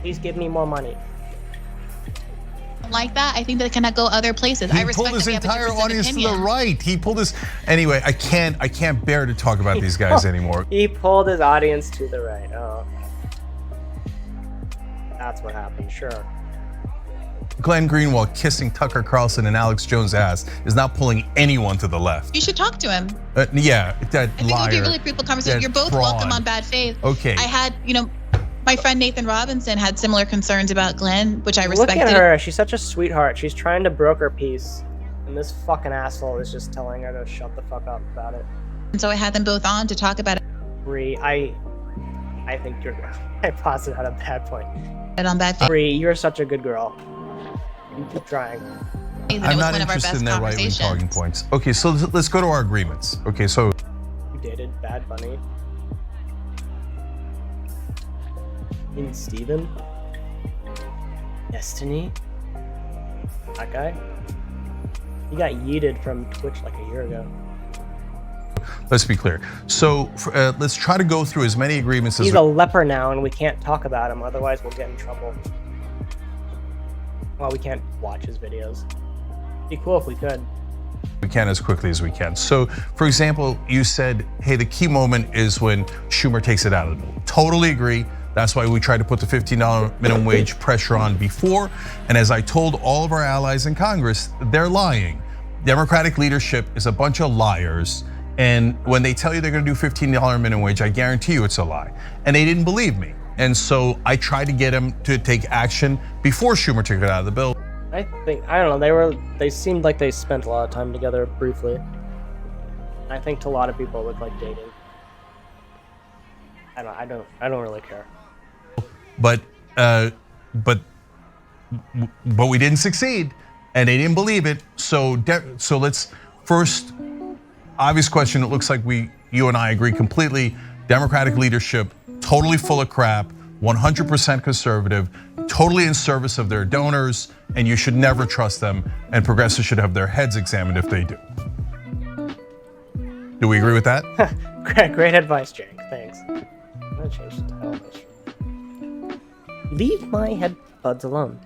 Please give me more money. Like that, I think that it cannot go other places. He pulled his entire audience to the right. He pulled his. Anyway, I can't bear to talk about these guys anymore. He pulled his audience to the right. Oh, that's what happened. Sure. Glenn Greenwald kissing Tucker Carlson and Alex Jones' ass is not pulling anyone to the left. You should talk to him. Yeah, that I think it would be a really fruitful conversation. You're both welcome on Bad Faith. Okay. I had, my friend Nathan Robinson had similar concerns about Glenn, which I respected. Look at her. She's such a sweetheart. She's trying to broker peace. And this fucking asshole is just telling her to shut the fuck up about it. And so I had them both on to talk about it. Bree, I think you're. I paused it at a bad point. On Bad Faith. Bree, you're such a good girl. You keep trying. I'm not interested in their right-wing talking points. Okay, so let's go to our agreements. Okay, so You dated Bad Bunny. In Steven. Destiny. That guy. He got yeeted from Twitch like a year ago. let's be clear. So let's try to go through as many agreements as He's a leper now, and we can't talk about him. Otherwise, we'll get in trouble. Well, we can't watch his videos. It'd be cool if we could. We can as quickly as we can. So, for example, you said, hey, the key moment is when Schumer takes it out of the bill. Totally agree. That's why we tried to put the $15 minimum wage pressure on before. And as I told all of our allies in Congress, they're lying. Democratic leadership is a bunch of liars. And when they tell you they're gonna do $15 minimum wage, I guarantee you it's a lie. And they didn't believe me. And so I tried to get them to take action before Schumer took it out of the bill. I don't know, they seemed like they spent a lot of time together briefly. I think to a lot of people it looked like dating. I don't really care. But we didn't succeed, and they didn't believe it. So let's first, obvious question. It looks like you and I agree completely. Democratic leadership totally full of crap, 100% conservative, totally in service of their donors, and you should never trust them. And progressives should have their heads examined if they do. Do we agree with that? Great advice, Jake. Thanks. I'm gonna change the title of this. Leave my headbuds alone.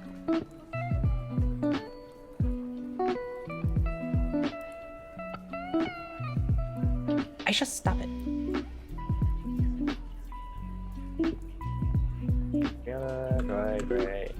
I should stop it. Right.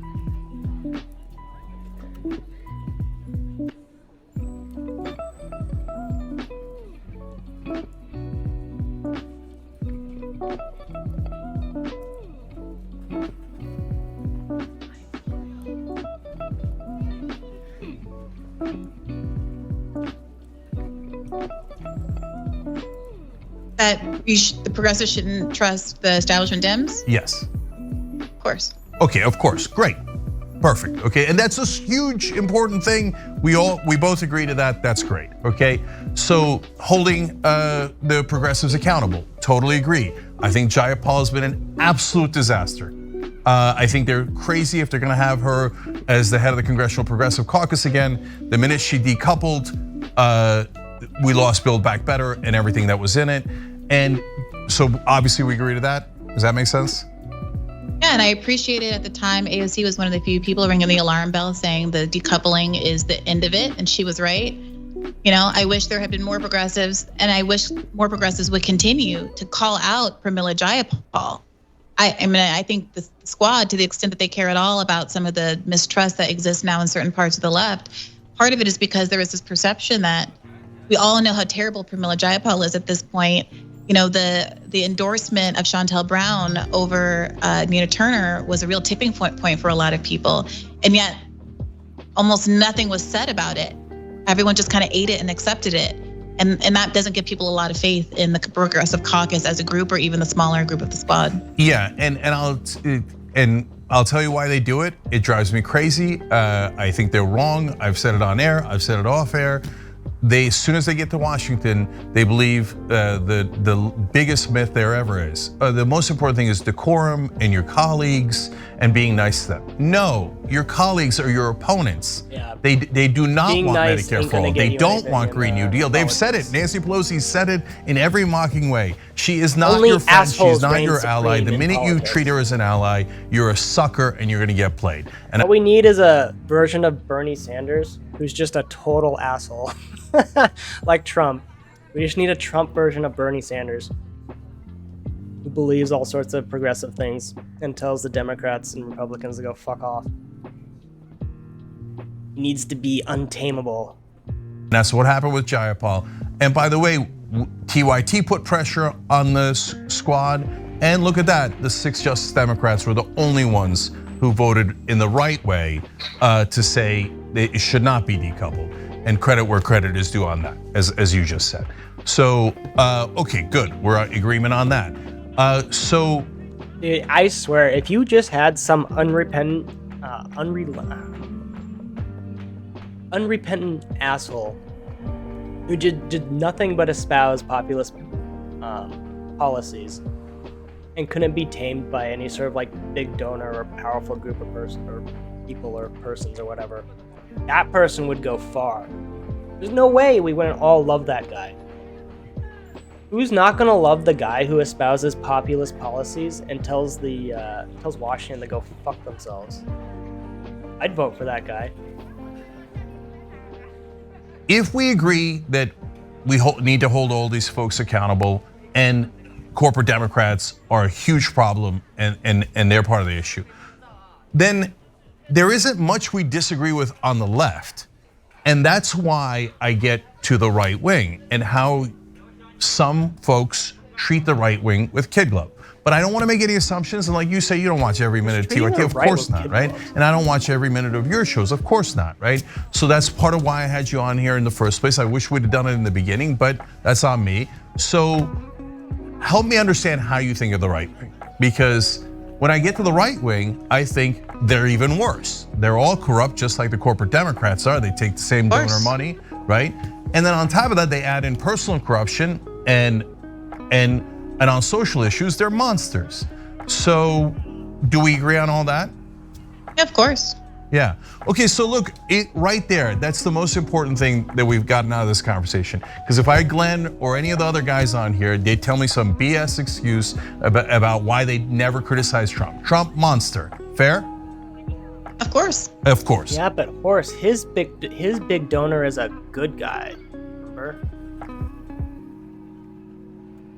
That the progressives shouldn't trust the establishment Dems? Yes. Of course. Okay, of course, great, perfect. Okay, and that's a huge, important thing. We both agree to that. That's great. Okay, so holding the progressives accountable, totally agree. I think Jayapal has been an absolute disaster. I think they're crazy if they're going to have her as the head of the Congressional Progressive Caucus again. The minute she decoupled, we lost Build Back Better and everything that was in it. And so obviously we agree to that. Does that make sense? Yeah, and I appreciate it at the time. AOC was one of the few people ringing the alarm bell saying the decoupling is the end of it, and she was right. You know, I wish there had been more progressives, and I wish more progressives would continue to call out Pramila Jayapal. I mean, I think the squad, to the extent that they care at all about some of the mistrust that exists now in certain parts of the left, part of it is because there is this perception that we all know how terrible Pramila Jayapal is at this point. You know, the endorsement of Shontel Brown over Nina Turner was a real tipping point for a lot of people. And yet almost nothing was said about it. Everyone just kind of ate it and accepted it. And that doesn't give people a lot of faith in the Progressive Caucus as a group or even the smaller group of the squad. Yeah, and I'll tell you why they do it. It drives me crazy. I think they're wrong. I've said it on air. I've said it off air. As soon as they get to Washington, they believe the biggest myth there ever is. The most important thing is decorum and your colleagues and being nice to them. No, your colleagues are your opponents. Yeah. They do not want nice Medicare for all. They don't want Green New Deal. They've said it. Nancy Pelosi said it in every mocking way. She is not your friend. She's not your ally. The minute you treat her as an ally, you're a sucker and you're going to get played. And what we need is a version of Bernie Sanders who's just a total asshole. Like Trump. We just need a Trump version of Bernie Sanders who believes all sorts of progressive things and tells the Democrats and Republicans to go fuck off. He needs to be untamable. That's what happened with Jayapal. And by the way, TYT put pressure on the squad. And look at that, the 6 Justice Democrats were the only ones who voted in the right way to say it should not be decoupled. And credit where credit is due on that, as you just said. So, okay, good, we're in agreement on that. Dude, I swear, if you just had some unrepentant asshole who did nothing but espouse populist policies and couldn't be tamed by any sort of like big donor or powerful group of people or persons or whatever, that person would go far. There's no way we wouldn't all love that guy. Who's not gonna love the guy who espouses populist policies and tells Washington to go fuck themselves? I'd vote for that guy. If we agree that we need to hold all these folks accountable, and corporate Democrats are a huge problem and they're part of the issue, then there isn't much we disagree with on the left. And that's why I get to the right wing and how some folks treat the right wing with kid glove. But I don't want to make any assumptions. And like you say, you don't watch every minute of TYT. Of course not, right? And I don't watch every minute of your shows. Of course not, right? So that's part of why I had you on here in the first place. I wish we'd have done it in the beginning, but that's on me. So help me understand how you think of the right wing. Because when I get to the right wing, I think they're even worse. They're all corrupt, just like the corporate Democrats are. They take the same donor money, right? And then on top of that, they add in personal corruption and on social issues, they're monsters. So do we agree on all that? Yeah, of course. Yeah. Okay, so look, right there, that's the most important thing that we've gotten out of this conversation. Because if I had Glenn or any of the other guys on here, they'd tell me some BS excuse about why they never criticized Trump. Trump, monster. Fair? Of course. Of course. Yeah, but Horse, his big donor is a good guy. Remember?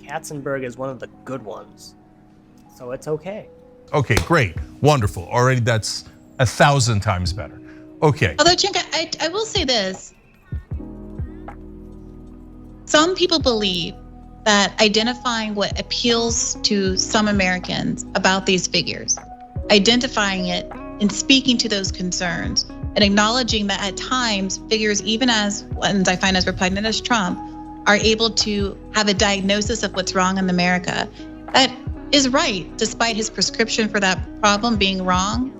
Katzenberg is one of the good ones. So it's okay. Okay, great. Wonderful. Already that's 1,000 times better. Okay. Although, Chinka, I will say this. Some people believe that identifying what appeals to some Americans about these figures, identifying it and speaking to those concerns, and acknowledging that at times figures, even as ones I find as repugnant as Trump, are able to have a diagnosis of what's wrong in America. That is right, despite his prescription for that problem being wrong.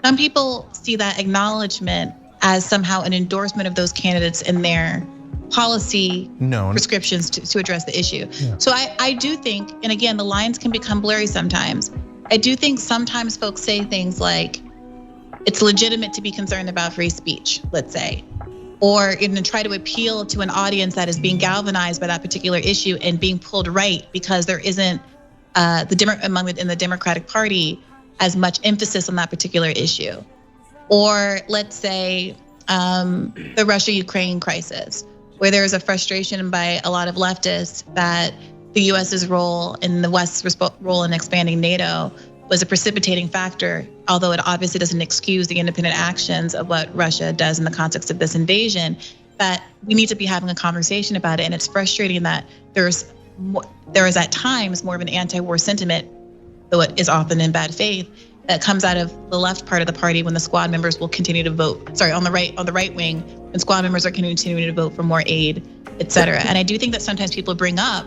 Some people see that acknowledgement as somehow an endorsement of those candidates in their policy prescriptions to address the issue. Yeah. So I do think, and again, the lines can become blurry sometimes. I do think sometimes folks say things like, it's legitimate to be concerned about free speech, let's say, or even try to appeal to an audience that is being galvanized by that particular issue and being pulled right because there isn't in the Democratic Party as much emphasis on that particular issue. Or let's say the Russia-Ukraine crisis, where there is a frustration by a lot of leftists that the US's role and the West's role in expanding NATO was a precipitating factor, although it obviously doesn't excuse the independent actions of what Russia does in the context of this invasion, that we need to be having a conversation about it. And it's frustrating that there is at times more of an anti-war sentiment, though it is often in bad faith, that comes out of the left part of the party when the squad members will continue to vote, on the right wing, when squad members are continuing to vote for more aid, et cetera. And I do think that sometimes people bring up,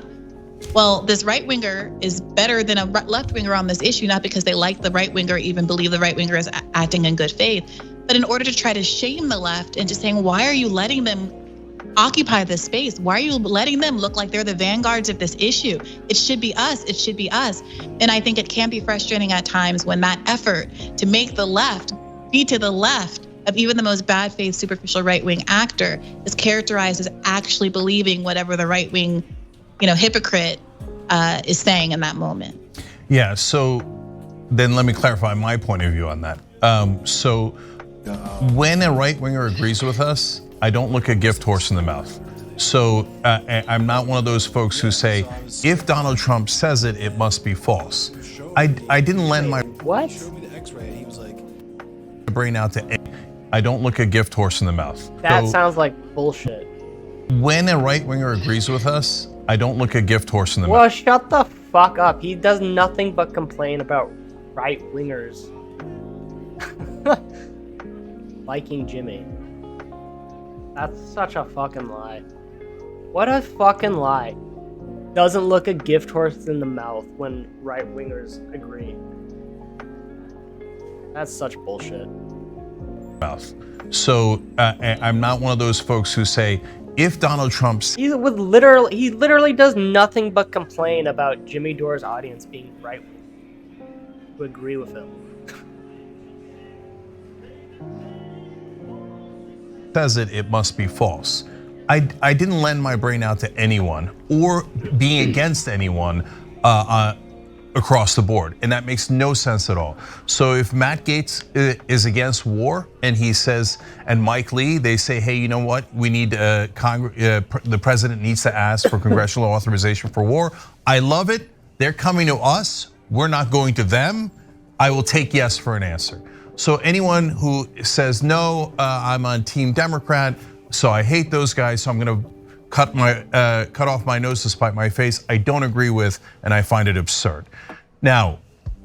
well, this right winger is better than a left winger on this issue, not because they like the right winger or even believe the right winger is acting in good faith, but in order to try to shame the left into saying, why are you letting them occupy this space? Why are you letting them look like they're the vanguards of this issue? It should be us. It should be us. And I think it can be frustrating at times when that effort to make the left be to the left of even the most bad faith, superficial right wing actor is characterized as actually believing whatever the right wing, hypocrite is saying in that moment. Yeah. So then let me clarify my point of view on that. So when a right winger agrees with us, I don't look a gift horse in the mouth. So I'm not one of those folks who say, if Donald Trump says it, it must be false. I didn't lend my brain out to. I don't look a gift horse in the mouth. That sounds like bullshit. When a right winger agrees with us, I don't look a gift horse in the mouth. Well, shut the fuck up. He does nothing but complain about right wingers liking Jimmy. That's such a fucking lie. What a fucking lie. Doesn't look a gift horse in the mouth when right wingers agree. That's such bullshit. mouth. So I'm not one of those folks who say, if Donald Trump's he literally does nothing but complain about Jimmy Dore's audience being right to agree with him. says it, it must be false. I didn't lend my brain out to anyone or being against anyone across the board, and that makes no sense at all. So if Matt Gaetz is against war, and he says, and Mike Lee, they say, hey, you know what? We need the president needs to ask for congressional authorization for war. I love it. They're coming to us. We're not going to them. I will take yes for an answer. So anyone who says no, I'm on Team Democrat, so I hate those guys, so I'm going to cut off my nose to spite my face, I don't agree with, and I find it absurd. Now,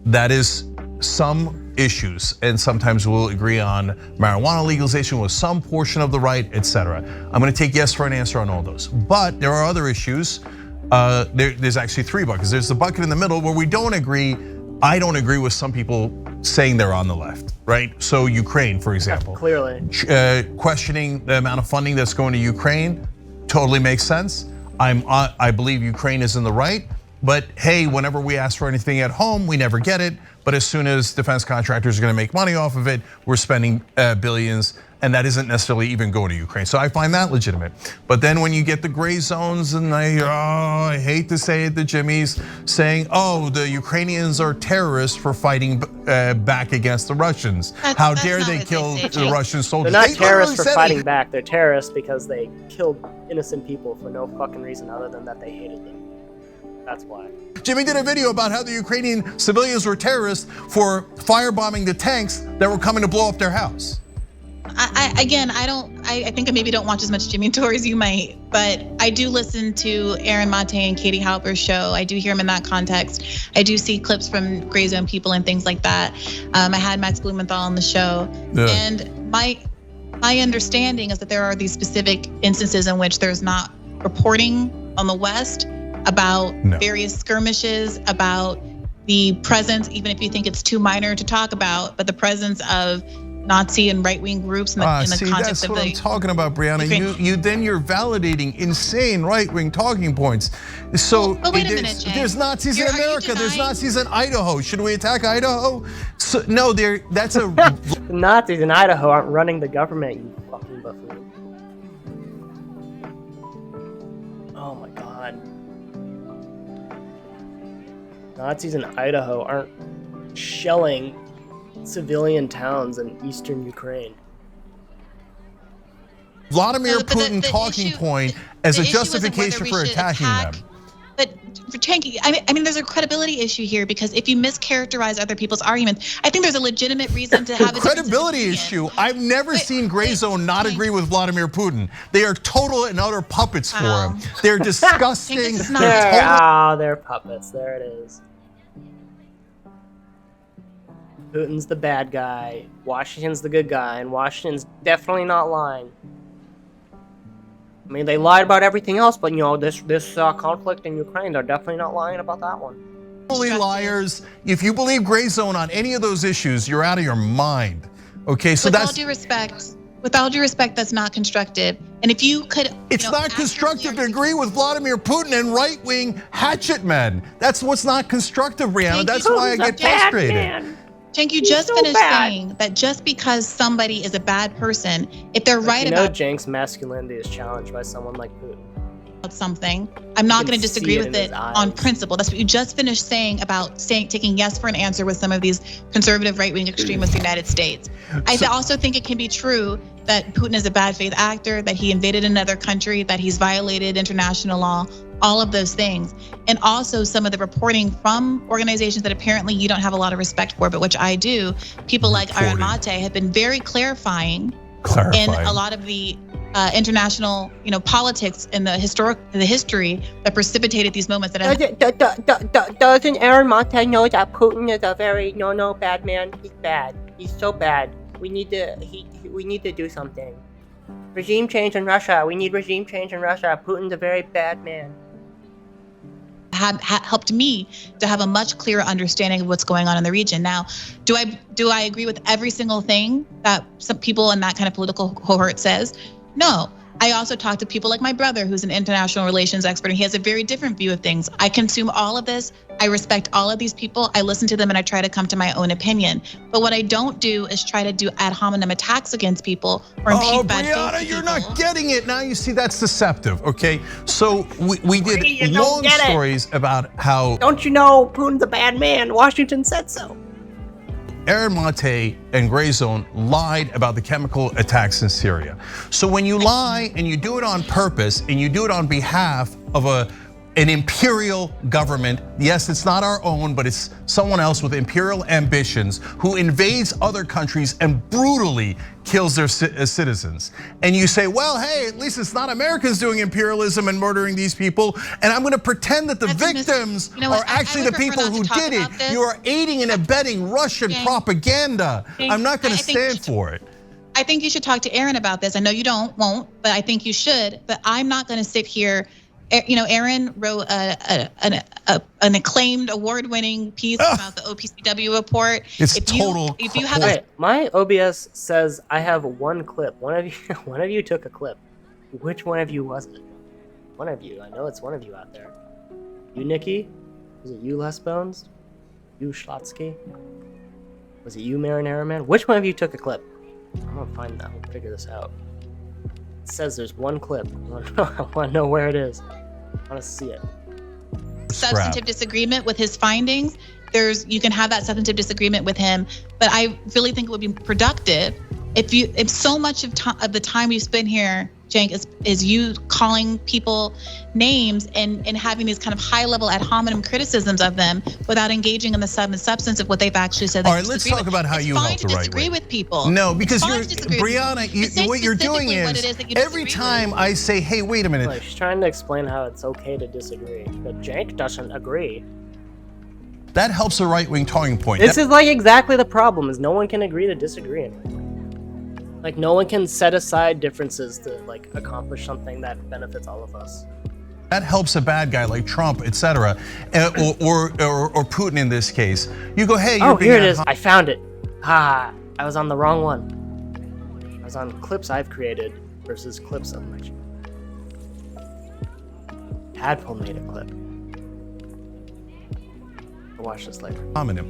that is some issues, and sometimes we'll agree on marijuana legalization with some portion of the right, etc. I'm going to take yes for an answer on all those. But there are other issues. There's actually 3 buckets. There's the bucket in the middle where we don't agree. I don't agree with some people saying they're on the left, right? So Ukraine, for example. Clearly. Questioning the amount of funding that's going to Ukraine totally makes sense. I believe Ukraine is in the right, but hey, whenever we ask for anything at home, we never get it. But as soon as defense contractors are gonna make money off of it, we're spending billions, and that isn't necessarily even going to Ukraine. So I find that legitimate. But then when you get the gray zones, and I hate to say it, the Jimmys saying, oh, the Ukrainians are terrorists for fighting back against the Russians. How dare they kill the Russian soldiers? They're not terrorists for fighting back. They're terrorists because they killed innocent people for no fucking reason other than that they hated them. That's why. Jimmy did a video about how the Ukrainian civilians were terrorists for firebombing the tanks that were coming to blow up their house. I think I maybe don't watch as much Jimmy Dore as you might, but I do listen to Aaron Mate and Katie Halper's show. I do hear him in that context. I do see clips from Gray Zone people and things like that. I had Max Blumenthal on the show, and my understanding is that there are these specific instances in which there's not reporting on the West about various skirmishes, about the presence, even if you think it's too minor to talk about, but the presence of Nazi and right-wing groups in the context that's what I'm talking about, Brianna. You're validating insane right-wing talking points. So but wait a minute, Jay. There's Nazis in America. There's Nazis in Idaho. Should we attack Idaho? So, no, that's a the Nazis in Idaho aren't running the government, you fucking buffoon. Oh my god. Nazis in Idaho aren't shelling civilian towns in eastern Ukraine. Vladimir Putin talking point as a justification for attacking them. But for Tanky, I mean, there's a credibility issue here because if you mischaracterize other people's arguments, I think there's a legitimate reason to have a credibility issue. I've never seen Gray Zone not agree with Vladimir Putin. They are total and utter puppets for him. They're disgusting. They're puppets. There it is. Putin's the bad guy, Washington's the good guy, and Washington's definitely not lying. I mean, they lied about everything else, but this conflict in Ukraine, they're definitely not lying about that one. Liars. If you believe Gray Zone on any of those issues, you're out of your mind. Okay, so with all due respect, that's not constructive. And if you could, it's not constructive to agree with Vladimir Putin and right-wing hatchet men. That's what's not constructive, Brianna. That's why I get frustrated. Cenk, you just finished saying that just because somebody is a bad person, if they're right about Cenk's masculinity is challenged by someone like Putin. Something, I'm not going to disagree with it on principle. That's what you just finished saying about taking yes for an answer with some of these conservative right-wing extremists in the United States. I also think it can be true that Putin is a bad faith actor, that he invaded another country, that he's violated international law, all of those things. And also some of the reporting from organizations that apparently you don't have a lot of respect for, but which I do. People like Aaron Mate have been very clarifying in a lot of the international, politics and the history that precipitated these moments. That doesn't Aaron Mate know that Putin is a very bad man? He's bad. He's so bad. We need to do something. Regime change in Russia. We need regime change in Russia. Putin's a very bad man. helped me to have a much clearer understanding of what's going on in the region. Now, do I agree with every single thing that some people in that kind of political cohort says? No. I also talk to people like my brother, who's an international relations expert, and he has a very different view of things. I consume all of this. I respect all of these people. I listen to them and I try to come to my own opinion. But what I don't do is try to do ad hominem attacks against people or impede bad faith Brianna, you're people. not getting it. Now you see that's deceptive, okay? So we did long stories about how Don't you know Putin's a bad man? Washington said so. Aaron Mate and Gray Zone lied about the chemical attacks in Syria. So when you lie and you do it on purpose and you do it on behalf of an imperial government, yes, it's not our own, but it's someone else with imperial ambitions who invades other countries and brutally kills their citizens. And you say, well, hey, at least it's not Americans doing imperialism and murdering these people. And I'm gonna pretend that the victims are actually the people who did it. You are aiding and abetting Russian propaganda. I'm not gonna stand for it. I think you should talk to Aaron about this. I know you won't, but I think you should. But I'm not gonna sit here. You know, Aaron wrote an acclaimed, award-winning piece about the OPCW report. It's if you have my OBS says I have one clip. One of you took a clip. Which one of you was it? One of you. I know it's one of you out there. You, Nikki? Was it you, Les Bones? You, Schlotsky? Was it you, Marinara Man? Which one of you took a clip? I'm gonna find that. We'll figure this out. It says there's one clip. I want to know where it is. I want to see it. Substantive disagreement with his findings. You can have that substantive disagreement with him, but I really think it would be productive if so much of the time you spend here, Cenk, is you calling people names and having these kind of high-level ad hominem criticisms of them without engaging in the substance of what they've actually said. All right, let's talk about how you help the right way. Disagree with people. No, because Brianna, what you're doing is every time I say, hey, wait a minute. Like, she's trying to explain how it's okay to disagree, but Cenk doesn't agree. That helps a right-wing talking point. This is like exactly the problem, is no one can agree to disagree anymore. Like, no one can set aside differences to like accomplish something that benefits all of us. That helps a bad guy like Trump, etc., or Putin in this case. You go, hey, you're here it is. I found it. I was on the wrong one. I was on clips I've created versus clips of my channel. Tadpole made a clip. I'll watch this later.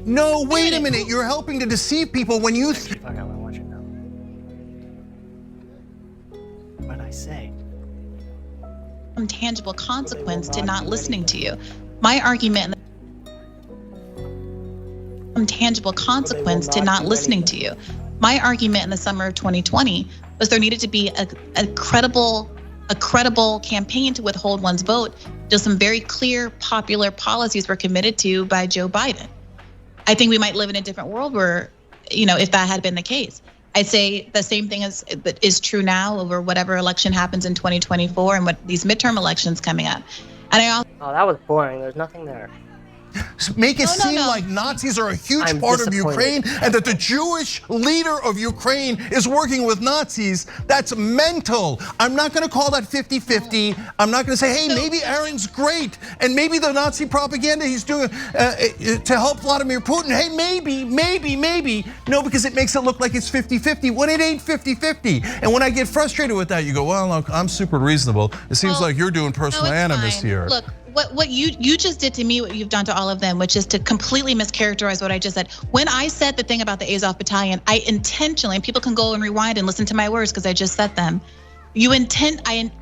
No, wait a minute. You're helping to deceive people when you. Fuck, I want to watch it now. What did I say? Some tangible consequence to not listening to you. My argument. Some tangible consequence to not listening to you. My argument in the summer of 2020 was there needed to be a credible campaign to withhold one's vote until some very clear popular policies were committed to by Joe Biden. I think we might live in a different world where, if that had been the case. I'd say the same thing is true now over whatever election happens in 2024 and what these midterm elections coming up. And I also. Oh, that was boring. There's nothing there. Make it seem like Nazis are a huge part of Ukraine and that the Jewish leader of Ukraine is working with Nazis. That's mental. I'm not going to call that 50-50. I'm not going to say, hey, maybe Aaron's great and maybe the Nazi propaganda he's doing to help Vladimir Putin. Hey, maybe. No, because it makes it look like it's 50-50 when it ain't 50-50. And when I get frustrated with that, you go, well, look, I'm super reasonable. It seems like you're doing personal animus here. Look. What you just did to me, what you've done to all of them, which is to completely mischaracterize what I just said. When I said the thing about the Azov Battalion, I intentionally, and people can go and rewind and listen to my words because I just said them. I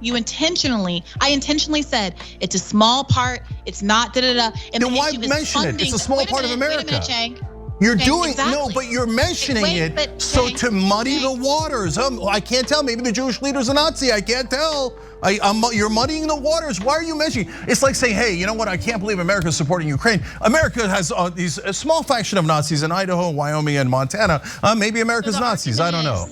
intentionally said it's a small part. It's not da-da-da. And then why mention it? It's a small part of America. Wait a minute, Cenk. You're doing no, but you're mentioning it so to muddy the waters. I can't tell. Maybe the Jewish leader's a Nazi. I can't tell. You're muddying the waters. Why are you mentioning? It's like saying, hey, you know what? I can't believe America's supporting Ukraine. America has these small faction of Nazis in Idaho, Wyoming, and Montana. Maybe America's Nazis. I don't know.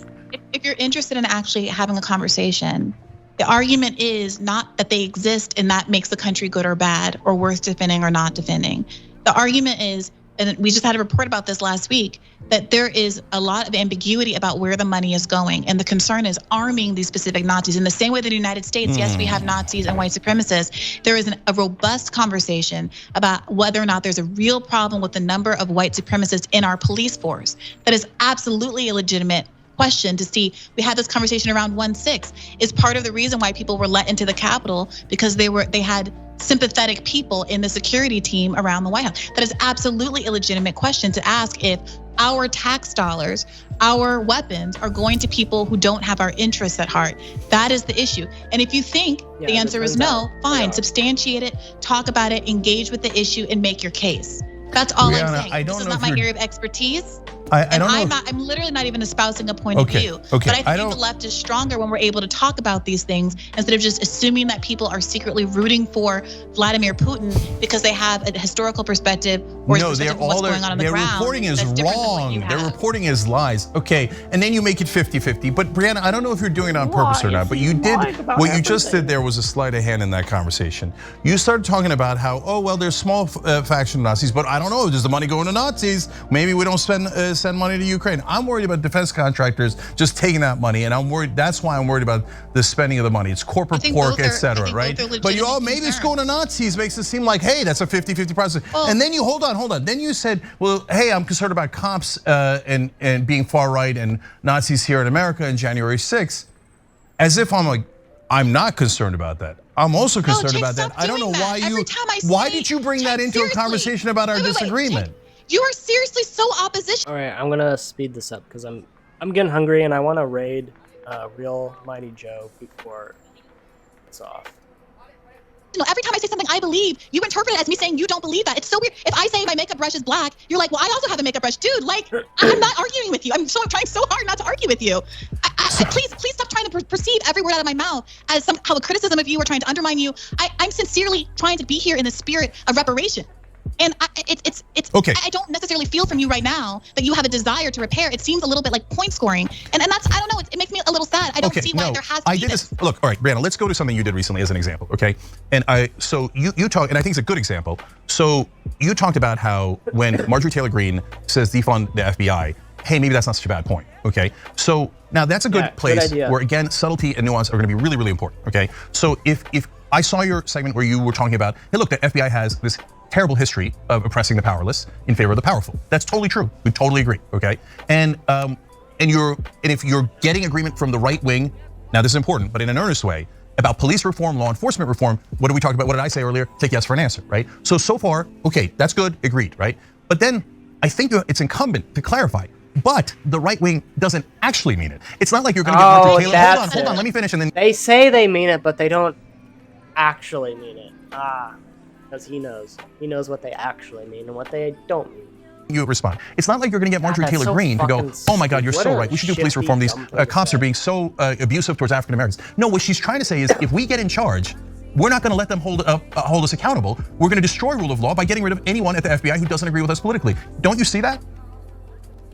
If you're interested in actually having a conversation, the argument is not that they exist and that makes the country good or bad or worth defending or not defending. The argument is, and we just had a report about this last week, that there is a lot of ambiguity about where the money is going. And the concern is arming these specific Nazis. In the same way that in the United States, yes, we have Nazis and white supremacists, there is a robust conversation about whether or not there's a real problem with the number of white supremacists in our police force. That is absolutely a legitimate question to see. We had this conversation around 1-6. Is part of the reason why people were let into the Capitol because they had sympathetic people in the security team around the White House. That is absolutely a legitimate question to ask if our tax dollars, our weapons are going to people who don't have our interests at heart. That is the issue. And if you think the answer is no, fine, substantiate it, talk about it, engage with the issue, and make your case. That's all Brianna, I'm saying. I don't This is know not if my you're- area of expertise. I don't know. I'm literally not even espousing a point of view. Okay. But I think the left is stronger when we're able to talk about these things instead of just assuming that people are secretly rooting for Vladimir Putin because they have a historical perspective or a perspective of what's going on the their ground. reporting is that's different than what wrong. you Their have. reporting is lies. Okay, and then you make it 50-50. But Brianna, I don't know if you're doing it on purpose or not, but you did, what you just did there was a sleight of hand in that conversation. You started talking about how, oh, well, there's small faction Nazis, but I don't know, does the money go into Nazis? Maybe we don't send money to Ukraine. I'm worried about defense contractors just taking that money, and I'm worried. That's why I'm worried about the spending of the money. It's corporate pork, etc. Right? But you all maybe it's going to Nazis makes it seem like, hey, that's a 50-50 process. And then you hold on. Then you said, well, hey, I'm concerned about cops and being far right and Nazis here in America in January 6th, as if I'm like, I'm not concerned about that. I'm also concerned about that. I don't know why you. Why did you bring that into a conversation about our disagreement? You are seriously so opposition. All right, I'm gonna speed this up because I'm getting hungry and I want to raid Real Mighty Joe before it's off. Every time I say something I believe, you interpret it as me saying you don't believe that. It's so weird. If I say my makeup brush is black, you're like, well, I also have a makeup brush. Dude, like, I'm not arguing with you. I'm trying so hard not to argue with you. Please stop trying to perceive every word out of my mouth as somehow a criticism of you or trying to undermine you. I'm sincerely trying to be here in the spirit of reparation. And it's okay. I don't necessarily feel from you right now that you have a desire to repair. It seems a little bit like point scoring, and that's, I don't know. It makes me a little sad. I don't see why there has to be this. Look, all right, Brianna, let's go to something you did recently as an example, okay? And so you talk, and I think it's a good example. So you talked about how when Marjorie Taylor Greene says defund the FBI, hey, maybe that's not such a bad point, okay? So now that's a good place where, again, subtlety and nuance are gonna be really, really important, okay? So if I saw your segment where you were talking about, hey, look, the FBI has this terrible history of oppressing the powerless in favor of the powerful. That's totally true. We totally agree, okay? And if you're getting agreement from the right wing, now this is important, but in an earnest way, about police reform, law enforcement reform, what did we talk about? What did I say earlier? Take yes for an answer, right? So far, okay, that's good, agreed, right? But then I think it's incumbent to clarify, but the right wing doesn't actually mean it. It's not like you're gonna get Marjorie Taylor. Hold on, let me finish and then. They say they mean it, but they don't actually mean it. Because he knows what they actually mean and what they don't mean. You respond. It's not like you're going to get Marjorie Taylor Greene to go, oh my God, you're so right. We should do police reform. These cops are being so abusive towards African Americans. No, what she's trying to say is if we get in charge, we're not going to let them hold us accountable. We're going to destroy rule of law by getting rid of anyone at the FBI who doesn't agree with us politically. Don't you see that?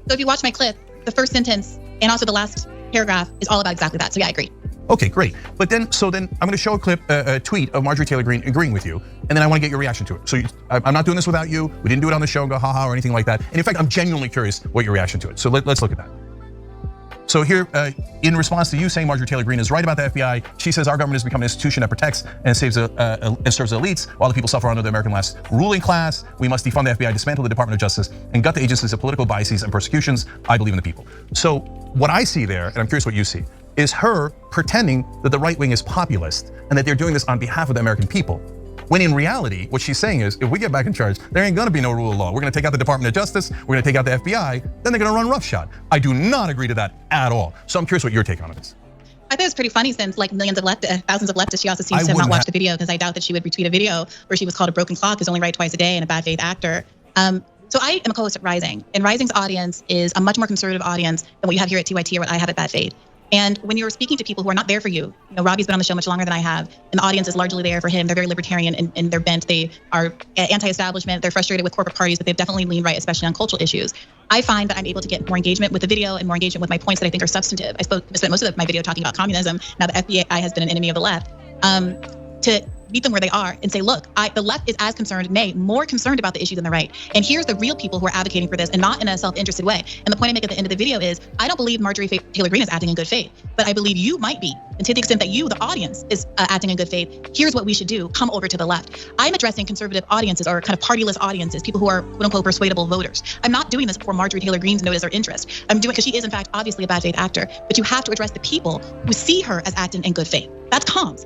So if you watch my clip, the first sentence and also the last paragraph is all about exactly that. So yeah, I agree. Okay, great. But then, I'm going to show a tweet of Marjorie Taylor Greene agreeing with you, and then I want to get your reaction to it. So I'm not doing this without you. We didn't do it on the show and go haha or anything like that. And in fact, I'm genuinely curious what your reaction to it. So let's look at that. So here, in response to you saying Marjorie Taylor Greene is right about the FBI, she says our government has become an institution that protects and serves elites while the people suffer under the American left ruling class. We must defund the FBI, dismantle the Department of Justice, and gut the agencies of political biases and persecutions. I believe in the people. So what I see there, and I'm curious what you see, is her pretending that the right wing is populist and that they're doing this on behalf of the American people. When in reality, what she's saying is, if we get back in charge, there ain't gonna be no rule of law. We're gonna take out the Department of Justice, we're gonna take out the FBI, then they're gonna run roughshod. I do not agree to that at all. So I'm curious what your take on it is. I think it's pretty funny since like thousands of leftists, she also seems to have not watched the video because I doubt that she would retweet a video where she was called a broken clock who's only right twice a day and a bad faith actor. So I am a co-host at Rising, and Rising's audience is a much more conservative audience than what you have here at TYT or what I have at Bad Faith. And when you're speaking to people who are not there for you, Robbie's been on the show much longer than I have, and the audience is largely there for him. They're very libertarian in their bent. They are anti-establishment. They're frustrated with corporate parties, but they've definitely leaned right, especially on cultural issues. I find that I'm able to get more engagement with the video and more engagement with my points that I think are substantive. I spent most of my video talking about communism. Now the FBI has been an enemy of the left. To meet them where they are and say, look, the left is as concerned, nay, more concerned about the issue than the right. And here's the real people who are advocating for this, and not in a self-interested way. And the point I make at the end of the video is, I don't believe Marjorie Taylor Greene is acting in good faith, but I believe you might be. And to the extent that you, the audience, is acting in good faith, here's what we should do. Come over to the left. I'm addressing conservative audiences, or kind of partyless audiences, people who are quote unquote persuadable voters. I'm not doing this for Marjorie Taylor Greene's notice or interest. I'm doing it because she is in fact obviously a bad faith actor, but you have to address the people who see her as acting in good faith. That's comms.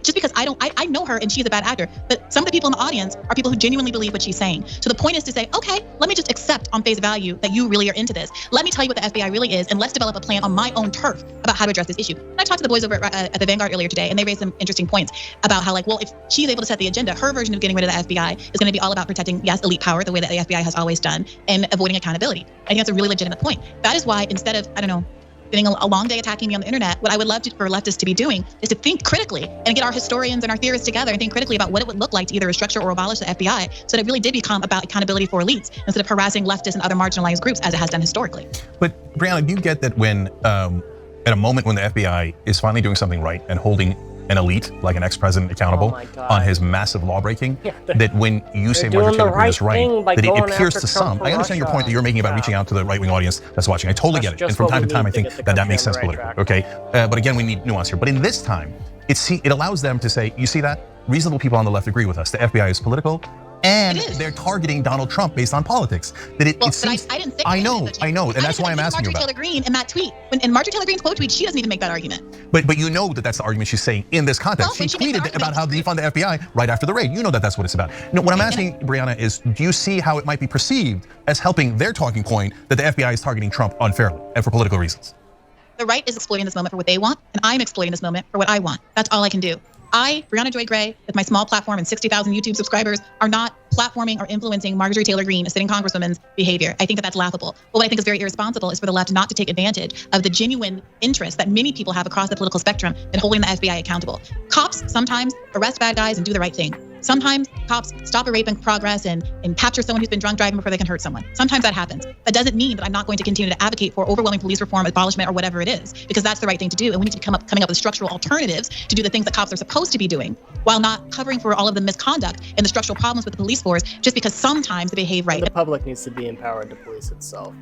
Just because I know her and she's a bad actor, but some of the people in the audience are people who genuinely believe what she's saying. So the point is to say, okay, let me just accept on face value that you really are into this. Let me tell you what the FBI really is, and let's develop a plan on my own turf about how to address this issue. And I talked to the boys over at the Vanguard earlier today, and they raised some interesting points about how, like, well, if she's able to set the agenda, her version of getting rid of the FBI is going to be all about protecting, yes, elite power, the way that the FBI has always done, and avoiding accountability. I think that's a really legitimate point. That is why, instead of, I don't know, spending a long day attacking me on the internet, what I would love for leftists to be doing is to think critically and get our historians and our theorists together and think critically about what it would look like to either restructure or abolish the FBI, so that it really did become about accountability for elites instead of harassing leftists and other marginalized groups as it has done historically. But Brianna, do you get that when, at a moment when the FBI is finally doing something right and holding an elite, like an ex-president, accountable on his massive law-breaking, that when you say Marjorie Taylor Greene is right, that it appears to some. I understand your point that you're making about reaching out to the right-wing audience that's watching. I totally get it. And from time to time, I think that makes sense politically, okay? But again, we need nuance here. But in this time, it allows them to say, you see that? Reasonable people on the left agree with us. The FBI is political, and they're targeting Donald Trump based on politics. That it seems, I didn't say I know, and that's why I'm asking you about Marjorie Taylor Greene in that tweet. In Marjorie Taylor Greene's quote tweet, she doesn't even make that argument. But you know that that's the argument she's saying in this context. She tweeted about how to defund the FBI right after the raid. You know that that's what it's about. No, what I'm asking, Brianna, is do you see how it might be perceived as helping their talking point that the FBI is targeting Trump unfairly and for political reasons? The right is exploiting this moment for what they want, and I'm exploiting this moment for what I want. That's all I can do. I, Brianna Joy Gray, with my small platform and 60,000 YouTube subscribers, are not platforming or influencing Marjorie Taylor Greene, a sitting congresswoman's behavior. I think that that's laughable. But what I think is very irresponsible is for the left not to take advantage of the genuine interest that many people have across the political spectrum in holding the FBI accountable. Cops sometimes arrest bad guys and do the right thing. Sometimes cops stop a rape in progress and capture someone who's been drunk driving before they can hurt someone. Sometimes that happens. That doesn't mean that I'm not going to continue to advocate for overwhelming police reform, abolishment, or whatever it is, because that's the right thing to do. And we need to be coming up with structural alternatives to do the things that cops are supposed to be doing, while not covering for all of the misconduct and the structural problems with the police force just because sometimes they behave right. The public needs to be empowered to police itself.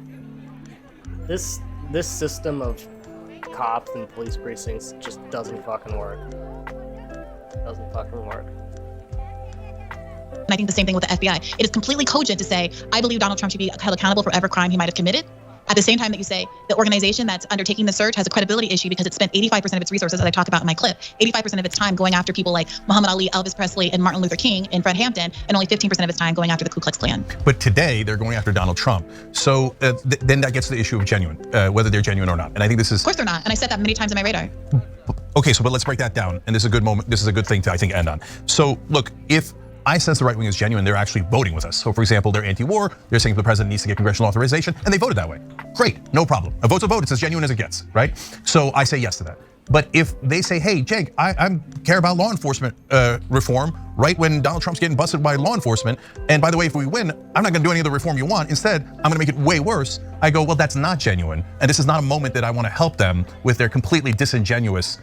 This system of cops and police precincts just doesn't fucking work. Doesn't fucking work. And I think the same thing with the FBI. It is completely cogent to say, I believe Donald Trump should be held accountable for whatever crime he might have committed. At the same time that you say the organization that's undertaking the search has a credibility issue because it spent 85% of its resources, as I talk about in my clip, 85% of its time going after people like Muhammad Ali, Elvis Presley, and Martin Luther King and Fred Hampton, and only 15% of its time going after the Ku Klux Klan. But today they're going after Donald Trump. So then that gets to the issue of genuine, whether they're genuine or not. And I think this is— Of course they're not, and I said that many times in my radar. Okay, but let's break that down. And this is a good moment. This is a good thing to, I think, end on. So look, if I sense the right wing is genuine, they're actually voting with us. So for example, they're anti-war, they're saying the president needs to get congressional authorization, and they voted that way. Great, no problem. A vote's a vote, it's as genuine as it gets, right? So I say yes to that. But if they say, hey, Jake, I care about law enforcement reform, right when Donald Trump's getting busted by law enforcement, and by the way, if we win, I'm not gonna do any of the reform you want, instead, I'm gonna make it way worse. I go, well, that's not genuine, and this is not a moment that I wanna help them with their completely disingenuous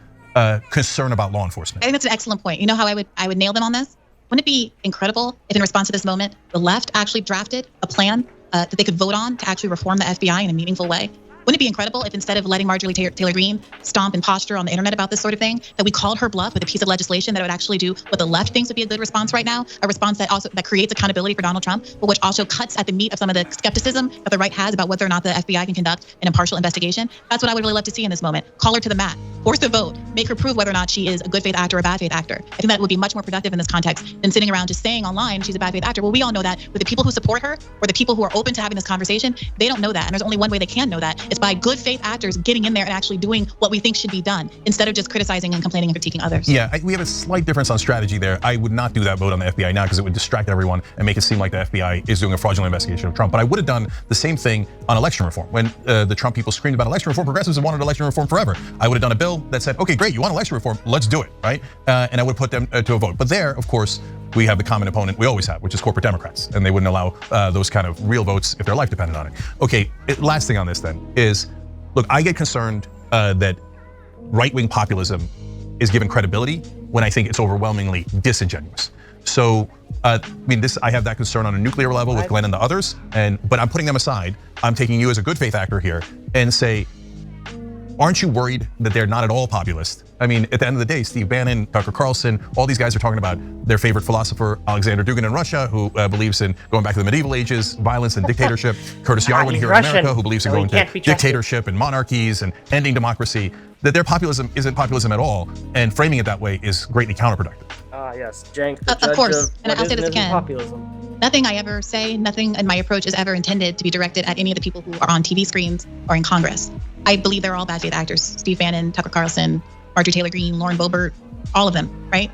concern about law enforcement. I think that's an excellent point. You know how I would nail them on this? Wouldn't it be incredible if in response to this moment, the left actually drafted a plan that they could vote on to actually reform the FBI in a meaningful way? Wouldn't it be incredible if instead of letting Marjorie Taylor Greene stomp and posture on the internet about this sort of thing, that we called her bluff with a piece of legislation that would actually do what the left thinks would be a good response right now, a response that creates accountability for Donald Trump, but which also cuts at the meat of some of the skepticism that the right has about whether or not the FBI can conduct an impartial investigation? That's what I would really love to see in this moment. Call her to the mat, force the vote, make her prove whether or not she is a good faith actor or a bad faith actor. I think that would be much more productive in this context than sitting around just saying online she's a bad faith actor. Well, we all know that with the people who support her or the people who are open to having this conversation, they don't know that. And there's only one way they can know that. It's by good faith actors getting in there and actually doing what we think should be done instead of just criticizing and complaining and critiquing others. Yeah, we have a slight difference on strategy there. I would not do that vote on the FBI now because it would distract everyone and make it seem like the FBI is doing a fraudulent investigation of Trump. But I would have done the same thing on election reform. When the Trump people screamed about election reform, progressives have wanted election reform forever. I would have done a bill that said, okay, great, you want election reform, let's do it, right? And I would put them to a vote. But there, of course, we have the common opponent we always have, which is corporate Democrats. And they wouldn't allow those kind of real votes if their life depended on it. Okay, last thing on this then is, look, I get concerned that right-wing populism is given credibility when I think it's overwhelmingly disingenuous. So, I mean, I have that concern on a nuclear level with Glenn and the others, but I'm putting them aside. I'm taking you as a good faith actor here and say, aren't you worried that they're not at all populist? I mean, at the end of the day, Steve Bannon, Tucker Carlson, all these guys are talking about their favorite philosopher, Alexander Dugin in Russia, who believes in going back to the medieval ages, violence and dictatorship. Curtis Yarwin here in America, who believes in going to dictatorship and monarchies and ending democracy. That their populism isn't populism at all, and framing it that way is greatly counterproductive. Yes, Cenk, the judge of course, and what I'll say this isn't again. Populism. Nothing I ever say, nothing in my approach is ever intended to be directed at any of the people who are on TV screens or in Congress. I believe they're all bad faith actors. Steve Bannon, Tucker Carlson, Marjorie Taylor Greene, Lauren Boebert, all of them, right?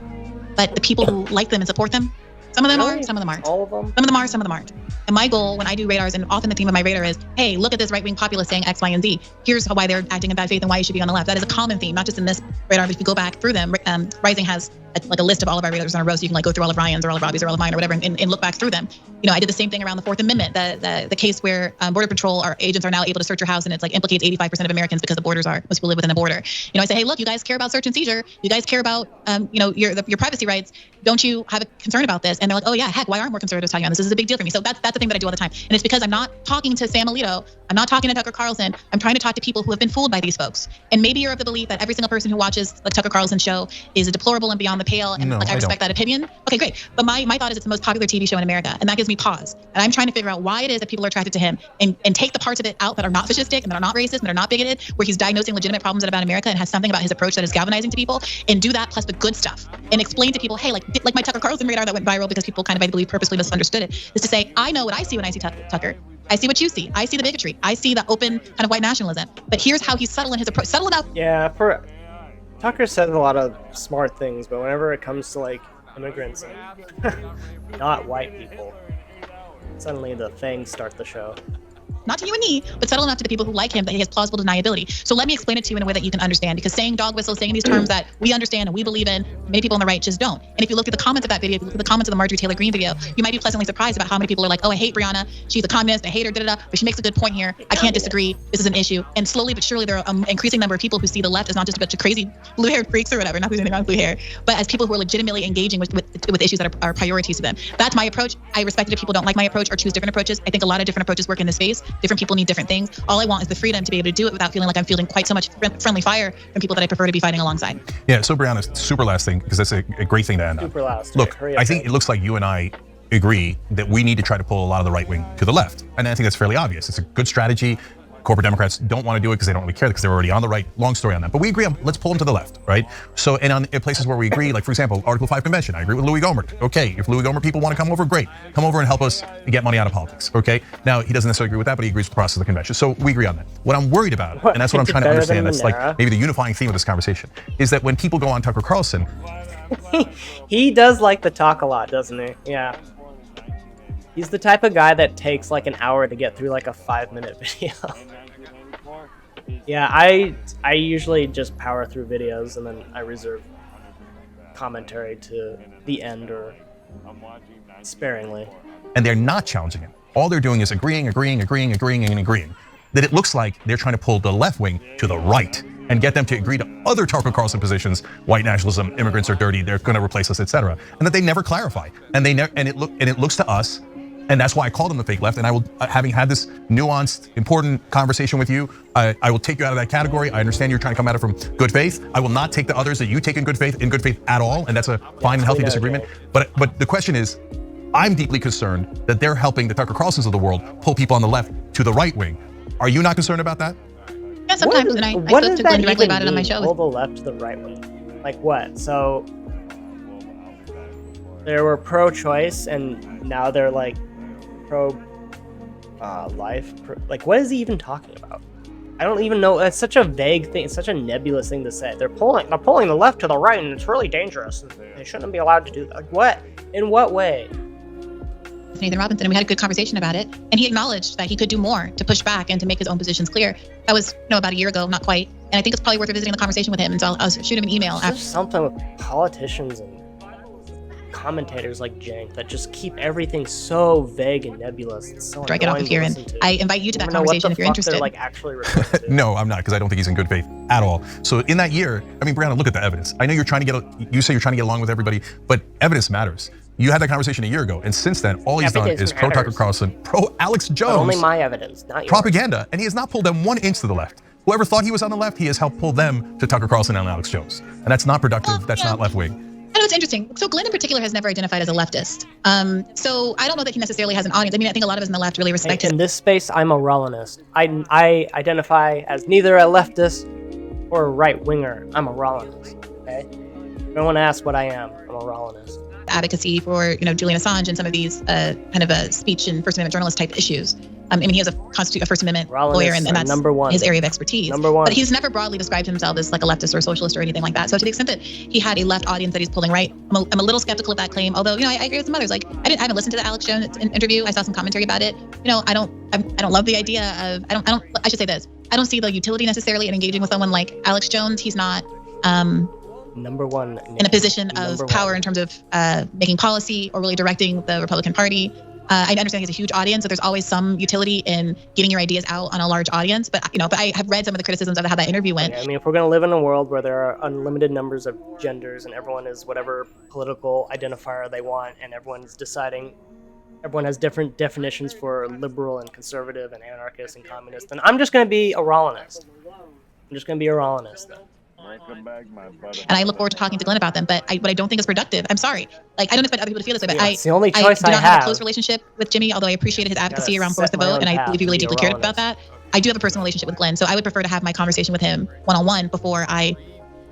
But the people who like them and support them, some of them are, some of them aren't. All of them? Some of them are, some of them aren't. And my goal when I do radars, and often the theme of my radar is, hey, look at this right-wing populist saying X, Y, and Z. Here's why they're acting in bad faith and why you should be on the left. That is a common theme, not just in this radar, but if you go back through them, Rising has a list of all of our radars in a row, so you can go through all of Ryan's or all of Robbie's or all of mine or whatever and look back through them. You know, I did the same thing around the Fourth Amendment, the case where Border Patrol, our agents are now able to search your house, and it's implicates 85% of Americans because the borders are, most people live within a border. You know, I say, hey, look, you guys care about search and seizure. You guys care about, your privacy rights. Don't you have a concern about this? And they're like, oh yeah, heck, why aren't more conservatives talking about this? This is a big deal for me. So that's the thing that I do all the time. And it's because I'm not talking to Sam Alito. I'm not talking to Tucker Carlson. I'm trying to talk to people who have been fooled by these folks. And maybe you're of the belief that every single person who watches the Tucker Carlson show is a deplorable and beyond the pale. And I respect that opinion. Okay, great. But my thought is it's the most popular TV show in America. And that gives me pause. And I'm trying to figure out why it is that people are attracted to him and take the parts of it out that are not fascistic and that are not racist and that are not bigoted, where he's diagnosing legitimate problems about America and has something about his approach that is galvanizing to people, and do that plus the good stuff and explain to people, hey, like my Tucker Carlson radar that went viral because people kind of, I believe, purposely misunderstood it, is to say, I know what I see when I see Tucker. I see what you see. I see the bigotry. I see the open kind of white nationalism. But here's how he's subtle in his approach. Subtle enough. Yeah, Tucker says a lot of smart things, but whenever it comes to immigrants and not white people, suddenly the fangs start the show. Not to you and me, but subtle enough to the people who like him that he has plausible deniability. So let me explain it to you in a way that you can understand, because saying dog whistle, saying these terms that we understand and we believe in, many people on the right just don't. And if you look at the comments of that video, if you look at the comments of the Marjorie Taylor Greene video, you might be pleasantly surprised about how many people are like, oh, I hate Brianna, she's a communist, I hate her, but she makes a good point here. I can't disagree. This is an issue. And slowly but surely, there are an increasing number of people who see the left as not just a bunch of crazy blue-haired freaks or whatever, not there's anything wrong with blue hair, but as people who are legitimately engaging with issues that are priorities to them. That's my approach. I respect it if people don't like my approach or choose different approaches. I think a lot of different approaches work in this space. Different people need different things. All I want is the freedom to be able to do it without feeling like I'm fielding quite so much friendly fire from people that I prefer to be fighting alongside. Yeah, so Brianna, super last thing, because that's a great thing to end on. Super last. Look, I think it looks like you and I agree that we need to try to pull a lot of the right wing to the left. And I think that's fairly obvious. It's a good strategy. Corporate Democrats don't want to do it because they don't really care because they're already on the right. Long story on that. But we agree on, let's pull them to the left, right? So, and in places where we agree, like for example, Article 5 convention, I agree with Louis Gohmert. Okay, if Louis Gohmert people want to come over, great. Come over and help us get money out of politics, okay? Now, he doesn't necessarily agree with that, but he agrees with the process of the convention. So we agree on that. What I'm worried about, and that's what I'm trying to understand, that's like maybe the unifying theme of this conversation, is that when people go on Tucker Carlson. He does like to talk a lot, doesn't he? Yeah. He's the type of guy that takes like an hour to get through like a 5-minute video. Yeah, I usually just power through videos and then I reserve commentary to the end or sparingly. And they're not challenging it. All they're doing is agreeing. That it looks like they're trying to pull the left wing to the right and get them to agree to other Tucker Carlson positions, white nationalism, immigrants are dirty, they're going to replace us, etc. And that they never clarify. And it looks to us. And that's why I call them the fake left. And I will, having had this nuanced, important conversation with you, I will take you out of that category. I understand you're trying to come at it from good faith. I will not take the others that you take in good faith at all. And that's a fine and healthy disagreement. But the question is, I'm deeply concerned that they're helping the Tucker Carlsons of the world pull people on the left to the right wing. Are you not concerned about that? Yeah, sometimes. And I spoke to Glenn directly about it on my show. Pull the left to the right wing. Like what? So they were pro-choice and now they're like pro-life. Like, what is he even talking about? I don't even know. It's such a vague thing. It's such a nebulous thing to say. They're pulling the left to the right, and it's really dangerous. They shouldn't be allowed to do that. Like, what? In what way? Nathan Robinson, and we had a good conversation about it. And he acknowledged that he could do more to push back and to make his own positions clear. That was, about a year ago, not quite. And I think it's probably worth revisiting the conversation with him. And so I'll shoot him an email. There's something with politicians and commentators like Jank that just keep everything so vague and nebulous. It's so After I get off of here, and I invite you to that conversation if you're interested. Like actually referring to. No, I'm not, because I don't think he's in good faith at all. So in that year, I mean, Brianna, look at the evidence. I know you say you're trying to get along with everybody, but evidence matters. You had that conversation a year ago, and since then, all he's done is pro Tucker Carlson, pro Alex Jones. But only my evidence, not yours. Propaganda, and he has not pulled them 1 inch to the left. Whoever thought he was on the left, he has helped pull them to Tucker Carlson and Alex Jones. And that's not productive, that's not left wing. I know it's interesting. So Glenn in particular has never identified as a leftist. So I don't know that he necessarily has an audience. I mean, I think a lot of us in the left really respect him. In this space, I'm a Rollinist. I identify as neither a leftist or a right winger. I'm a Rollinist. Okay. If anyone asks what I am, I'm a Rollinist. Advocacy for Julian Assange and some of these kind of a speech and First Amendment journalist type issues. I mean, he has a First Amendment lawyer, and that's his area of expertise. Number one. But he's never broadly described himself as like a leftist or a socialist or anything like that. So to the extent that he had a left audience that he's pulling right, I'm a little skeptical of that claim. Although I agree with some others. Like I haven't listened to the Alex Jones interview. I saw some commentary about it. I don't love the idea of I should say this. I don't see the utility necessarily in engaging with someone like Alex Jones. He's not. Number one in a position of power in terms of making policy or really directing the Republican Party. I understand he's a huge audience, so there's always some utility in getting your ideas out on a large audience. But but I have read some of the criticisms of how that interview went. I mean, if we're going to live in a world where there are unlimited numbers of genders and everyone is whatever political identifier they want, and everyone has different definitions for liberal and conservative and anarchist and communist, then I'm just going to be a Rollinist. I'm just going to be a Rollinist then. And I look forward to talking to Glenn about them, but what I don't think is productive. I'm sorry. Like, I don't expect other people to feel this way, but it's the only choice I do not have a close relationship with Jimmy, although I appreciated his advocacy around Force the Vote, and I believe he really deeply cared about that. I do have a personal relationship with Glenn, so I would prefer to have my conversation with him one-on-one before I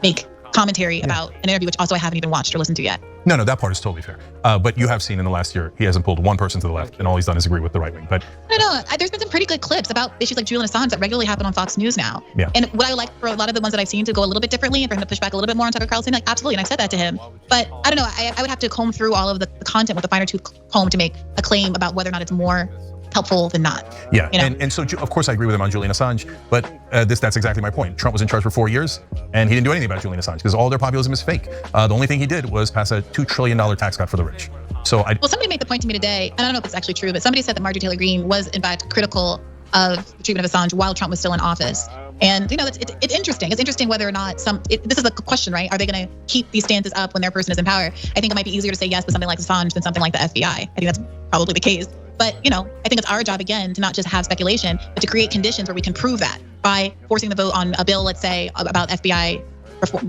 make commentary about an interview, which also I haven't even watched or listened to yet. No, that part is totally fair. But you have seen in the last year, he hasn't pulled one person to the left, and all he's done is agree with the right wing. But no, there's been some pretty good clips about issues like Julian Assange that regularly happen on Fox News now. Yeah. And what I like for a lot of the ones that I've seen to go a little bit differently and for him to push back a little bit more on Tucker Carlson, like absolutely, and I've said that to him. But I don't know, I would have to comb through all of the content with a finer tooth comb to make a claim about whether or not it's more helpful than not. Yeah, and so of course I agree with him on Julian Assange, but that's exactly my point. Trump was in charge for 4 years, and he didn't do anything about Julian Assange because all their populism is fake. The only thing he did was pass a $2 trillion tax cut for the rich. So well, somebody made the point to me today, and I don't know if it's actually true, but somebody said that Marjorie Taylor Greene was in fact critical of the treatment of Assange while Trump was still in office. And it's interesting. It's interesting whether or not this is the question, right? Are they going to keep these stances up when their person is in power? I think it might be easier to say yes with something like Assange than something like the FBI. I think that's probably the case. But, I think it's our job, again, to not just have speculation, but to create conditions where we can prove that by forcing the vote on a bill, let's say, about FBI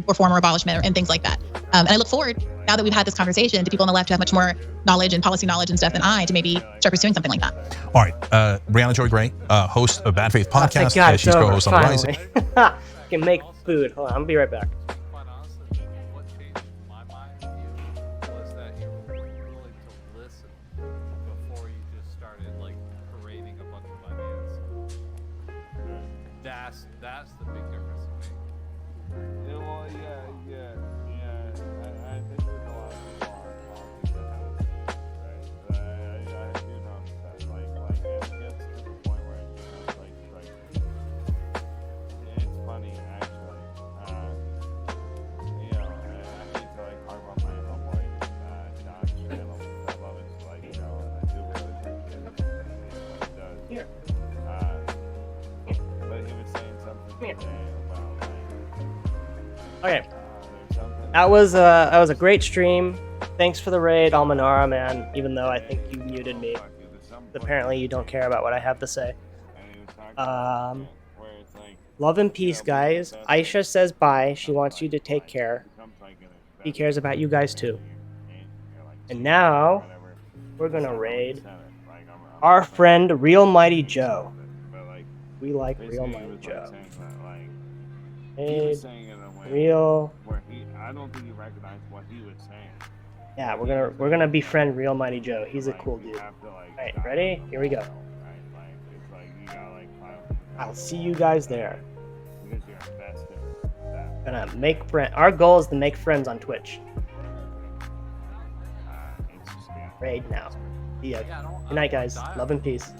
reform or abolishment and things like that. And I look forward, now that we've had this conversation, to people on the left who have much more knowledge and policy knowledge and stuff than I, to maybe start pursuing something like that. All right. Brianna Joy Gray, host of Bad Faith Podcast. She's co-host on The Rising. Can make food. Hold on, I'll be right back. That's the big difference to me. Yeah, well, I think there's a lot of people on politics that have this, right? I do notice that, like it gets to the point where it's just like it's funny actually. I hate to like harp on my homeboy John's channel because I love his and I do really appreciate what he does. But he was saying something today about okay. That was a great stream. Thanks for the raid, Almanara, man. Even though I think you muted me, apparently you don't care about what I have to say. Love and peace, guys. Aisha says bye. She wants you to take care. She cares about you guys too. And now we're gonna raid our friend Real Mighty Joe. We like Real Mighty Joe. Hey, Real. I don't think he recognized what he was saying. Yeah, we're gonna befriend Real Mighty Joe. He's a cool dude. Alright, ready? Here we go. I'll see you guys there. Gonna make friends. Our goal is to make friends on Twitch. Raid now. Yeah. Good night, guys. Love and peace.